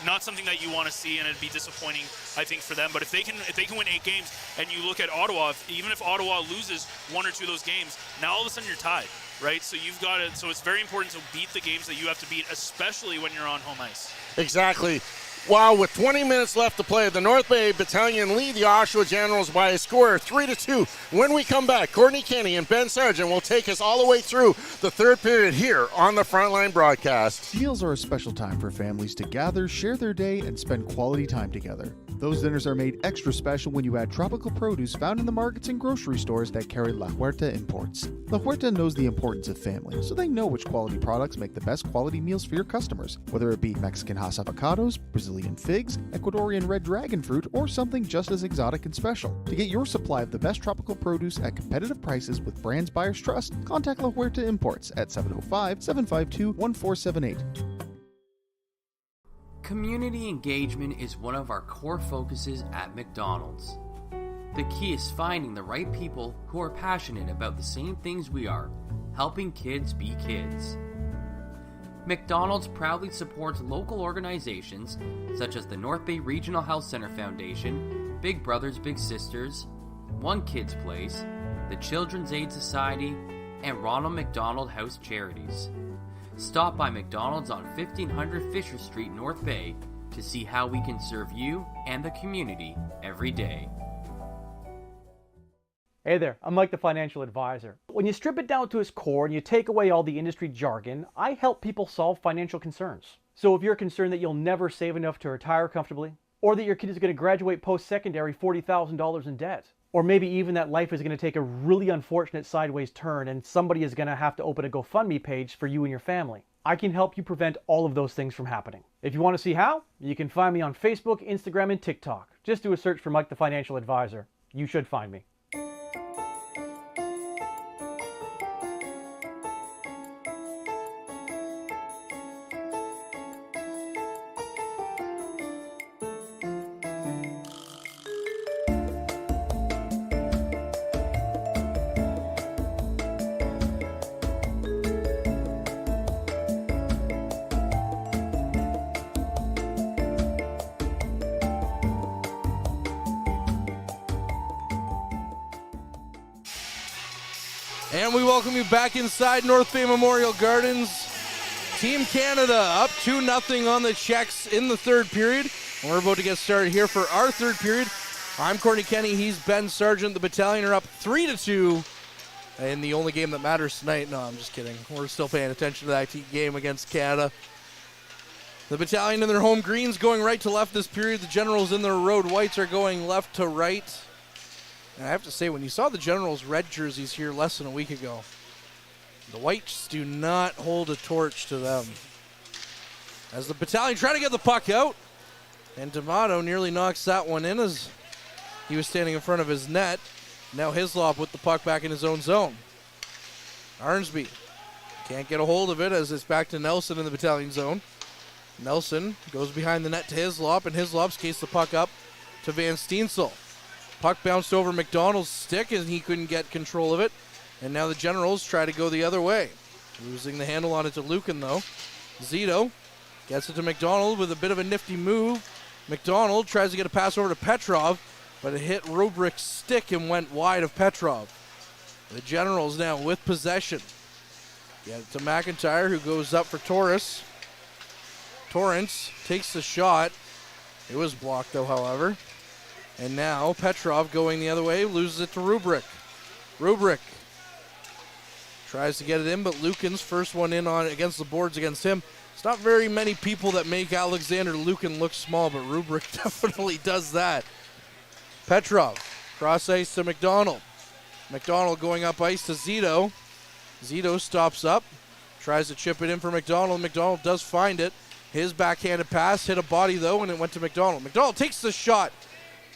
not something that you want to see, and it'd be disappointing, I think, for them. But if they can win 8 games, and you look at Ottawa, even if Ottawa loses 1 or 2 of those games, now all of a sudden you're tied, right? So you've got to. So it's very important to beat the games that you have to beat, especially when you're on home ice. Exactly. Wow, with 20 minutes left to play, the North Bay Battalion lead the Oshawa Generals by a score of 3-2. When we come back, Courtney Kenny and Ben Sargent will take us all the way through the third period here on the Frontline broadcast. Meals are a special time for families to gather, share their day, and spend quality time together. Those dinners are made extra special when you add tropical produce found in the markets and grocery stores that carry La Huerta imports. La Huerta knows the importance of family, so they know which quality products make the best quality meals for your customers, whether it be Mexican Hass avocados, Brazilian figs, Ecuadorian red dragon fruit, or something just as exotic and special. To get your supply of the best tropical produce at competitive prices with brands buyers trust, contact La Huerta Imports at 705-752-1478. Community engagement is one of our core focuses at McDonald's. The key is finding the right people who are passionate about the same things we are, helping kids be kids. McDonald's proudly supports local organizations such as the North Bay Regional Health Center Foundation, Big Brothers Big Sisters, One Kids Place, the Children's Aid Society, and Ronald McDonald House Charities. Stop by McDonald's on 1500 Fisher Street, North Bay, to see how we can serve you and the community every day. Hey there, I'm Mike the Financial Advisor. When you strip it down to its core and you take away all the industry jargon, I help people solve financial concerns. So if you're concerned that you'll never save enough to retire comfortably, or that your kid is going to graduate post-secondary $40,000 in debt, or maybe even that life is going to take a really unfortunate sideways turn and somebody is going to have to open a GoFundMe page for you and your family, I can help you prevent all of those things from happening. If you want to see how, you can find me on Facebook, Instagram, and TikTok. Just do a search for Mike the Financial Advisor. You should find me. And we welcome you back inside North Bay Memorial Gardens. Team Canada up 2-0 on the Czechs in the third period. And we're about to get started here for our third period. I'm Courtney Kenny, he's Ben Sargent. The Battalion are up 3-2 in the only game that matters tonight. No, I'm just kidding. We're still paying attention to that game against Canada. The Battalion in their home greens going right to left this period. The Generals in their road whites are going left to right. And I have to say, when you saw the Generals' red jerseys here less than a week ago, the whites do not hold a torch to them. As the Battalion try to get the puck out, and D'Amato nearly knocks that one in as he was standing in front of his net. Now Hislop with the puck back in his own zone. Arnsby can't get a hold of it as it's back to Nelson in the Battalion zone. Nelson goes behind the net to Hislop, and Hislop skates the puck up to Van Steensel. Puck bounced over McDonald's stick and he couldn't get control of it. And now the Generals try to go the other way. Losing the handle on it to Lucan though. Zito gets it to McDonald with a bit of a nifty move. McDonald tries to get a pass over to Petrov, but it hit Rubrick's stick and went wide of Petrov. The Generals now with possession. Get it to McIntyre, who goes up for Torrance. Torrance takes the shot. It was blocked though, however. And now Petrov going the other way, loses it to Rubrick. Rubrick tries to get it in, but Lucan's first one in on against the boards against him. It's not very many people that make Alexander Lucan look small, but Rubrick definitely does that. Petrov, cross ice to McDonald. McDonald going up ice to Zito. Zito stops up, tries to chip it in for McDonald. McDonald does find it. His backhanded pass hit a body though, and it went to McDonald. McDonald takes the shot.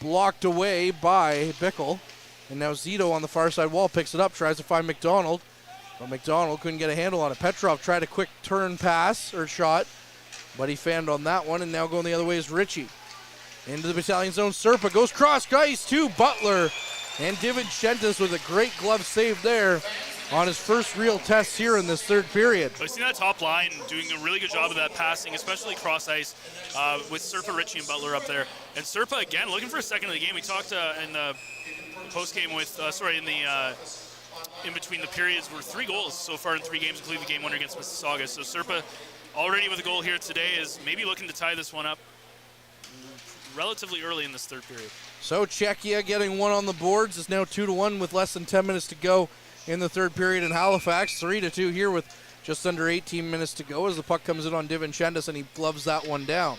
Blocked away by Bickle. And now Zito on the far side wall picks it up, tries to find McDonald. But McDonald couldn't get a handle on it. Petrov tried a quick turn pass or shot, but he fanned on that one. And now going the other way is Ritchie. Into the Battalion zone. Serpa goes cross ice to Butler. And Divinchentis with a great glove save there. on his first real test here in this third period. I've seen that top line doing a really good job of that passing, especially cross ice with Serpa, Ritchie, and Butler up there. And Serpa, again, looking for a second of the game. We talked in the post-game with, in between the periods, were 3 goals so far in 3 games, including the game winner against Mississauga. So Serpa, already with a goal here today, is maybe looking to tie this one up relatively early in this third period. So Czechia getting 1 on the boards is now 2-1 with less than 10 minutes to go in the third period in Halifax. 3-2 here with just under 18 minutes to go as the puck comes in on DiVincentis and he gloves that one down.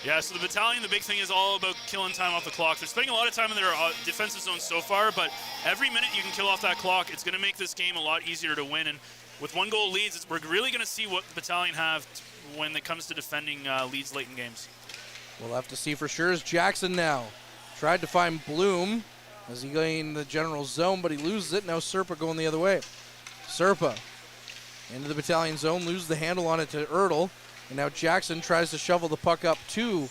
Yeah, so the Battalion, the big thing is all about killing time off the clock. They're spending a lot of time in their defensive zone so far, but every minute you can kill off that clock, it's going to make this game a lot easier to win. And with 1-goal leads, we're really going to see what the Battalion have when it comes to defending leads late in games. We'll have to see for sure as Jackson now tried to find Bloom as he gained the general zone, but he loses it. Now Serpa going the other way. Serpa into the Battalion zone, loses the handle on it to Ertl. And now Jackson tries to shovel the puck up to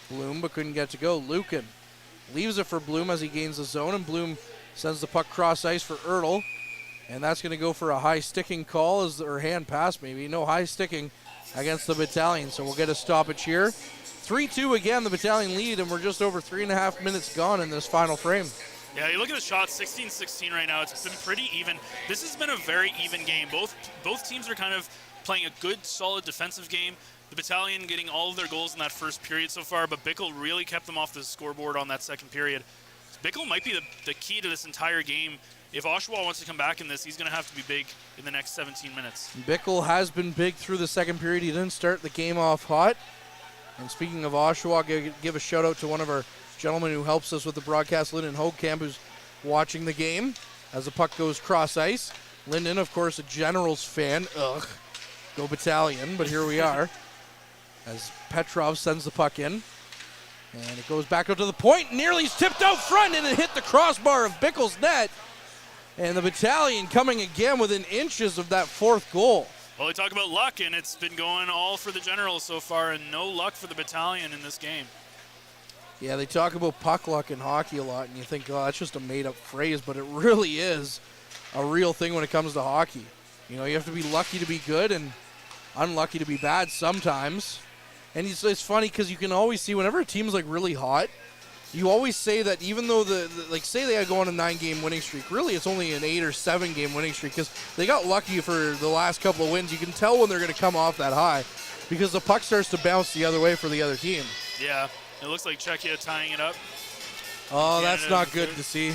Bloom, but couldn't get to go. Lucan leaves it for Bloom as he gains the zone, and Bloom sends the puck cross ice for Ertl. And that's going to go for a high sticking call, or hand pass maybe. No high sticking against the Battalion, so we'll get a stoppage here. 3-2 again, the Battalion lead, and we're just over 3.5 minutes gone in this final frame. Yeah, you look at the shots, 16-16 right now. It's been pretty even. This has been a very even game. Both teams are kind of playing a good, solid defensive game. The Battalion getting all of their goals in that first period so far, but Bickle really kept them off the scoreboard on that second period. Bickle might be the key to this entire game. If Oshawa wants to come back in this, he's going to have to be big in the next 17 minutes. Bickle has been big through the second period. He didn't start the game off hot. And speaking of Oshawa, give a shout out to one of our gentlemen who helps us with the broadcast, Lyndon Hoagkamp, who's watching the game as the puck goes cross ice. Lyndon, of course, a Generals fan. Ugh, go Battalion, but here we are as Petrov sends the puck in. And it goes back out to the point, nearly tipped out front, and it hit the crossbar of Bickle's net. And the Battalion coming again within inches of that 4th goal. Well, we talk about luck, and it's been going all for the Generals so far, and no luck for the Battalion in this game. Yeah, they talk about puck luck in hockey a lot, and you think, oh, that's just a made-up phrase, but it really is a real thing when it comes to hockey. You know, you have to be lucky to be good and unlucky to be bad sometimes. And it's funny because you can always see whenever a team's like really hot, you always say that even though say they go on a 9-game winning streak, really it's only an 8 or 7-game winning streak because they got lucky for the last couple of wins. You can tell when they're going to come off that high because the puck starts to bounce the other way for the other team. Yeah, it looks like Czechia tying it up. Oh, that's not good to see.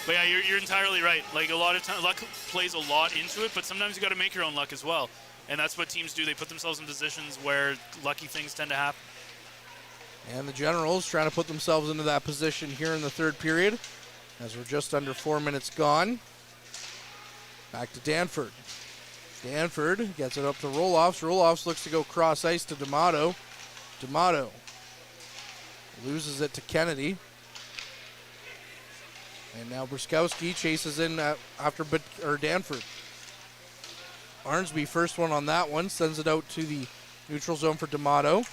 But yeah, you're entirely right. Like a lot of time, luck plays a lot into it, but sometimes you got to make your own luck as well. And that's what teams do. They put themselves in positions where lucky things tend to happen. And the Generals trying to put themselves into that position here in the third period as we're just under 4 minutes gone. Back to Danford. Danford gets it up to Roloffs. Roloffs looks to go cross ice to D'Amato. D'Amato loses it to Kennedy. And now Bruskowski chases in after Danford. Arnsby first one on that one, sends it out to the neutral zone for D'Amato.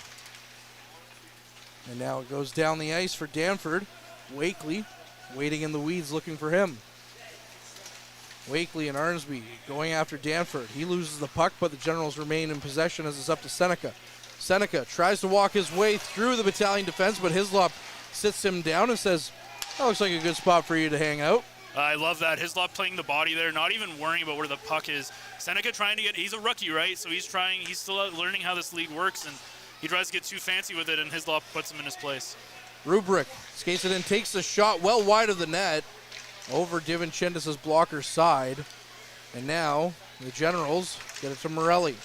And now it goes down the ice for Danford. Wakely waiting in the weeds looking for him. Wakely and Arnsby going after Danford. He loses the puck, but the Generals remain in possession as it's up to Seneca. Seneca tries to walk his way through the Battalion defense, but Hislop sits him down and says, that looks like a good spot for you to hang out. I love that. Hislop playing the body there, not even worrying about where the puck is. Seneca trying to he's a rookie, right? So he's still learning how this league works, and he tries to get too fancy with it, and Hislop puts him in his place. Rubrick skates it in, takes the shot well wide of the net over DiVincentis' blocker's side. And now the Generals get it to Morelli.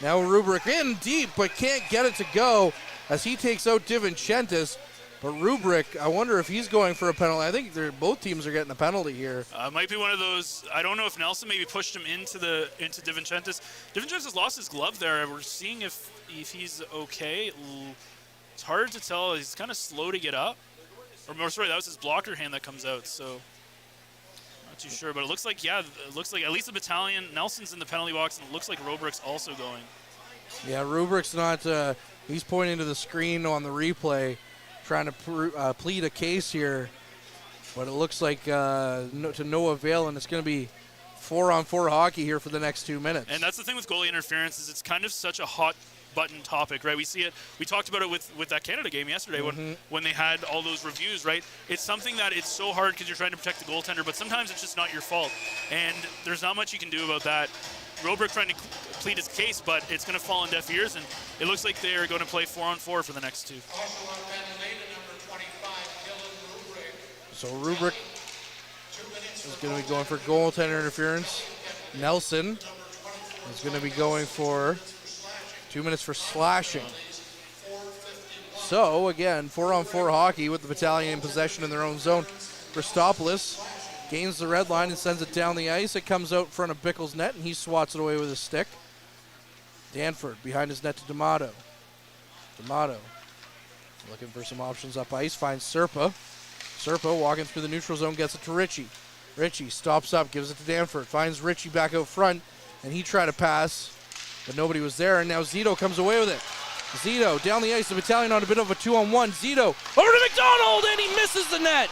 Now Rubrick in deep, but can't get it to go as he takes out DiVincentis. But Rubrick, I wonder if he's going for a penalty. I think both teams are getting a penalty here. Might be one of those. I don't know if Nelson maybe pushed him into DiVincentis. DiVincentis lost his glove there. We're seeing if he's okay. It's hard to tell. He's kind of slow to get up. Or sorry, that was his blocker hand that comes out. So not too sure. But it looks like at least the Battalion. Nelson's in the penalty box, and it looks like Rubrick's also going. Yeah, Rubrick's not. He's pointing to the screen on the replay, trying to plead a case here. But it looks like to no avail, and it's going to be 4-on-4 hockey here for the next 2 minutes. And that's the thing with goalie interference is it's kind of such a hot button topic, right? We see it. We talked about it with that Canada game yesterday when they had all those reviews, right? It's something that it's so hard because you're trying to protect the goaltender, but sometimes it's just not your fault. And there's not much you can do about that. Robrick trying to plead his case, but it's going to fall on deaf ears, and it looks like they are going to play 4-on-4 for the next two. So Rubrick is going to be going for goaltender interference. Nelson is going to be going for 2 minutes for slashing. So again, 4-on-4 hockey with the Battalion in possession in their own zone. Christopoulos gains the red line and sends it down the ice. It comes out in front of Bickle's net, and he swats it away with his stick. Danford behind his net to D'Amato. D'Amato looking for some options up ice, finds Serpa. Serpa walking through the neutral zone, gets it to Ritchie. Ritchie stops up, gives it to Danford, finds Ritchie back out front, and he tried to pass, but nobody was there, and now Zito comes away with it. Zito down the ice, the Battalion on a bit of a 2-on-1. Zito over to McDonald, and he misses the net.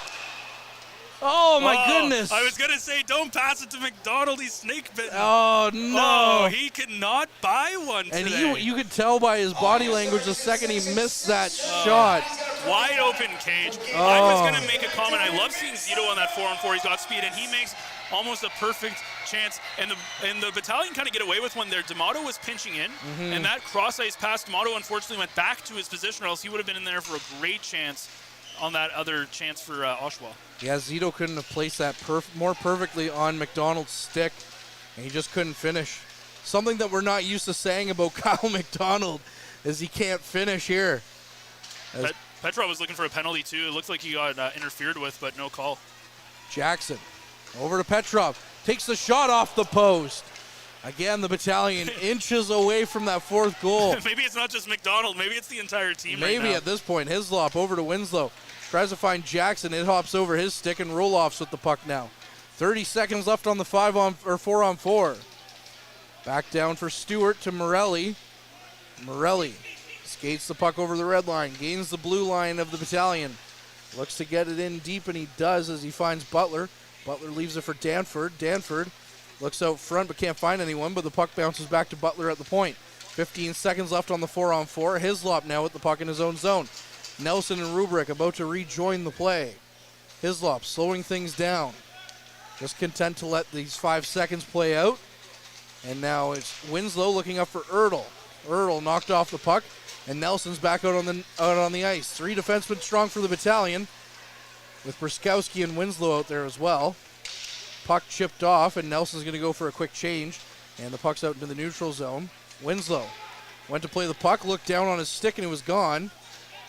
Oh, my goodness. I was going to say, don't pass it to McDonald. He's snake bitten. Oh, no. Oh, he cannot buy one and today. you could tell by his body language the second he missed that shot. Wide open cage. I was going to make a comment. I love seeing Zito on that 4-on-4. He's got speed, and he makes almost a perfect chance. And the Battalion kind of get away with one there. D'Amato was pinching in, and that cross-ice pass, D'Amato unfortunately went back to his position, or else he would have been in there for a great chance on that other chance for Oshawa. Yeah, Zito couldn't have placed that more perfectly on McDonald's stick, and he just couldn't finish. Something that we're not used to saying about Kyle McDonald is he can't finish here. Petrov was looking for a penalty, too. It looked like he got interfered with, but no call. Jackson over to Petrov. Takes the shot off the post. Again, the Battalion inches away from that fourth goal. Maybe it's not just McDonald. Maybe it's the entire team Maybe right now. at this point. Hislop over to Winslow. Tries to find Jackson. It hops over his stick and roll-offs with the puck now. 30 seconds left on the 4-on-4. Back down for Stewart to Morelli. Morelli skates the puck over the red line. Gains the blue line of the Battalion. Looks to get it in deep, and he does as he finds Butler. Butler leaves it for Danford. Danford looks out front but can't find anyone, but the puck bounces back to Butler at the point. 15 seconds left on the 4-on-4. Hislop now with the puck in his own zone. Nelson and Rubrick about to rejoin the play. Hislop slowing things down. Just content to let these 5 seconds play out. And now it's Winslow looking up for Erdl. Erdl knocked off the puck, and Nelson's back out on the ice. 3 defensemen strong for the Battalion, with Bruskowski and Winslow out there as well. Puck chipped off, and Nelson's going to go for a quick change, and the puck's out into the neutral zone. Winslow went to play the puck, looked down on his stick, and it was gone.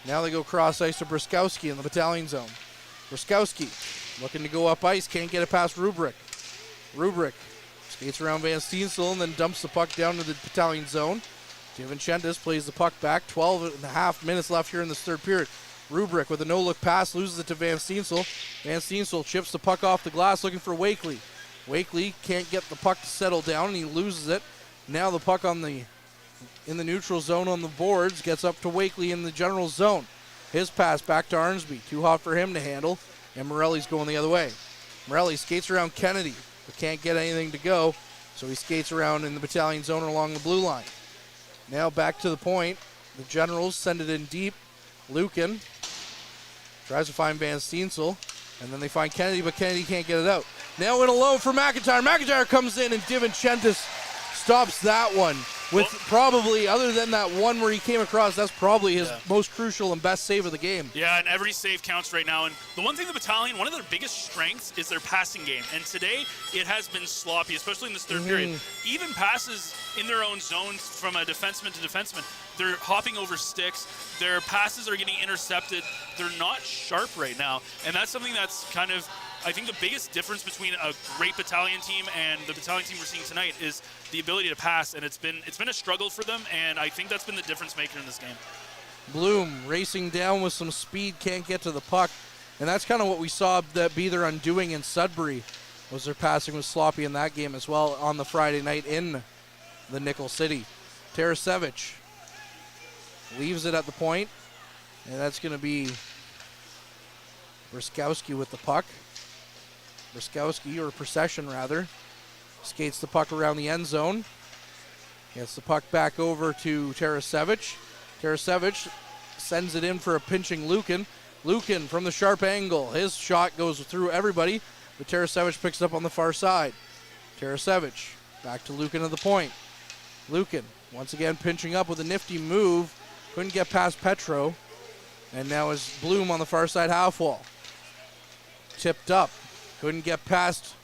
Now they go cross ice to Bruskowski in the Battalion zone. Bruskowski looking to go up ice, can't get it past Rubrick. Rubrick skates around Van Steensel and then dumps the puck down to the Battalion zone. DiVincentis plays the puck back. 12.5 minutes left here in this third period. Rubrick with a no-look pass loses it to Van Steensel. Van Steensel chips the puck off the glass looking for Wakely. Wakely can't get the puck to settle down, and he loses it. Now the puck in the neutral zone on the boards gets up to Wakely in the general zone. His pass back to Arnsby. Too hot for him to handle, and Morelli's going the other way. Morelli skates around Kennedy, but can't get anything to go, so he skates around in the Battalion zone along the blue line. Now back to the point. The Generals send it in deep. Lucan tries to find Van Steensel, and then they find Kennedy, but Kennedy can't get it out. Now in alone for McIntyre. McIntyre comes in, and DiVincentis stops that one. With probably, other than that one where he came across, that's probably his most crucial and best save of the game. Yeah, and every save counts right now. And the one thing the Battalion, one of their biggest strengths is their passing game. And today, it has been sloppy, especially in this third period. Even passes in their own zones from a defenseman to defenseman, they're hopping over sticks. Their passes are getting intercepted. They're not sharp right now. And that's something that's kind of, I think the biggest difference between a great Battalion team and the Battalion team we're seeing tonight is the ability to pass, and it's been a struggle for them, and I think that's been the difference maker in this game. Bloom racing down with some speed, can't get to the puck, and that's kind of what we saw that be their undoing in Sudbury, was their passing was sloppy in that game as well on the Friday night in the Nickel City. Tarasevich leaves it at the point, and that's going to be Ruskowski with the puck. Ruskowski, or Procession rather, skates the puck around the end zone. Gets the puck back over to Tarasevic. Tarasevic sends it in for a pinching Lukin. Lukin from the sharp angle. His shot goes through everybody, but Tarasevic picks it up on the far side. Tarasevic back to Lukin at the point. Lukin once again pinching up with a nifty move. Couldn't get past Petro. And now is Bloom on the far side half wall. Tipped up. Couldn't get past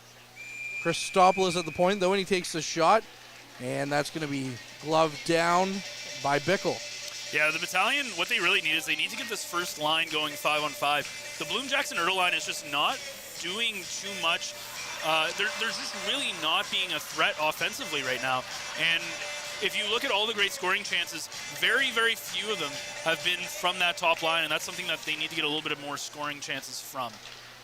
Christopoulos at the point, though, and he takes the shot. And that's going to be gloved down by Bickle. Yeah, the Battalion, what they really need is they need to get this first line going 5-on-5. The Bloom-Jackson-Ertl line is just not doing too much. They're just really not being a threat offensively right now. And if you look at all the great scoring chances, very, very few of them have been from that top line, and that's something that they need to get a little bit of more scoring chances from.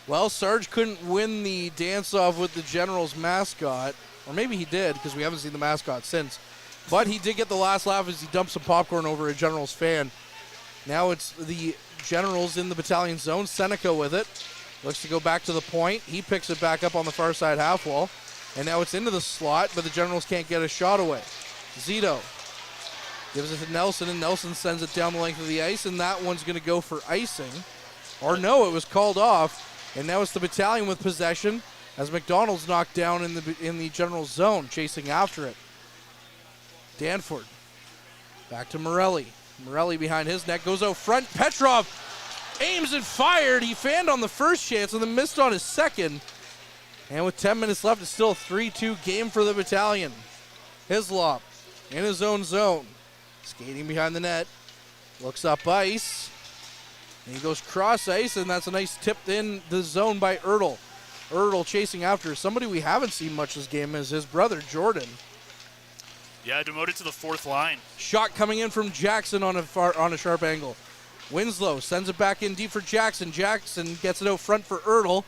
Well, Sarge couldn't win the dance-off with the Generals mascot, or maybe he did, because we haven't seen the mascot since. But he did get the last laugh as he dumped some popcorn over a Generals fan. Now it's the Generals in the Battalion zone. Seneca with it. Looks to go back to the point. He picks it back up on the far side half wall. And now it's into the slot, but the Generals can't get a shot away. Zito gives it to Nelson, and Nelson sends it down the length of the ice, and that one's going to go for icing. Or no, it was called off. And now it's the Battalion with possession as McDonald's knocked down in the General zone, chasing after it. Danford back to Morelli. Morelli behind his net, goes out front. Petrov aims and fired. He fanned on the first chance and then missed on his second. And with 10 minutes left, it's still a 3-2 game for the Battalion. Hislop in his own zone, skating behind the net, looks up ice. And he goes cross ice, and that's a nice tip in the zone by Ertl. Ertl chasing after somebody we haven't seen much this game is his brother, Jordan. Yeah, demoted to the fourth line. Shot coming in from Jackson on a sharp angle. Winslow sends it back in deep for Jackson. Jackson gets it out front for Ertl.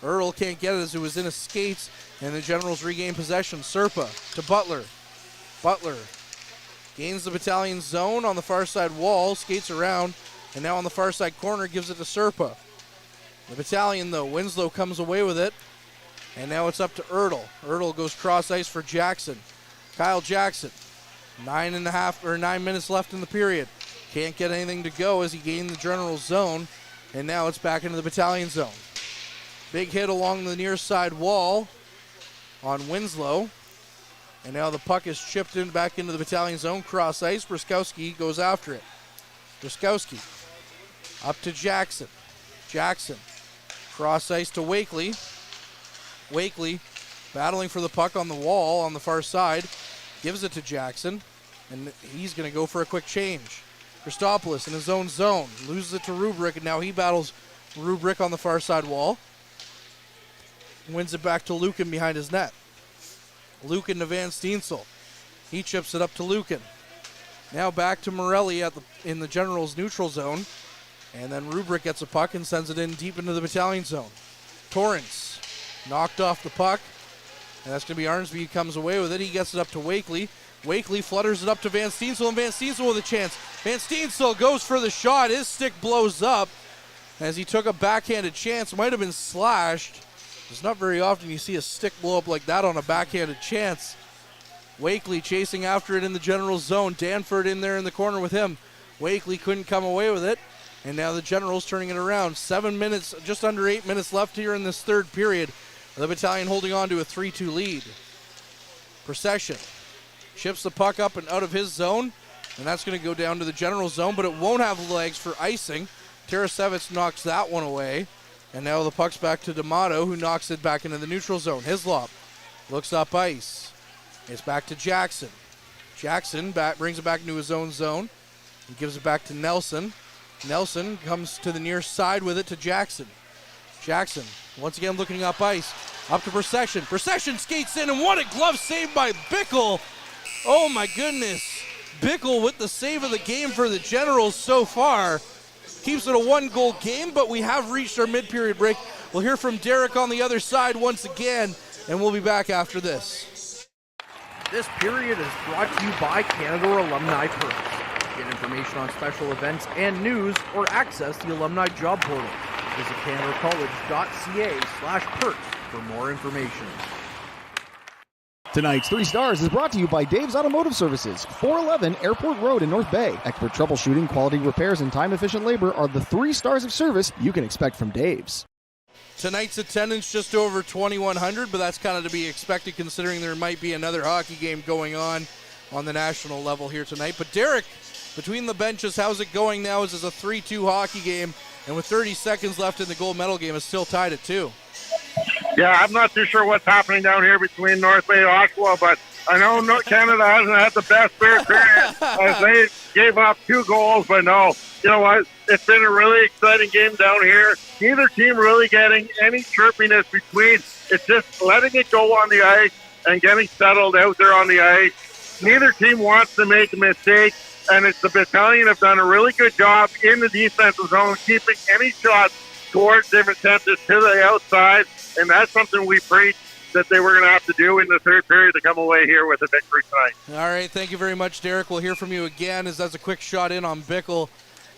Ertl can't get it as it was in his skates, and the Generals regain possession. Serpa to Butler. Butler gains the Battalion zone on the far side wall, skates around, and now on the far side corner gives it to Serpa. The Battalion, though, Winslow comes away with it, and now it's up to Ertl. Ertl goes cross ice for Jackson. Kyle Jackson, 9 minutes left in the period. Can't get anything to go as he gained the General zone, and now it's back into the Battalion zone. Big hit along the near side wall on Winslow, and now the puck is chipped in back into the Battalion zone. Cross ice, Bruskowski goes after it. Bruskowski up to Jackson. Jackson cross ice to Wakely. Wakely battling for the puck on the wall on the far side. Gives it to Jackson, and he's going to go for a quick change. Christopoulos in his own zone. Loses it to Rubrick, and now he battles Rubrick on the far side wall. Wins it back to Lukin behind his net. Lukin to Van Steensel. He chips it up to Lukin. Now back to Morelli in the General's neutral zone. And then Rubrick gets a puck and sends it in deep into the Battalion zone. Torrance knocked off the puck. And that's going to be Arnsby who comes away with it. He gets it up to Wakely. Wakely flutters it up to Van Steensel, and Van Steensel with a chance. Van Steensel goes for the shot. His stick blows up as he took a backhanded chance. Might have been slashed. It's not very often you see a stick blow up like that on a backhanded chance. Wakely chasing after it in the General zone. Danford in there in the corner with him. Wakely couldn't come away with it. And now the Generals turning it around. 7 minutes, just under 8 minutes left here in this third period. The Battalion holding on to a 3-2 lead. Procession chips the puck up and out of his zone, and that's going to go down to the General zone, but it won't have legs for icing. Tarasevic knocks that one away, and now the puck's back to D'Amato, who knocks it back into the neutral zone. Hislop looks up ice. It's back to Jackson. Jackson brings it back into his own zone. He gives it back to Nelson. Nelson comes to the near side with it to Jackson. Jackson once again looking up ice. Up to Procession. Procession skates in, and what a glove save by Bickle. Oh my goodness. Bickle with the save of the game for the Generals so far. Keeps it a one-goal game, but we have reached our mid-period break. We'll hear from Derek on the other side once again, and we'll be back after this. This period is brought to you by Canada Alumni Perks. Get information on special events and news, or access the Alumni Job Portal. Visit CanadaCollege.ca/perks for more information. Tonight's 3 Stars is brought to you by Dave's Automotive Services, 411 Airport Road in North Bay. Expert troubleshooting, quality repairs, and time-efficient labor are the 3 stars of service you can expect from Dave's. Tonight's attendance just over 2,100, but that's kind of to be expected considering there might be another hockey game going on the national level here tonight. But Derek, between the benches, how's it going now? This is a 3-2 hockey game, and with 30 seconds left in the gold medal game, it's still tied at 2. Yeah, I'm not too sure what's happening down here between North Bay and Oshawa, but I know Canada hasn't had the best third period as they gave up 2 goals, but no, you know what? It's been a really exciting game down here. Neither team really getting any chirpiness between. It's just letting it go on the ice and getting settled out there on the ice. Neither team wants to make a mistake, and it's the Battalion have done a really good job in the defensive zone, keeping any shots towards different tempers to the outside, and that's something we preached that they were going to have to do in the third period to come away here with a victory tonight. All right, thank you very much, Derek. We'll hear from you again as that's a quick shot in on Bickle.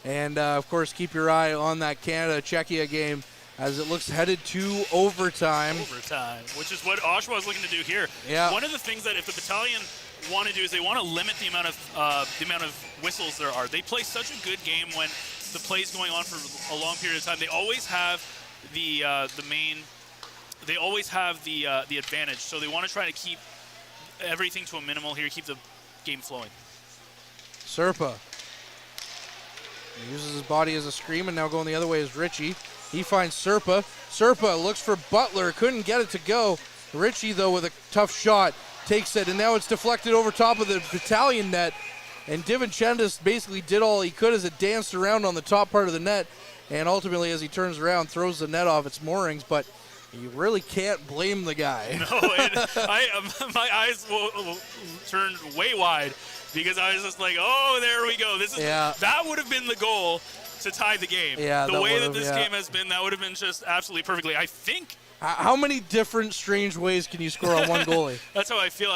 And, of course, keep your eye on that Canada-Czechia game as it looks headed to overtime. Overtime, which is what Oshawa is looking to do here. Yeah. One of the things that if the Battalion want to do is they want to limit the amount of whistles there are. They play such a good game when the play's going on for a long period of time. They always have the advantage. So they want to try to keep everything to a minimal here, keep the game flowing. Serpa uses his body as a screen, and now going the other way is Ritchie. He finds Serpa. Serpa looks for Butler, couldn't get it to go. Ritchie, though, with a tough shot, takes it, and now it's deflected over top of the Battalion net. And DiVincentis basically did all he could as it danced around on the top part of the net, and ultimately, as he turns around, throws the net off its moorings. But you really can't blame the guy. No, my eyes turned way wide because I was just like, oh, there we go. That would have been the goal to tie the game. Yeah, the way that this game has been, that would have been just absolutely perfectly. I think. How many different strange ways can you score on one goalie? That's how I feel.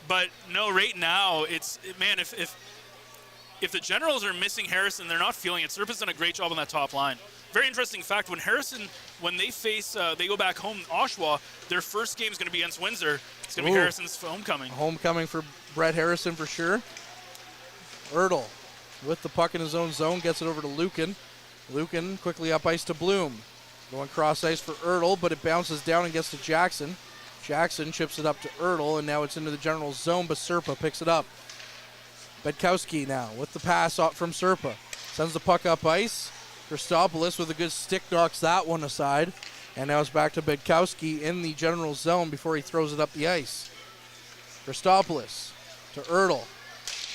But no, right now, man, if the Generals are missing Harrison, they're not feeling it. Serpa's done a great job on that top line. Very interesting fact, when they face, they go back home, Oshawa, their first game is going to be against Windsor. It's going to be Harrison's homecoming. Homecoming for Brett Harrison for sure. Ertl with the puck in his own zone, gets it over to Lucan. Lucan quickly up ice to Bloom. Going cross ice for Ertl, but it bounces down and gets to Jackson. Jackson chips it up to Ertl, and now it's into the General's zone, but Serpa picks it up. Bedkowski now with the pass out from Serpa. Sends the puck up ice. Christopoulos with a good stick knocks that one aside. And now it's back to Bedkowski in the General's zone before he throws it up the ice. Christopoulos to Ertl.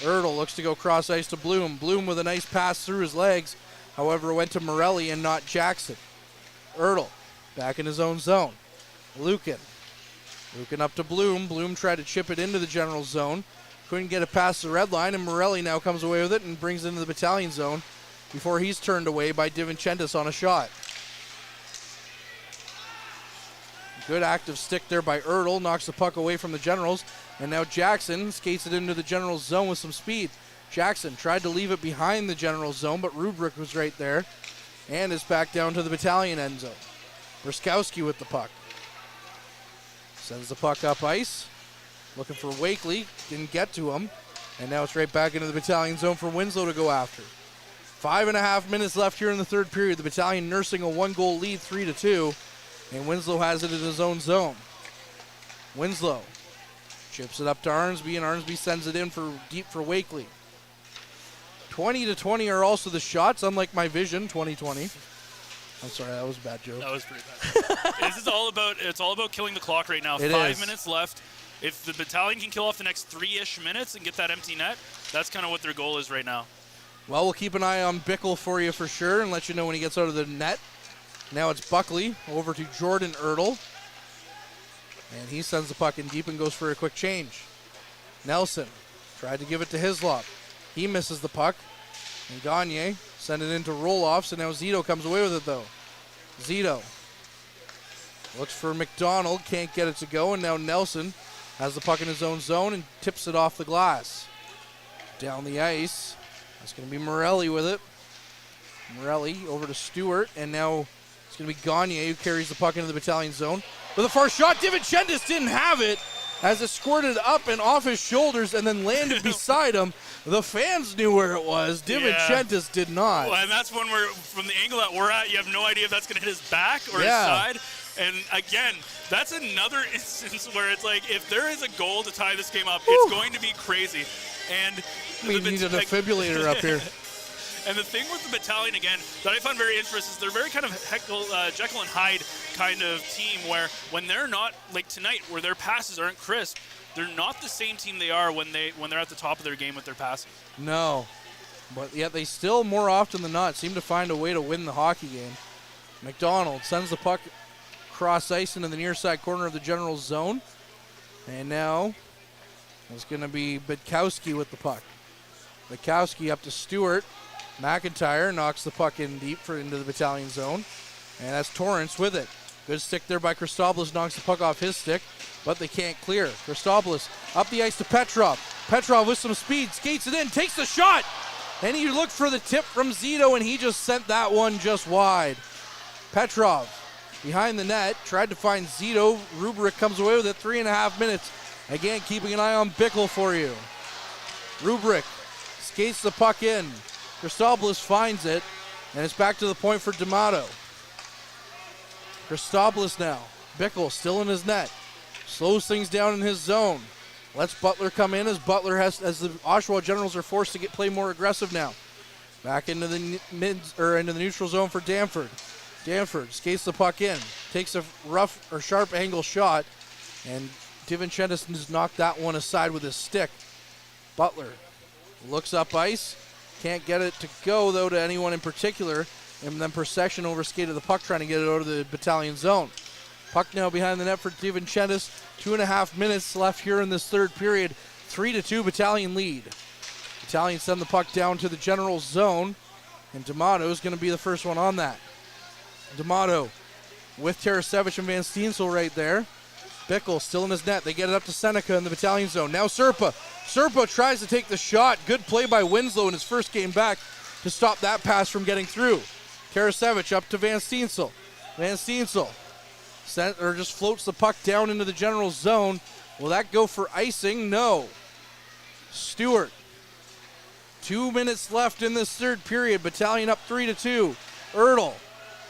Ertl looks to go cross ice to Bloom. Bloom with a nice pass through his legs. However, it went to Morelli and not Jackson. Ertl back in his own zone. Lucan up to Bloom. Bloom tried to chip it into the General's zone. Couldn't get it past the red line, and Morelli now comes away with it and brings it into the Battalion zone before he's turned away by DiVincentis on a shot. Good active stick there by Ertl, knocks the puck away from the Generals, and now Jackson skates it into the Generals zone with some speed. Jackson tried to leave it behind the Generals zone, but Rubrick was right there, and is back down to the Battalion end zone. Briskowski with the puck. Sends the puck up ice. Looking for Wakely, didn't get to him. And now it's right back into the Battalion zone for Winslow to go after. 5.5 minutes left here in the third period. The Battalion nursing a 1-goal lead, 3-2. And Winslow has it in his own zone. Winslow chips it up to Arnsby, and Arnsby sends it in for deep for Wakely. 20-20 are also the shots, unlike my vision, 20-20. I'm sorry, that was a bad joke. That was pretty bad. It's all about killing the clock right now. 5 minutes left. If the Battalion can kill off the next 3-ish minutes and get that empty net, that's kind of what their goal is right now. Well, we'll keep an eye on Bickle for you for sure and let you know when he gets out of the net. Now it's Buckley over to Jordan Ertl. And he sends the puck in deep and goes for a quick change. Nelson tried to give it to Hislop. He misses the puck. And Gagne sent it into roll-offs, and now Zito comes away with it, though. Zito looks for McDonald, can't get it to go, and now Nelson has the puck in his own zone and tips it off the glass. Down the ice. That's going to be Morelli with it. Morelli over to Stewart, and now It's going to be Gagne who carries the puck into the Battalion zone. With a far shot, DiVincentis didn't have it as it squirted up and off his shoulders and then landed beside him. The fans knew where it was. DiVincentis did not. Well, and that's when from the angle that we're at, you have no idea if that's going to hit his back or his side. And again, that's another instance where it's like, if there is a goal to tie this game up, it's going to be crazy. And we need a defibrillator up here. And the thing with the Battalion, again, that I find very interesting is they're very kind of Jekyll and Hyde kind of team where when they're not, like tonight, where their passes aren't crisp, they're not the same team they are when they're at the top of their game with their passing. No. But yet they still, more often than not, seem to find a way to win the hockey game. McDonald sends the puck cross ice into the near side corner of the Generals zone. And now it's going to be Bitkowski with the puck. Bitkowski up to Stewart. McIntyre knocks the puck in deep into the Battalion zone. And that's Torrance with it. Good stick there by Christopoulos, knocks the puck off his stick, but they can't clear. Christopoulos up the ice to Petrov. Petrov with some speed, skates it in, takes the shot! And he looked for the tip from Zito, and he just sent that one just wide. Petrov behind the net, tried to find Zito. Rubrick comes away with it, 3.5 minutes. Again, keeping an eye on Bickle for you. Rubrick skates the puck in. Christopoulos finds it, and it's back to the point for D'Amato. Christopoulos now. Bickle still in his net. Slows things down in his zone. Lets Butler come in as the Oshawa Generals are forced to play more aggressive now. Back into the into the neutral zone for Danford. Danford skates the puck in, takes a rough or sharp angle shot, and DiVincentis has knocked that one aside with his stick. Butler looks up ice, can't get it to go though to anyone in particular, and then Procession overskated the puck trying to get it out of the Battalion zone. Puck now behind the net for DiVincentis. 2.5 minutes left here in this third period. 3-2 Battalion lead. Battalion send the puck down to the General zone, and D'Amato is going to be the first one on that. D'Amato with Tarasevich and Van Steensel right there. Bickle still in his net. They get it up to Seneca in the Battalion zone. Now Serpa. Serpa tries to take the shot. Good play by Winslow in his first game back to stop that pass from getting through. Tarasevich up to Van Steensel. Van Steensel just floats the puck down into the General zone. Will that go for icing? No. Stewart. 2 minutes left in this third period. Battalion up 3-2. Ertl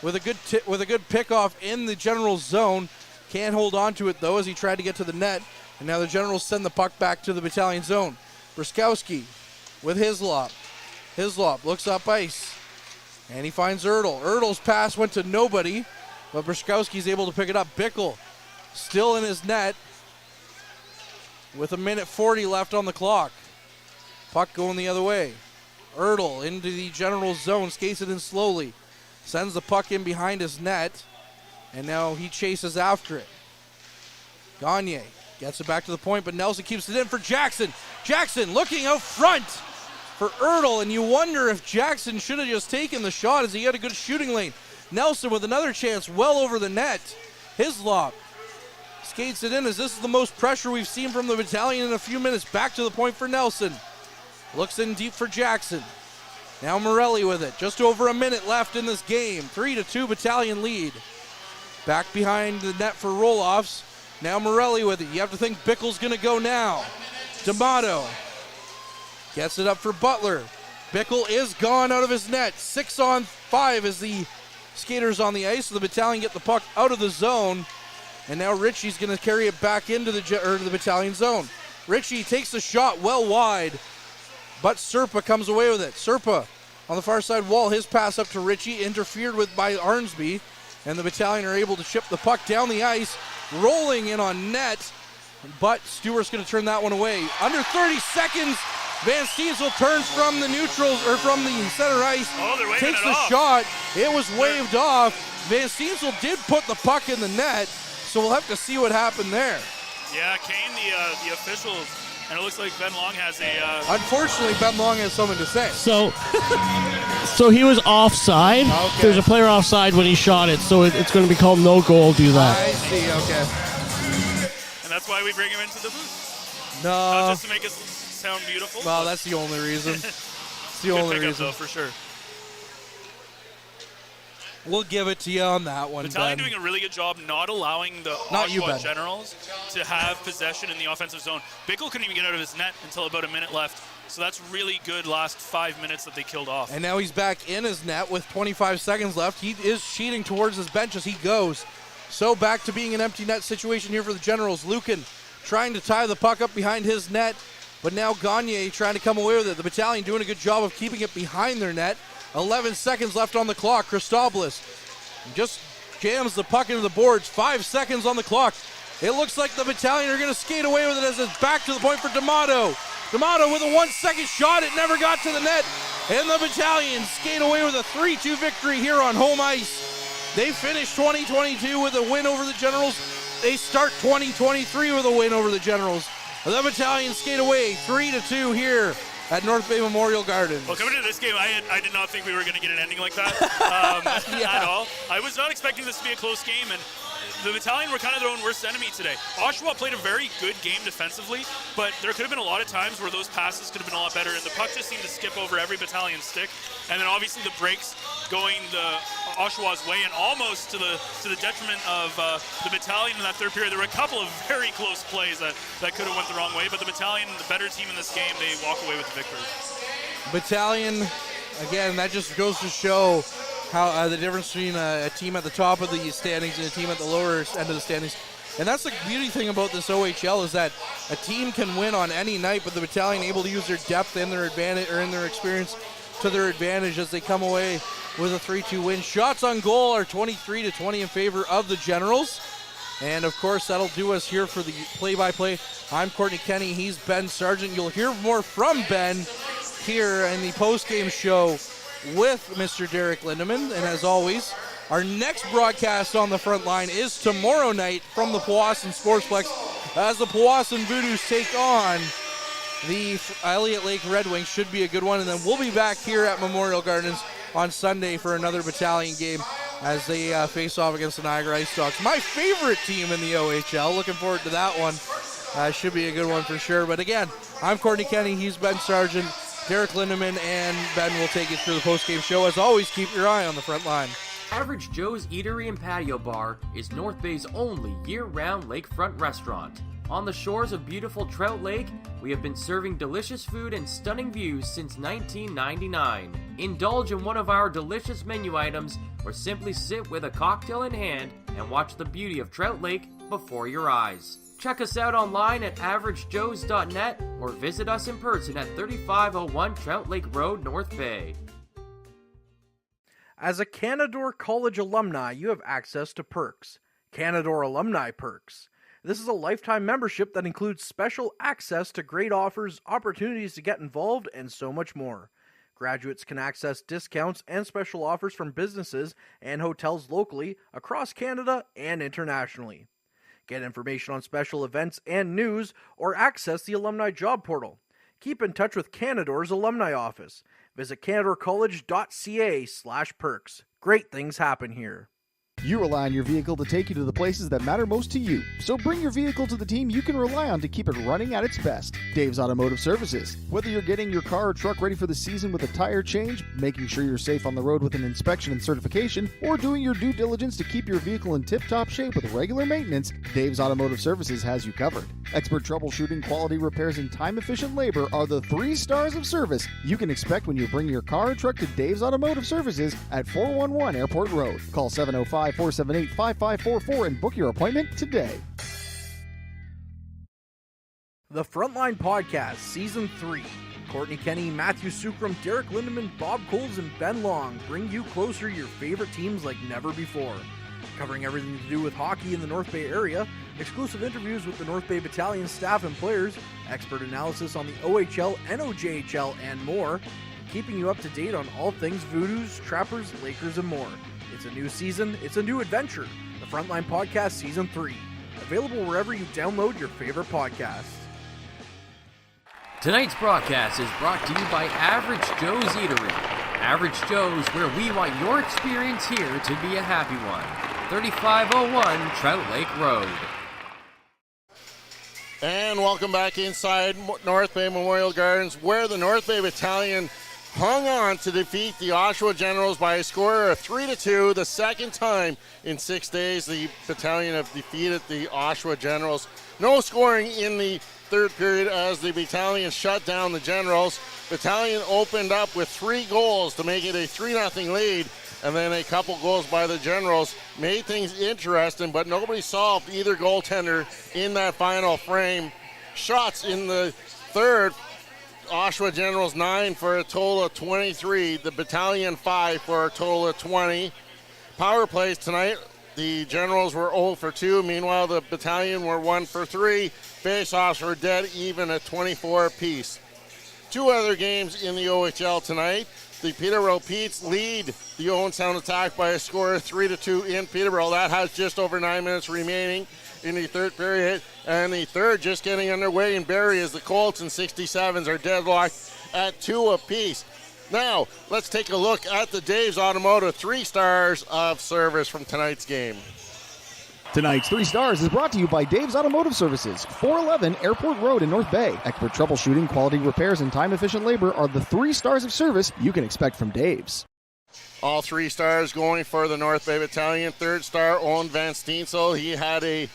with a good pickoff in the General zone. Can't hold on to it though as he tried to get to the net. And now the Generals send the puck back to the Battalion zone. Bruskowski with Hislop. Hislop looks up ice. And he finds Ertl. Ertl's pass went to nobody, but Bruskowski's able to pick it up. Bickle still in his net with 1:40 left on the clock. Puck going the other way. Ertl into the General zone, skates it in slowly. Sends the puck in behind his net, and now he chases after it. Gagne gets it back to the point, but Nelson keeps it in for Jackson. Jackson looking out front for Ertl, and you wonder if Jackson should have just taken the shot as he had a good shooting lane. Nelson with another chance well over the net. Hislop skates it in as this is the most pressure we've seen from the Battalion in a few minutes. Back to the point for Nelson. Looks in deep for Jackson. Now Morelli with it. Just over a minute left in this game. 3-2 Battalion lead. Back behind the net for roll-offs. Now Morelli with it. You have to think Bickle's going to go now. D'Amato gets it up for Butler. Bickle is gone out of his net. 6-on-5 as the skaters on the ice. So the Battalion get the puck out of the zone. And now Ritchie's going to carry it back into the Battalion zone. Ritchie takes the shot well wide, but Serpa comes away with it. Serpa on the far side wall. His pass up to Ritchie, interfered with by Arnsby. And the Battalion are able to chip the puck down the ice, rolling in on net. But Stewart's going to turn that one away. Under 30 seconds, Van Steensel turns from the neutrals, or from the center ice, takes the shot. It was waved off. Van Steensel did put the puck in the net, so we'll have to see what happened there. Yeah, Kane, the official, and it looks like Ben Long has a... Unfortunately, Ben Long has something to say. So he was offside. Okay. There's a player offside when he shot it, so it's going to be called no goal. Do that. I see. Okay. And that's why we bring him into the booth. No. Not just to make it sound beautiful. Well, that's the only reason. It's the Good only pickup, reason. though, for sure. We'll give it to you on that one, Battalion Ben. doing a really good job not allowing the Not you, Oshawa Ben. Generals to have possession in the offensive zone. Bickle couldn't even get out of his net until about a minute left. So that's really good last 5 minutes that they killed off. And now he's back in his net with 25 seconds left. He is sheeting towards his bench as he goes. So back to being an empty net situation here for the Generals. Lucan trying to tie the puck up behind his net, but now Gagne trying to come away with it. The Battalion doing a good job of keeping it behind their net. 11 seconds left on the clock. Christopoulos just jams the puck into the boards. 5 seconds on the clock. It looks like the Battalion are going to skate away with it as it's back to the point for D'Amato. D'Amato with a 1 second shot. It never got to the net. And the Battalion skate away with a 3-2 victory here on home ice. They finish 2022 with a win over the Generals. They start 2023 with a win over the Generals. The Battalion skate away 3-2 here at North Bay Memorial Gardens. Well, coming into this game, I did not think we were going to get an ending like that at all. I was not expecting this to be a close game, and the Battalion were kind of their own worst enemy today. Oshawa played a very good game defensively, but there could have been a lot of times where those passes could have been a lot better, and the puck just seemed to skip over every Battalion stick. And then obviously the breaks going the Oshawa's way, and almost to the detriment of the Battalion in that third period. There were a couple of very close plays that could have went the wrong way, but the Battalion, the better team in this game, they walk away with the victory. Battalion, again, that just goes to show how the difference between a team at the top of the standings and a team at the lower end of the standings. And that's the beauty thing about this OHL, is that a team can win on any night, but the Battalion able to use their depth and their advantage, or in their experience, to their advantage as they come away with a 3-2 win. Shots on goal are 23-20 in favor of the Generals. And of course, that'll do us here for the play-by-play. I'm Courtney Kenny. He's Ben Sargent. You'll hear more from Ben here in the post-game show with Mr. Derek Lindemann. And as always, our next broadcast on the front line is tomorrow night from the Powassan Sportsplex as the Powassan Voodoos take on the Elliott Lake Red Wings. Should be a good one. And then we'll be back here at Memorial Gardens on Sunday for another Battalion game as they face off against the Niagara Ice Dogs. My favorite team in the OHL. Looking forward to that one. Should be a good one for sure. But again, I'm Courtney Kenny. He's Ben Sargent. Derek Lindemann and Ben will take you through the post-game show. As always, keep your eye on the front line. Average Joe's Eatery and Patio Bar is North Bay's only year-round lakefront restaurant. On the shores of beautiful Trout Lake, we have been serving delicious food and stunning views since 1999. Indulge in one of our delicious menu items, or simply sit with a cocktail in hand and watch the beauty of Trout Lake before your eyes. Check us out online at averagejoes.net or visit us in person at 3501 Trout Lake Road, North Bay. As a Canadore College alumni, you have access to perks. Canadore Alumni Perks. This is a lifetime membership that includes special access to great offers, opportunities to get involved, and so much more. Graduates can access discounts and special offers from businesses and hotels locally, across Canada, and internationally. Get information on special events and news, or access the alumni job portal. Keep in touch with Canadore's alumni office. Visit canadorecollege.ca/perks. Great things happen here. You rely on your vehicle to take you to the places that matter most to you. So bring your vehicle to the team you can rely on to keep it running at its best. Dave's Automotive Services. Whether you're getting your car or truck ready for the season with a tire change, making sure you're safe on the road with an inspection and certification, or doing your due diligence to keep your vehicle in tip-top shape with regular maintenance, Dave's Automotive Services has you covered. Expert troubleshooting, quality repairs, and time-efficient labor are the 3 stars of service you can expect when you bring your car or truck to Dave's Automotive Services at 411 Airport Road. Call 705-478-5544 and book your appointment today. The Frontline Podcast, Season 3. Courtney Kenny, Matthew Sukram, Derek Lindemann, Bob Coles, and Ben Long bring you closer your favorite teams like never before. Covering everything to do with hockey in the North Bay area, exclusive interviews with the North Bay Battalion staff and players, expert analysis on the OHL, NOJHL, and more, keeping you up to date on all things Voodoos, Trappers, Lakers, and more. It's a new season, it's a new adventure. The Frontline Podcast Season 3. Available wherever you download your favorite podcasts. Tonight's broadcast is brought to you by Average Joe's Eatery. Average Joe's, where we want your experience here to be a happy one. 3501 Trout Lake Road. And welcome back inside North Bay Memorial Gardens, where the North Bay Battalion hung on to defeat the Oshawa Generals by a score of 3-2. The second time in 6 days the Battalion have defeated the Oshawa Generals. No scoring in the third period as the Battalion shut down the Generals. Battalion opened up with 3 goals to make it a 3-0 lead, and then a couple goals by the Generals made things interesting, but nobody solved either goaltender in that final frame. Shots in the third, Oshawa Generals 9 for a total of 23. The Battalion 5 for a total of 20. Power plays tonight, the Generals were 0 for 2. Meanwhile, the Battalion were 1 for 3. Face-offs were dead even at 24 apiece. 2 other games in the OHL tonight. The Peterborough Petes lead the Owen Sound Attack by a score of 3-2 in Peterborough. That has just over 9 minutes remaining in the third period. And the third just getting underway in Barrie as the Colts and 67s are deadlocked at 2 apiece. Now, let's take a look at the Dave's Automotive 3 stars of service from tonight's game. Tonight's 3 stars is brought to you by Dave's Automotive Services, 411 Airport Road in North Bay. Expert troubleshooting, quality repairs, and time-efficient labor are the 3 stars of service you can expect from Dave's. All 3 stars going for the North Bay Battalion. Third star, Owen Van Steensel. He had a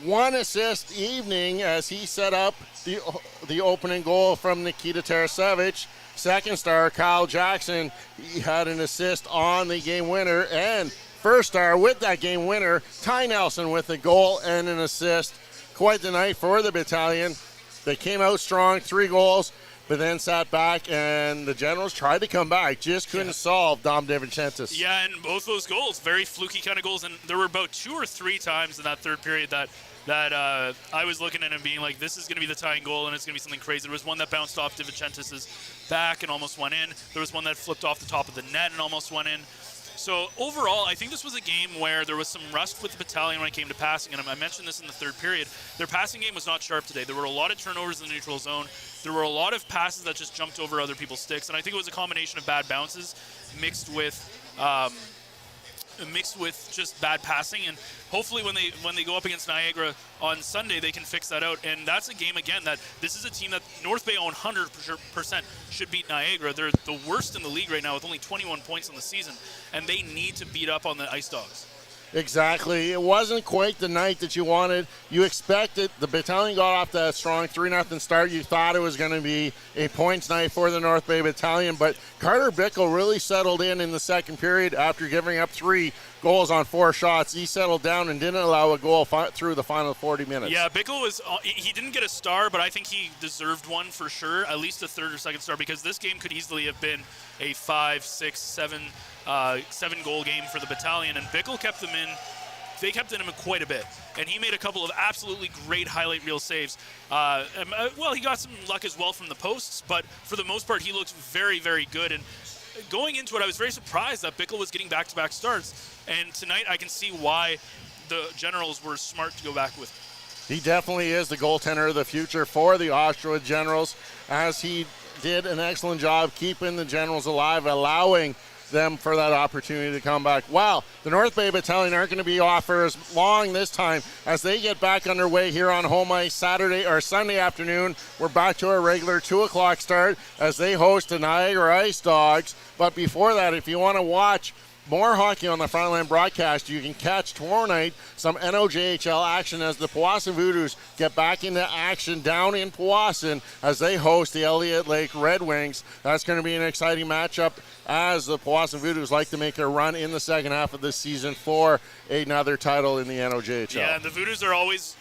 1-assist evening as he set up the opening goal from Nikita Tarasevich. Second star, Kyle Jackson. He had an assist on the game winner. And first star with that game winner, Ty Nelson with a goal and an assist. Quite the night for the Battalion. They came out strong, 3 goals, but then sat back, and the Generals tried to come back, just couldn't solve Dom DeVincentis. Yeah, and both those goals, very fluky kind of goals, and there were about 2 or 3 times in that third period that I was looking at him being like, this is going to be the tying goal, and it's going to be something crazy. There was one that bounced off DeVincentis' back and almost went in. There was one that flipped off the top of the net and almost went in. So overall, I think this was a game where there was some rust with the Battalion when it came to passing, and I mentioned this in the third period. Their passing game was not sharp today. There were a lot of turnovers in the neutral zone. There were a lot of passes that just jumped over other people's sticks, and I think it was a combination of bad bounces mixed with just bad passing, and hopefully when they go up against Niagara on Sunday, they can fix that out. And that's a game, again, that this is a team that North Bay 100% should beat Niagara. They're the worst in the league right now with only 21 points on the season, and they need to beat up on the Ice Dogs. Exactly. It wasn't quite the night that you wanted. You expected. The Battalion got off that strong 3-0 start. You thought it was going to be a points night for the North Bay Battalion, but Carter Bickle really settled in the second period after giving up 3 goals on 4 shots. He settled down and didn't allow a goal through the final 40 minutes. Yeah, Bickle he didn't get a star, but I think he deserved one for sure, at least a third or second star, because this game could easily have been a 5, 6, 7 goal game for the Battalion, and Bickle kept them in. They kept in him quite a bit, and he made a couple of absolutely great highlight reel saves. He got some luck as well from the posts, but for the most part, he looked very, very good. And going into it, I was very surprised that Bickle was getting back-to-back starts, and tonight I can see why the Generals were smart to go back with him. He definitely is the goaltender of the future for the Oshawa Generals, as he did an excellent job keeping the Generals alive, allowing them for that opportunity to come back. Wow, the North Bay Battalion aren't going to be off for as long this time as they get back underway here on home ice Sunday afternoon. We're back to our regular 2 o'clock start as they host the Niagara Ice Dogs. But before that, if you want to watch more hockey on the Frontline broadcast, you can catch tomorrow night some NOJHL action as the Powassan Voodoos get back into action down in Powassan as they host the Elliott Lake Red Wings. That's going to be an exciting matchup as the Powassan Voodoos like to make a run in the second half of this season for another title in the NOJHL. Yeah, the Voodoos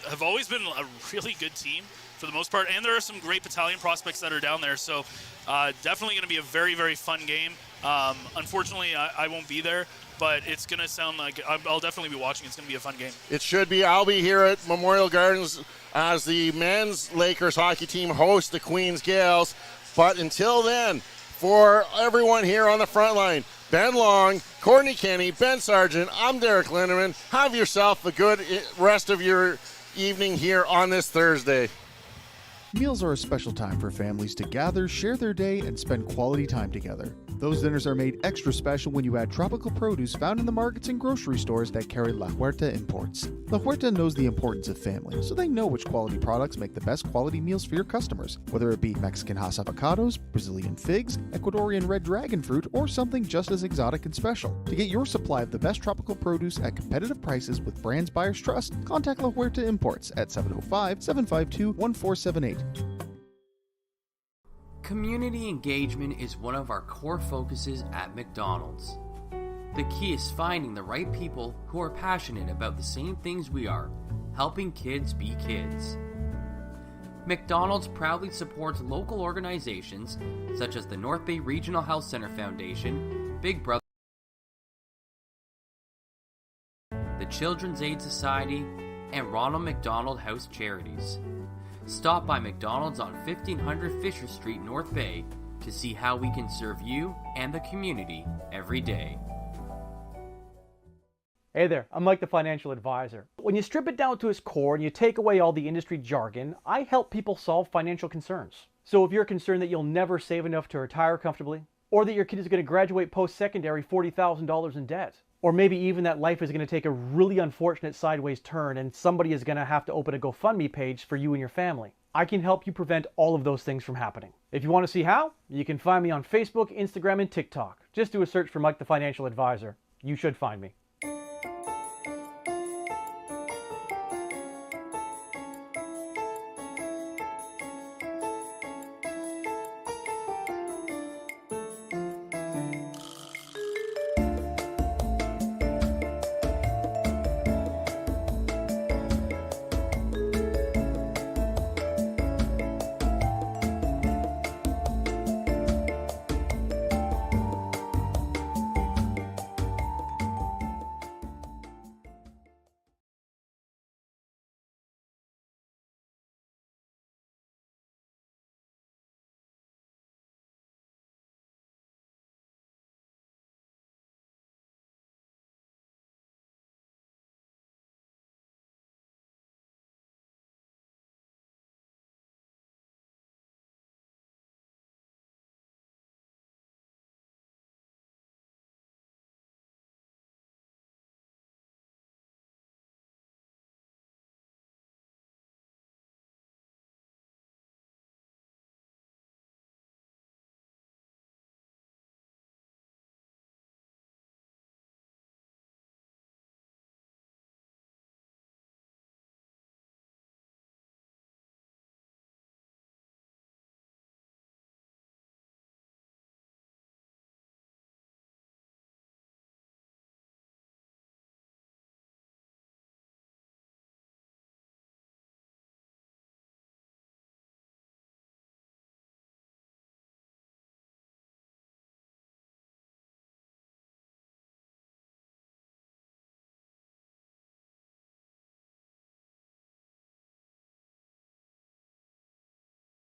have always been a really good team for the most part, and there are some great Battalion prospects that are down there, so definitely going to be a very, very fun game. Unfortunately, I won't be there, but it's going to sound like I'll definitely be watching. It's going to be a fun game. It should be. I'll be here at Memorial Gardens as the men's Lakers hockey team hosts the Queens Gales. But until then, for everyone here on the front line, Ben Long, Courtney Kenny, Ben Sargent, I'm Derek Lindeman. Have yourself a good rest of your evening here on this Thursday. Meals are a special time for families to gather, share their day, and spend quality time together. Those dinners are made extra special when you add tropical produce found in the markets and grocery stores that carry La Huerta imports. La Huerta knows the importance of family, so they know which quality products make the best quality meals for your customers, whether it be Mexican Hass avocados, Brazilian figs, Ecuadorian red dragon fruit, or something just as exotic and special. To get your supply of the best tropical produce at competitive prices with brands buyers trust, contact La Huerta Imports at 705-752-1478. Community engagement is one of our core focuses at McDonald's. The key is finding the right people who are passionate about the same things we are, helping kids be kids. McDonald's proudly supports local organizations such as the North Bay Regional Health Center Foundation, Big Brother, the Children's Aid Society, and Ronald McDonald House Charities. Stop by McDonald's on 1500 Fisher Street, North Bay, to see how we can serve you and the community every day. Hey there, I'm Mike the Financial Advisor. When you strip it down to its core and you take away all the industry jargon, I help people solve financial concerns. So if you're concerned that you'll never save enough to retire comfortably, or that your kid is going to graduate post-secondary $40,000 in debt, or maybe even that life is going to take a really unfortunate sideways turn and somebody is going to have to open a GoFundMe page for you and your family, I can help you prevent all of those things from happening. If you want to see how, you can find me on Facebook, Instagram, and TikTok. Just do a search for Mike the Financial Advisor. You should find me.